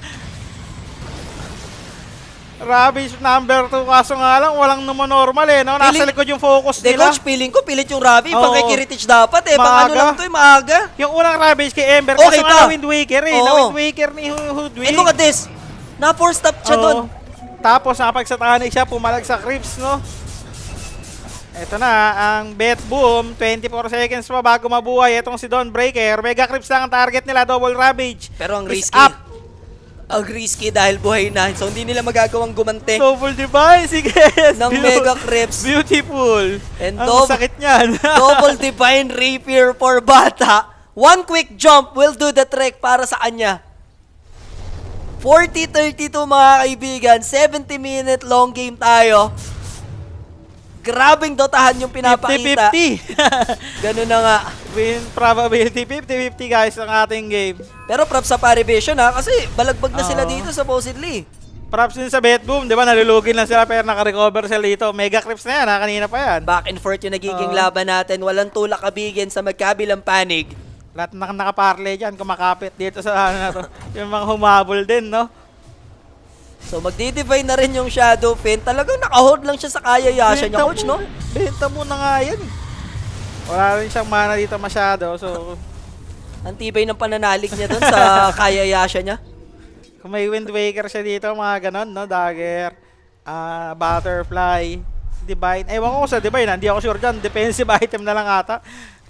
Ravage number 2. Kaso nga lang, walang naman normal eh. No? Nasa Piling- likod yung focus De, nila. coach, feeling ko, pilit yung Ravi. Pang Oo. kay Kiritich dapat eh. Pang ano Maaga. lang to eh, maaga. Yung unang Ravage kay Ember. Okay Kaso pa. nga na Wind Waker eh. Na Oo. Wind Waker ni Hoodwink. And look at this. Na-force stop siya Oo. doon. Tapos napagsatanik siya, pumalag sa creeps, no? Ito na, ang bet boom, 24 seconds pa bago mabuhay. Itong si Dawnbreaker, Mega Creeps lang ang target nila, double Ravage. Pero ang Is risky. up. Ang risky dahil buhay na. So hindi nila magagawang gumante Double Divine, sige. ng Mega Crips. Beautiful. And ang double- sakit niyan. Double Divine Rapier for Bata. One quick jump will do the trick para sa kanya. 40-32 mga kaibigan. 70-minute long game tayo. Grabing dotahan yung pinapakita. 50-50. Ganun na nga. Win probability 50-50 guys ang ating game. Pero props sa Parivision ha, kasi balagbag na sila Oo. dito supposedly. Props din sa bet boom, di ba? Nalulugin lang sila pero naka-recover sila dito. Mega Creeps na yan, ha? Kanina pa yan. Back and forth yung nagiging Oo. laban natin. Walang tulak kabigin sa magkabilang panig. Lahat na nakaparley dyan, kumakapit dito sa ano na to. Yung mga humabol din, no? So magdi-divine na rin yung Shadow Fin. Talagang naka-hold lang siya sa kaya Yasha niya, coach, no? Benta mo na nga yan. Wala rin siyang mana dito masyado. So, Ang tibay ng pananalig niya doon sa Kayayasha niya. kung may Wind Waker siya dito, mga ganon, no? Dagger, Butterfly, Divine. Ewan ko sa Divine, hindi ako sure dyan. Defensive item na lang ata.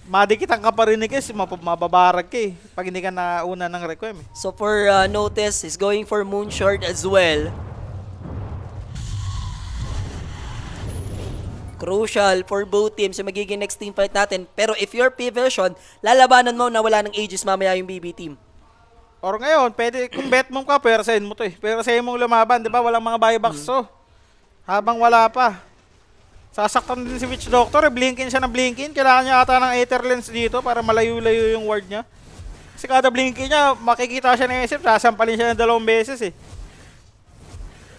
Madikitan ka pa rin ni Kes, mababarag ka eh. Pag hindi ka nauna ng requiem eh. So for notice, he's going for Moonshard as well. Crucial for both teams yung magiging next team fight natin. Pero if you're P-Vision, lalabanan mo na wala ng Aegis mamaya yung BB team. Or ngayon, pwede, kung bet mo ka, persahin mo to eh. Persahin mong lumaban, di ba? Walang mga buybacks to. Habang wala pa. Sasaktan din si Witch Doctor, eh. Blinkin siya ng blinkin. Kailangan niya ata ng Aether Lens dito para malayo-layo yung ward niya. Kasi kada blinkin niya, makikita siya ng SF, sasampalin siya ng 2 beses eh.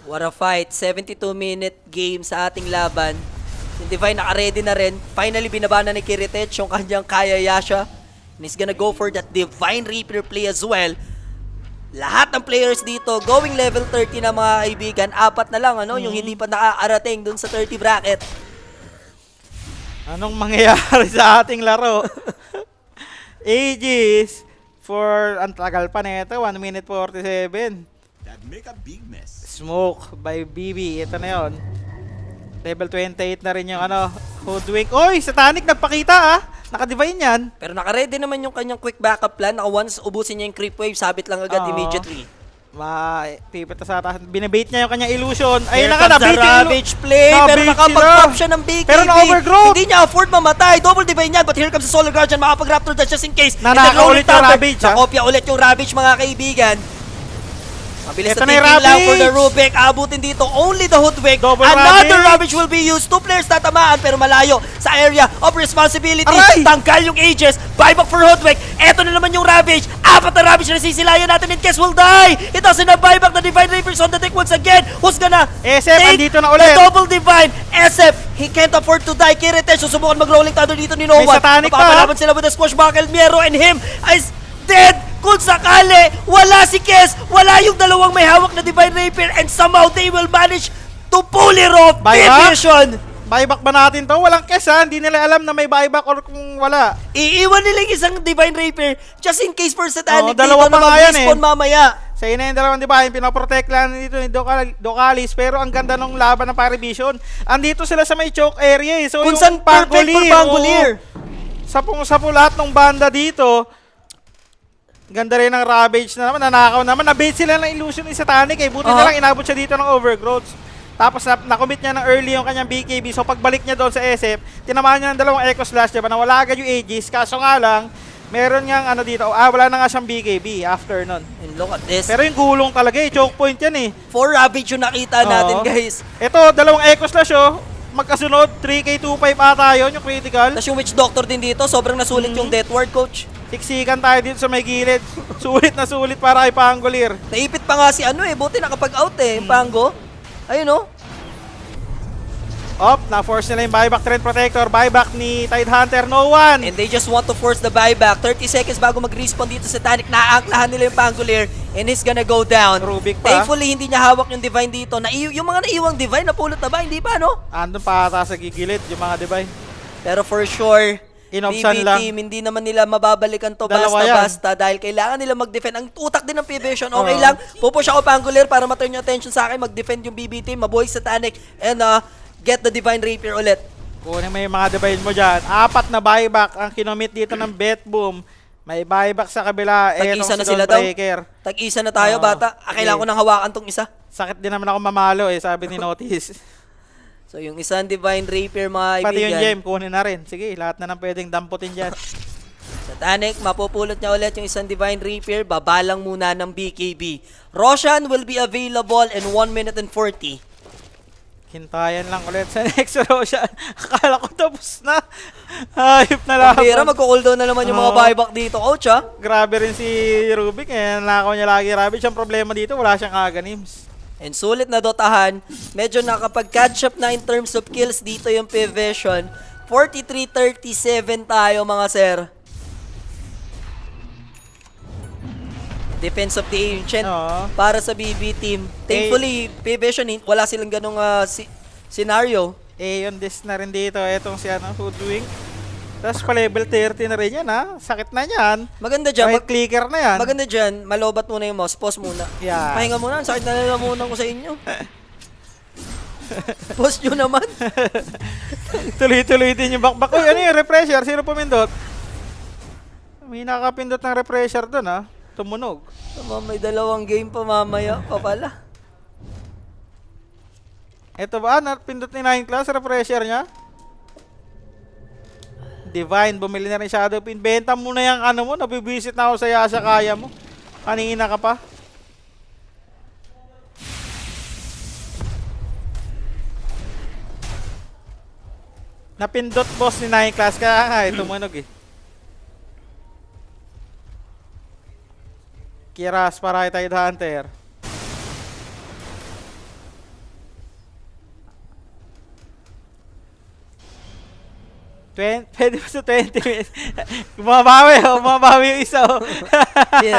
What a fight. 72-minute game sa ating laban. Yung Divine naka-ready na rin. Finally, binaba na ni Kiritech yung kanyang Kayayasha. And he's gonna go for that Divine Reaper play as well. Lahat ng players dito going level 30 na mga kaibigan. 4 na lang, ano, yung hindi pa nakaarating dun sa 30 bracket. Anong mangyayari sa ating laro? Aegis for, ang tagal pa nito, 1 minute 47. That'd make a big mess. Smoke by BB, ito na yon. Level 28 na rin yung ano, Hoodwink. Oy, Satanic nagpakita ah. Naka-divine yan. Pero naka-ready naman yung kanyang quick backup plan. Naka once ubusin niya yung creep wave, sabit lang agad Oo. immediately. Pipita sa atas. Binabait niya yung kanyang illusion. Ayun Here na nga, comes the nabait yung Ravage play, pero Nabait nakapag-pop sila. siya ng BKB. Pero na-overgrowth. Hindi niya afford mamatay. Double divine yan, but here comes the Solar Guardian. Makapag-Raptor dash just in case. And Nanakaw then rolling ulit yung thunder. Ravage, ha? Nakopya ulit yung Ravage, mga kaibigan. Mabilis Ito na na yung thinking lang for the Ravage. Rubik. Abutin dito, only the Hoodwink. Double Another Ravage. Ravage will be used. 2 players tatamaan, pero malayo sa area of responsibility. Aray! Tanggal yung Aegis. Buyback for Hoodwink. Eto na naman yung Ravage. 4 na Ravage na sisilayan natin, and Kes will die. It doesn't have buyback. The Divine Reapers on the deck once again. Who's gonna SF, take andito na the ulit. double divine? SF, he can't afford to die. Kiritech, susubukan mag-rolling thunder dito ni No May One. Satanic pa. Mapapalaban sila with the squashbuckle. Miero and him is dead. Kung sakali, wala si Kes, wala yung dalawang may hawak na Divine Rapier, and somehow they will manage to pull it off. Buyback? Division! Buyback ba natin to? Walang kes ha. Hindi nila alam na may buyback or kung wala. Iiwan nila yung isang Divine Rapier just in case for Satanic Oo, dalawa dito pa na nga yan mag-respawn eh. mamaya. Sa ina yung dalawang diba, yung pinaprotect lang dito ni Docalis, pero ang ganda nung laban ng Parivision. Andito sila sa may choke area eh. So Kung yung saan perfect for Pangolier. Sapong-sapo lahat ng banda dito. Ganda rin ng Ravage na naman, nanakaw naman. Nabait sila ng illusion ni Satanic eh. Buti na lang inabot siya dito ng overgrowth. Tapos na-commit niya ng early yung kanyang BKB. So pagbalik niya doon sa SF, tinamaan niya ng dalawang Echo Slash, diba? Nawala agad yung Aegis. Kaso nga lang, meron niyang ano dito, wala na nga siyang BKB after nun. And look at this. Pero yung gulong talaga eh, choke point yan eh. 4 Ravage yung nakita natin, Oo. guys. Ito, dalawang Echo Slash oh. Magkasunod, 3K25 ata yun, yung critical. Tapos yung Witch Doctor din dito, sobrang nasulit yung Death Ward, coach. Siksikan tayo dito sa may gilid. Sulit na sulit para kay Pangolier. Naipit pa nga si ano eh, buti nakapag-out eh, yung Pango. Ayun oh. Na-force nila yung buyback trend protector. Buyback ni Tidehunter, no one. And they just want to force the buyback. 30 seconds bago mag-respawn dito sa Titanic. Naaangklahan nila yung Pangolier and he's gonna go down. Rubik pa. Thankfully, hindi niya hawak yung Divine dito. Yung mga naiwang Divine, napulot na ba? Hindi pa, no? Andun pa ata sa gigilid yung mga divine. Pero for sure, BB Inopsan lang. team, hindi naman nila mababalikan to Dalawa yan. basta-basta dahil kailangan nila mag-defend. Ang utak din ng P-Vision, okay lang. Pupush ako Pangolier para ma-turn yung attention sa akin. Mag-defend yung BB team, mabuhay sa Titanic, and get the Divine Rapier ulit. Kunin mo yung mga divine mo dyan. 4 na buyback ang kinomit dito ng Bet Boom. May buyback sa kabila. Tag-isa Etong na si sila Dawn daw. Breaker. Tag-isa na tayo, Oo. bata. Kailangan ko nang hawakan tong isa. Sakit din naman ako mamalo eh, sabi ni Notice. So, yung isang Divine Rapier, mga Pati yung kaibigan. gem, kunin na rin. Sige, lahat na nang pwedeng damputin dyan. Satanic, mapupulot niya ulit yung isang Divine Rapier. Babalang muna ng BKB. Roshan will be available in 1 minute and 40. Hintayan lang ulit sa next Roshan. Akala ko tapos na. Hayop na laban. Pera, magko-cooldown na naman yung mga Oo. buyback dito, coach, ha? Grabe rin si Rubik eh. Nakaw niya lagi Ravage. Ang problema dito, wala siyang aganims. And sulit na dotahan. Medyo nakapag-catch up na in terms of kills dito yung P-Vision. 43-37 tayo, mga sir. Defense of the Ancient Oo. para sa BB team. Thankfully, P-Vision, wala silang ganong scenario. Eh, yun, this na rin dito. Etong si ano, Hoodwink. Tapos pa level 30 na rin yan, ha? Sakit na yan. Maganda dyan. Right clicker na yan. Maganda dyan, malobat muna yung mouse. Pause muna. Yeah. Pahinga muna. Ang sakit na nalamunan ko sa inyo. Pause nyo naman. Tuloy-tuloy din yung bakbak. Uy, ano yung refresher? Sino pumindot? May nakapindot ng refresher doon, ha? Tumunog. May 2 game pa mamaya pa pala. Ito ba? Napindot ni 9 class, refresher niya? Divine, bumili na rin Shadow Pin. Benta mo na yung ano mo, nabibisit na ako sa Yasha, kaya mo. Kanina ka pa. Napindot boss ni 9 class, kaya nga tumunog eh. Kiras para kay Tide Hunter. Pwede pa sa 20 minutes. Bumabawi yung isa. Oh.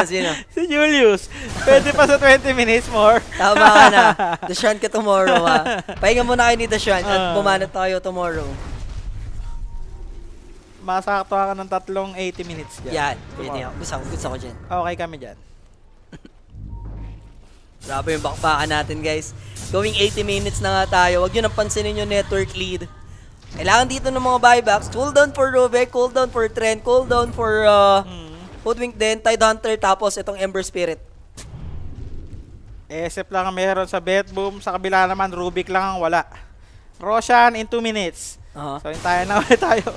Sino? Si Julius. Pwede pa sa 20 minutes more. Tama ka na. Dashan ka tomorrow, ha? Pahinga muna kayo ni Dashan at bumanat tayo tomorrow. Masakto ka ng 80 minutes dyan. Yan. Pwede ako. Gusto ko dyan. Okay kami dyan. Grabe yung bakbakan natin, guys. Going 80 minutes na nga tayo. Huwag nyo nang pansinin yung network lead. Kailangan dito ng mga buybacks. Cooldown for Rovek, cooldown for Trent, cooldown for Hoodwink din, Tide Hunter, tapos itong Ember Spirit. SF lang ang meron sa Betboom. Sa kabila naman, Rubik lang ang wala. Roshan in 2 minutes. So, hintayin na ulit tayo.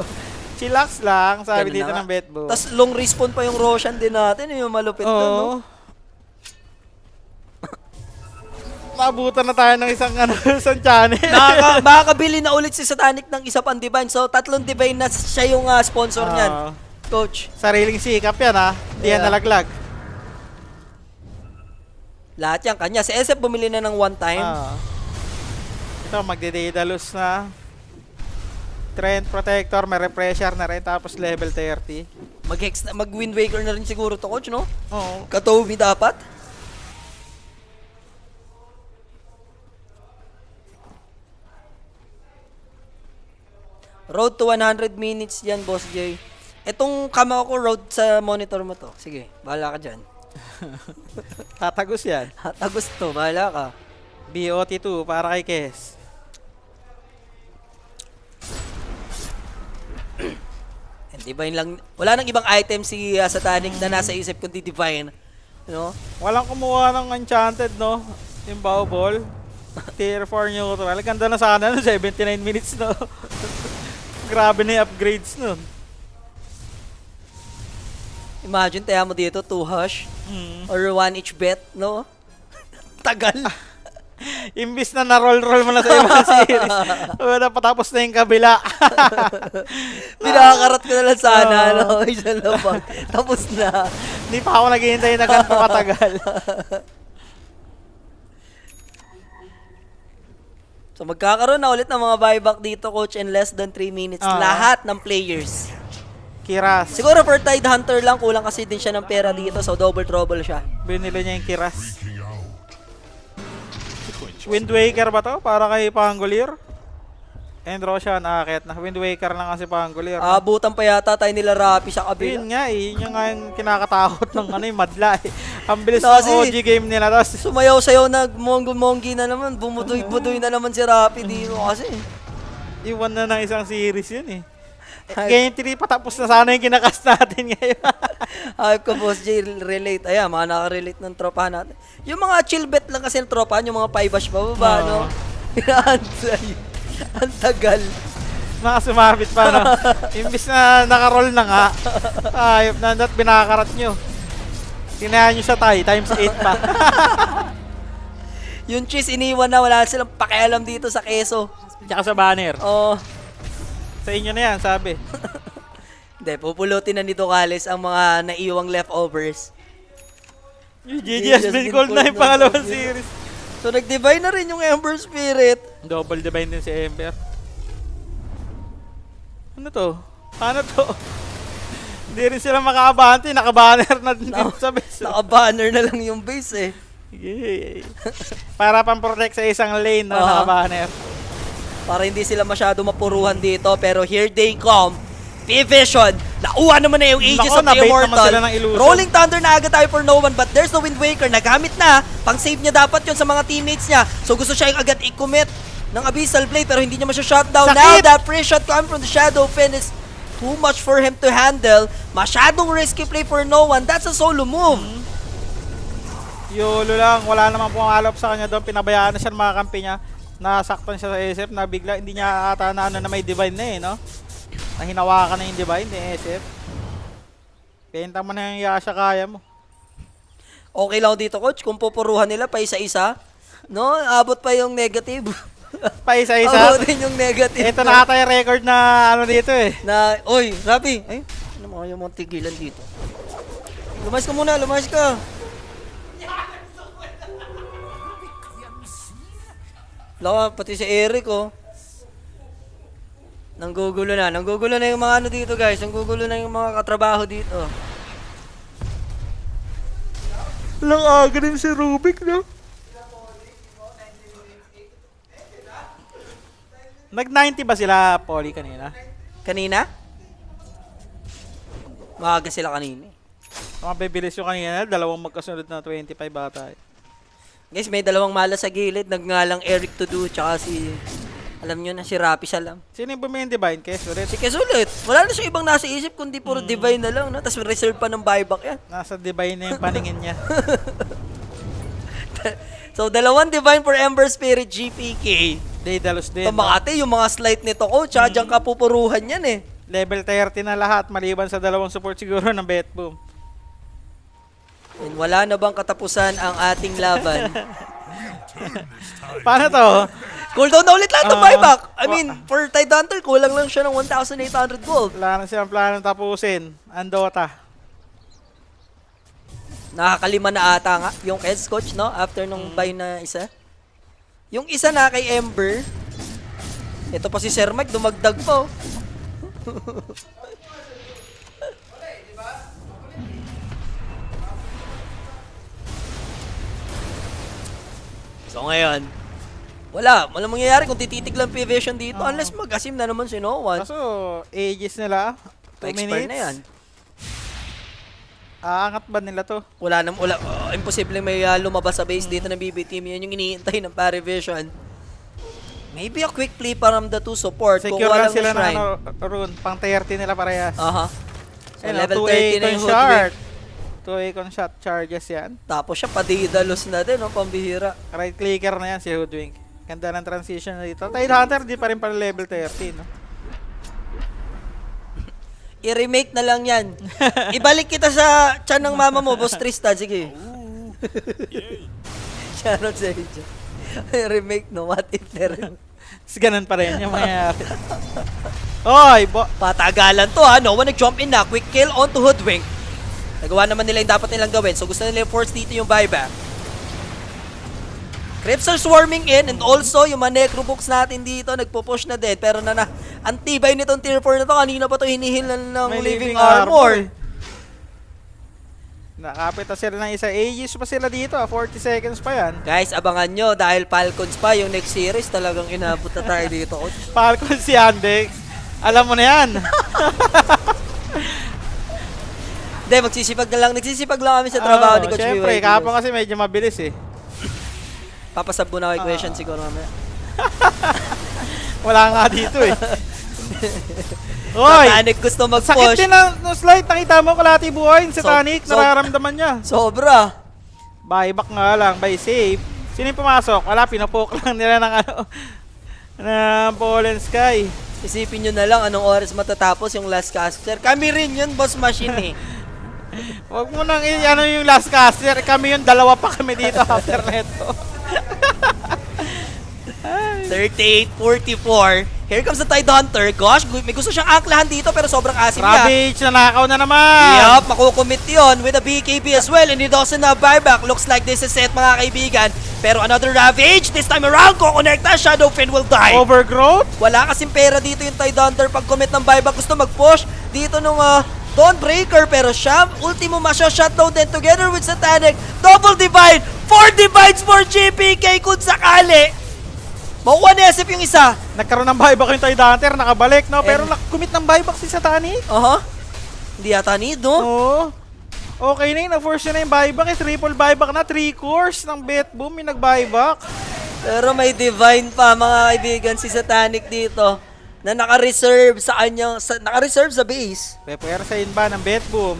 Chillax lang, sabi Ganun dito na ng Betboom. Tapos long respawn pa yung Roshan din natin. Yung malupit doon, no? Maabutan na tayo ng isang isang channel. Makakabili na ulit si Satanic ng isa pang Divine. So, 3 Divine na siya yung sponsor niyan. Coach. Sariling sikap yan, ha? Hindi yan nalaglag. Lahat yan kanya. Si SF bumili na ng one time. Ito, magde-Daedalus na. Trend Protector, may refresher na rin. Tapos level 30. Mag-Wind Waker na rin siguro to, coach, no? Oo. Katobi dapat. Road to 100 minutes yan, Boss J. Itong kama ko, road sa monitor mo to. Sige, bahala ka dyan. Tatagos yan. Tagos to, bahala ka. BOT2 para kay Kes. And Divine lang. Wala nang ibang item si Satanic na nasa isip kundi Divine. You know? Walang kumuha ng enchanted, no? Yung bow ball. Tier 4 neutral. Ganda na sana, no? 79 minutes, no? Grabe na yung upgrades nun. Imagine, tayo mo dito, 2 hush. Or 1 each bet, no? Tagal. Imbis na na-roll-roll mo na sa ibang series. Napatapos na yung kabila. Pinakakarat ko na lang sana, no? Isa lang pa. Tapos na. Hindi pa ako naghihintay na ganito katagal. So magkakaroon na ulit ng mga buyback dito, coach, in less than 3 minutes. Lahat ng players. Kiras. Siguro for Tide Hunter lang, kulang kasi din siya ng pera dito, so double trouble siya. Binili niya yung Kiras. Wind Waker ba to? Para kay Pangolier? And Roshan, akit na. Wind Waker lang kasi Pangolier. Abutan pa yata tayo nila Rapi sa kabila. Yun nga eh. Yun nga yung kinakatakot ng yung madla eh. Ang bilis Kasi, ng OG game nila. Tapos sumayaw-sayaw na mongi na naman. Bumudoy-budoy na naman si Rapi dito kasi. iwan na ng isang series yun eh. Game 3 patapos na sana yung kinakast natin ngayon. Hype ko, Boss J, relate. Ayan, mga nakarelate ng tropa natin. Yung mga chill bet lang kasi ng tropa, yung mga 5-bash bababa, no? Ang tagal. Mga sumabit pa, no? Imbis na nakaroll na nga, ayop na at binakarat nyo. Tinayan nyo sa tie, times 8 pa. Yung cheese, iniwan na. Wala silang pakialam dito sa keso. Tsaka sa banner. Oh. Sa inyo na yan, sabi. Hindi, pupulutin na nito Kales ang mga naiwang leftovers. Yung GG has been called na yung pangalawang series. So, nag-divine na rin yung Ember Spirit. Double divine din si Ember. Ano to? Paano to? Hindi rin sila makaabante. Naka-banner na din sa base. Naka-banner na lang yung base eh. Yay. Para pang-protect sa isang lane na naka-banner. Para hindi sila masyado mapuruhan dito. Pero here they come. P-Vision, nauha naman na yung Aegis Nako, of the nabait naman Immortal. sila ng illusion. Rolling Thunder na agad tayo for no one, but there's the Wind Waker. Nagamit na. Pang-save niya dapat yun sa mga teammates niya. So gusto siya yung agad i-commit ng Abyssal Blade, pero hindi niya ma-shutdown. Sakit! Now that free shot coming from the Shadow Fin is too much for him to handle. Masyadong risky play for no one. That's a solo move. Yolo lang, wala namang pumalap sa kanya doon. Pinabayaan na siya ng mga kampi niya. Nasaktan siya sa SF na bigla, hindi niya ata na ano na may divine na no? Na hinawakan na yung divine ni SF. Benta mo na yung Yasha, kaya mo. Okay lang dito, coach, kung pupuruhan nila pa isa-isa. No, abot pa yung negative. Pa isa-isa. Abutin yung negative. Ito na ata yung record na ano dito eh. Na, oy, Rabi, ay, ano mo yung mga tigilan dito? Lumayas ka muna, lumayas ka. Laka, pati si Eric, oh. Nanggugulo na yung mga ano dito, guys. Nanggugulo na yung mga katrabaho dito. Lang aga din si Rubik, no? Nag-90 ba sila, Polly, kanina? Kanina? Maaga sila kanina. Mabibilis yung kanina, dalawang magkasunod na 25 bata. Guys, may dalawang mala sa gilid. Nagngalang Eric to do, tsaka si... Alam nyo na, si Rapi Salam. Sino yung bumili yung divine? Kesulit. Si Kesulit. Wala na siya ibang nasa isip, kundi puro divine na lang. No? Tapos reserve pa ng buyback yan. Nasa divine na yung paningin niya. So, dalawang divine for Ember Spirit GPK. Daedalus din. Tumakate yung mga slight nito, coach. Tsaka dyan kapupuruhan yan eh. Level 30 na lahat, maliban sa dalawang support siguro ng Betboom. And wala na bang katapusan ang ating laban? Paano to? Cooldown na ulit lahat ng buyback. I mean, for Tide Hunter, kulang lang siya ng 1,800 gold. Wala na silang planong tapusin. Ang Dota. Nakakalima na ata nga yung Keds, coach, no? After nung buy na isa. Yung isa na kay Ember. Ito pa si Sir Mike, dumagdag po. So ngayon, walang mangyayari kung tititig lang P-Vision dito unless mag-asim na naman si No One. Kaso, ages nila. 2 Pa-expire minutes. na yan. Aangat ba nila to? Wala, imposible may lumabas sa base dito ng BB team. Yan yung iniintay ng Parivision. Maybe a quick play from the two support. Secure kung lang walang sila ng shrine. ano, rune. Pang 30 nila parehas. Aha. So, Ayun, level 30 2 na Acon yung shot. Hoodwink. 2 Acon shot charges yan. Tapos siya padidalos na din, no? Pambihira. Right clicker na yan si Hoodwink. Ganda ng transition na dito. Tide Hunter, di pa rin para level 30, no? I-remake na lang yan. Ibalik kita sa tiyan ng mama mo, Boss Tristan. Sige. Shoutout sa inyo. I-remake, no? What if there? Tapos ganun pa rin yung mangyayari. Oy, Patagalan to, ha? No one nag-jump in na. Quick kill onto Hoodwink. Nagawa naman nila yung dapat nilang gawin. So gusto nila i-force dito yung buyback. Crips are swarming in and also yung mga necrobooks natin dito nagpo-push na din. Pero ang tibay nitong tier 4 na to. Kanina pa to hinihilan ng may living armor. Nakapit na sila ng isa. Aegis pa sila dito. 40 seconds pa yan. Guys, abangan nyo dahil Falcons pa yung next series. Talagang inabot na tayo dito, coach. Falcon si Andex. Alam mo na yan. Hindi, magsisipag na lang. Nagsisipag lang kami sa trabaho ni Coach Siyempre, BYD. kahapon kasi medyo mabilis eh. Papasab muna ako question siguro mamaya. Wala nga dito eh. Oy! Titanic gusto Sakit mag-push. din ng slide. Nakita mo kalati buhay. Si Titanic, nararamdaman niya. Sobra. Buyback nga lang, buy save. Sino yung pumasok? Wala, pinapoke lang nila ng ano, ng Fallen Sky. Isipin nyo na lang anong oras matatapos yung last caster. Kami rin yun, Boss Machine eh. Huwag mo nang ano yung last caster. Kami yung dalawa pa kami dito after neto. 38-44. Here comes the Tide Hunter. Gosh, may gusto siyang anklahan dito pero sobrang asim niya. Ravage, nanakaw na naman. Yup, makukumit yun with a BKB as well and he doesn't have buyback. Looks like this is it mga kaibigan. Pero another Ravage, this time around, kukonekta, Shadowfin will die. Overgrowth? Wala kasing pera dito yung Tide Hunter pag commit ng buyback. Gusto mag-push dito nung Dawnbreaker pero siya, ultimo masya-shutdown din together with Satanic. Double divide! 4 divides for GPK kung sakali! Makuha ni SF yung isa. Nagkaroon ng buyback yung Tidehunter, nakabalik, no? Pero commit ng buyback si Satanic. Hindi yata need, no? Oo. Okay na yun, na-force na yung buyback. Triple buyback na, 3 cores ng Bet Boom yung nag-buyback. Pero may divine pa, mga kaibigan, si Satanic dito na naka-reserve sa kanyang, naka-reserve sa base. Pepersain ba ng Bet Boom?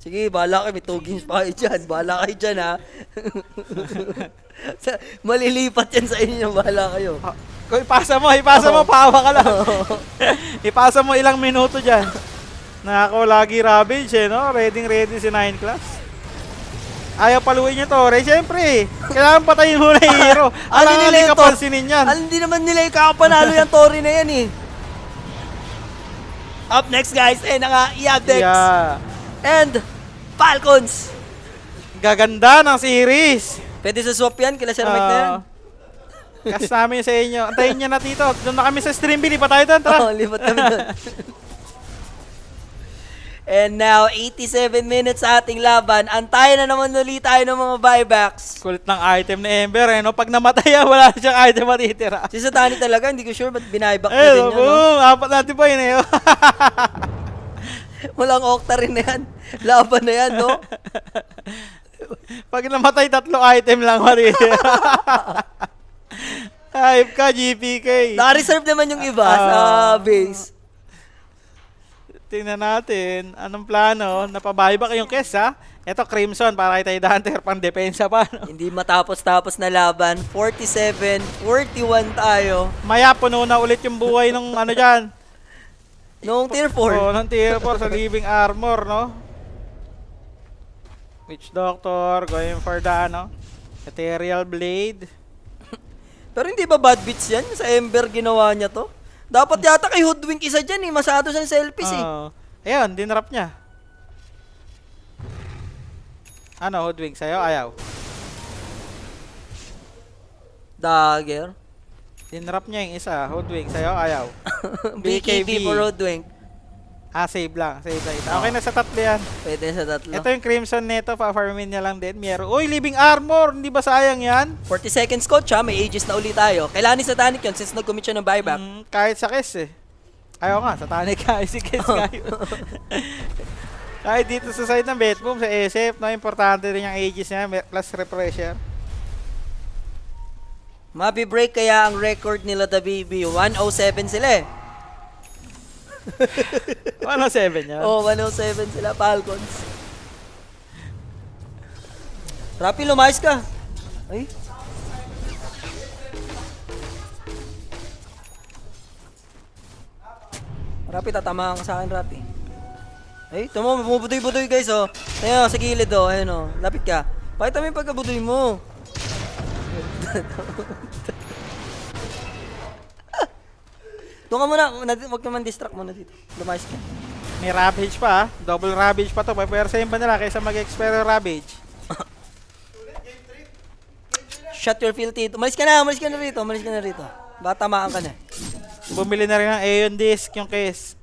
Sige, bahala kayo. May 2 games pa kayo dyan. Bahala kayo dyan, ha? Malilipat yan sa inyo. Bahala kayo. Kung ipasa mo, pawa ka lang. Ipasa mo ilang minuto dyan. Nako, lagi Ravage eh, no? Ready si 9 Class. Ayaw paluin niya to, Ray. Siyempre, kailangan patayin mo na yung hero. Alam nga hindi ka pansinin yan. Hindi naman nila yung kakapanalo yung Tori na yan, eh. Up next, guys, na nga, Yadex. Yeah. And Falcons. Gaganda ng series. Pwede sa swap yan, kila Sir Mike na yan. Kas namin sa inyo. Antayin niya na dito. Doon na kami sa stream, lipat tayo doon. Tara. Lipat kami doon. And now, 87 minutes sa ating laban. Antayin na naman ulit tayo ng mga buybacks. Kulit ng item ni Ember, eh, no? Pag namatay yan, wala siyang item matitira. Si Satani talaga, hindi ko sure ba't binayback na Eh, din yan, no? boom! Apat natin pa yun, eh. Walang Octa rin na yan. Laban na yan, no? Pag namatay, 3 item lang matitira. Hype ka, GPK. Naka-reserve naman yung iba sa base. Tingnan natin. Anong plano? Napabuyback yung Kes, ha? Ito, Crimson, para kay Tidehunter, pang depensa pa. No? Hindi matapos-tapos na laban. 47, 41 tayo. Maya, puno na ulit yung buhay ng ano dyan. Noong tier 4. Oo, ng tier 4 sa Living Armor, no? Witch Doctor, going for the, ano? Ethereal Blade. Pero hindi ba bad beats yan? Sa Ember ginawa niya to? Dapat yata kay Hoodwink isa dyan eh. Masyado siyang selfish eh. Ayun, dinrap niya. Ano, Hoodwink sa'yo? Ayaw. Dagger. Dinrap niya yung isa. Hoodwink sa'yo? Ayaw. BKB for Hoodwink. Save lang. Save lang isa. Okay na sa tatlo yan. Pwede sa tatlo. Ito yung Crimson neto. Pa-farmin niya lang din. Meron. Uy, Living Armor! Hindi ba sayang yan? 40 seconds coach ha. May ages na ulit tayo. Kailangan ni Satanic yun since nag-commit siya ng buyback. Kahit sa Kes eh. Ayaw nga. Satanic kahit si Kes ngayon. Kahit dito sa side ng Bet Boom, sa SF, no, importante rin yung ages niya. Plus refresher. Mabi-break kaya ang record nila the baby. 107 sila eh. 107 yan. Oh, 107 sila, Falcons. Rapi, lumayas ka. Ay. Rapi, tatamaan ka sa akin, Rapi. Ay, tama, bumubudoy-budoy guys, oh. Ayun, sa gilid, oh. Ayun, oh. Lapit ka. Pakita mo yung pagkabudoy mo. Doon ka muna, huwag naman distract muna dito. Lumayas ka. May Ravage pa, double Ravage pa to. Pwede pa nila kaysa mag-expire yung Ravage. Shut your filthy. Umalis ka na rito, umalis ka na rito. Baka tamaan ka na. Bumili na rin ng Aeon Disc yung Kes.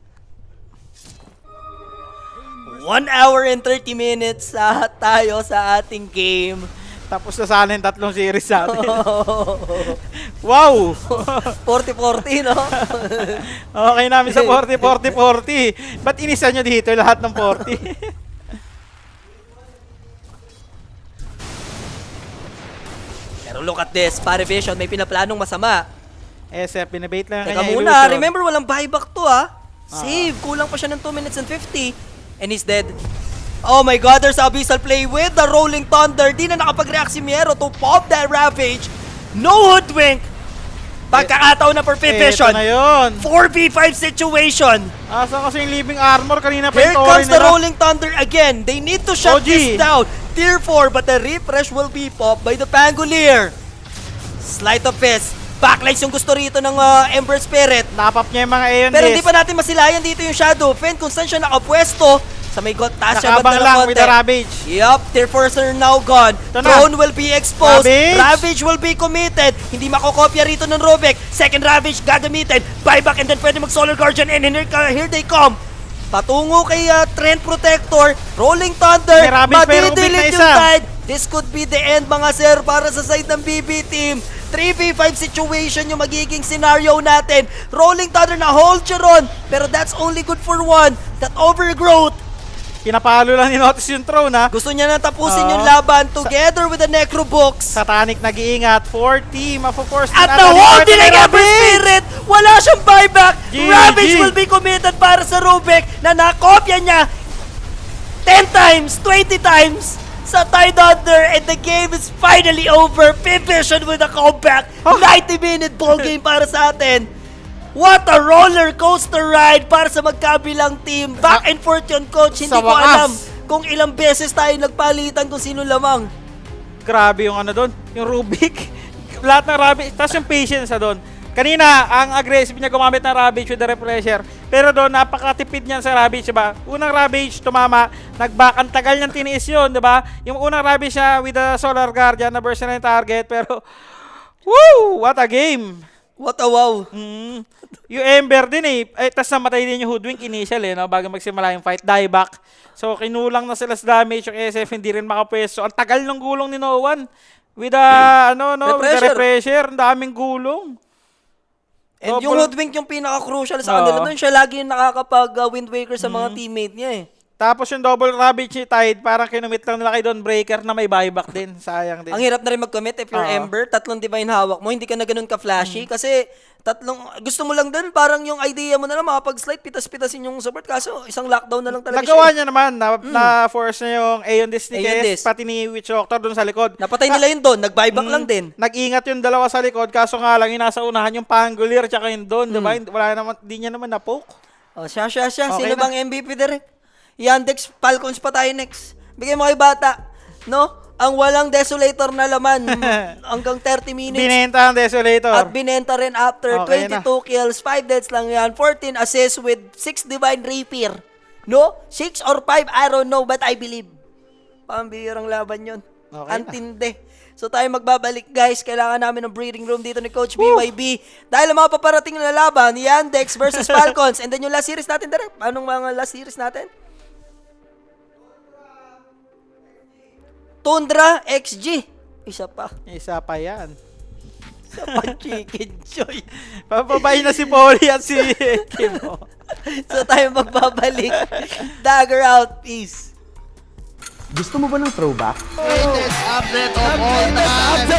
1 hour and 30 minutes tayo sa ating game. Tapos na sana yung 3 series sa atin. Wow! 40-40, no? Okay namin sa 40-40-40. Ba't inisa nyo dito lahat ng 40? Pero look at this, Pare Vision, may pinaplanong masama. SF, pinabait lang Teka kanya muna, illusion. remember walang buyback to ah. Save, kulang pa siya ng 2 minutes and 50. And he's dead. Oh my god, there's Abyssal play with the Rolling Thunder. Di na nakapag-react si Miero to pop that Ravage. No Hoodwink. Pagkakataon na for Vision. Ito na yun. 4v5 situation. Asa kasi yung Living Armor kanina pa Here yung comes Tori the nila. Rolling Thunder again. They need to shut OG. this down. Tier 4, but the refresh will be popped by the Pangolier. Sleight of Fist. Backlights yung gusto rito ng Ember Spirit. Napap niya yung mga Aeon Pero Disc. hindi pa natin masilayan dito yung Shadow Fen kung saan siya nakapwesto. Sa may taas siya Nakabang banda lang ng with konti. the Ravage. Yup, tier 4s are now gone. Ito na. Throne will be exposed. Ravage. Ravage will be committed. Hindi makokopya rito ng Rubik. Second Ravage gagamitin. Buyback and then pwede mag-Solar Guardian and here they come. Patungo kay Trent Protector. Rolling Thunder. May Ravage, may Rubik na Madidelete isa. yung tide. This could be the end mga sir para sa side ng BB team. 3v5 situation yung magiging scenario natin. Rolling Thunder na hold Chiron, pero that's only good for one. That overgrowth. Pinapalo lang ni Notice yung throw na. Gusto niya na tapusin yung laban together with the Necrobox. Satanic nag-iingat. 4 mafo-force At the holding ng Ever Spirit, wala siyang buyback. GG. Ravage will be committed para sa Rubik na nakopya niya 10 times, 20 times sa Tide Thunder, and the game is finally over. Vision with a comeback. 90-minute ball game para sa atin. What a roller coaster ride para sa magkabilang team. Back and forth yun, coach. Hindi Sa ko wakas. alam kung ilang beses tayo nagpalitan kung sino lamang. Grabe yung ano doon, yung Rubik. Lahat ng Ravage, tapos yung patience na doon. Kanina, ang aggressive niya gumamit ng Ravage with the refresher. Pero doon, napakatipid niyan sa Ravage, diba? Unang Ravage, tumama, nag-back, ang tagal niyang tiniis yun, diba? Yung unang Ravage siya with the Solar Guardian, na-burst na yung target, pero, woo! What a game! What a wow. Yung Ember din tas namatay din yung Hoodwink initial no, bago magsimula yung fight, dieback. So kinulang na sila sa damage, yung SF hindi rin makapwesto. Ang tagal ng gulong ni No One with the with the refresher, ang daming gulong. And yung Hoodwink yung pinaka-crucial sa kanila doon, siya lagi yung nakakapag-Wind Waker sa mga teammate niya eh. Tapos yung double Ravage ni Tide, parang kinumit lang nila kay Don Breaker na may buyback din. Sayang din. Ang hirap na rin mag-commit if you're Ember, tatlong divine hawak mo, hindi ka na ganun ka-flashy kasi gusto mo lang din, parang yung idea mo na lang makapag-slide, pitas-pitasin yung support, kaso isang lockdown na lang talaga Nagawa siya. niya naman, na-force niya yung Aeon Disc ni Aeon Kes, Disc. pati ni Witch Doctor doon sa likod. Napatay nila yun doon, nag-buyback lang din. Nag-ingat yung dalawa sa likod, kaso nga lang yung nasa unahan yung Pangolier tsaka yung doon, diba? Wala naman, di niya naman na-poke. Oh, siya. Okay Sino na. bang MVP direct? Yandex, Falcons pa tayo next. Bigay mo kay bata, no? Ang walang Desolator na laman hanggang 30 minutes. Binenta ang Desolator. At binenta rin after Okay 22 kills, 5 deaths lang yan, 14 assists with 6 Divine Rapier. No? 6 or 5, I don't know, but I believe. Pambihirang laban yun. Okay Antinde. So tayo magbabalik guys, kailangan namin ng breeding room dito ni Coach BYB. Dahil ang mga paparating na laban, Yandex versus Falcons. And then yung last series natin, direct. Anong mga last series natin? Tundra XG. Isa pa. Isa pa yan. Isa pa Chicken Joy. Papabay na si Polly at si Kimo. So tayo magbabalik. Dagger out. Peace. Gusto mo ba ng throwback? Greatest update of all time.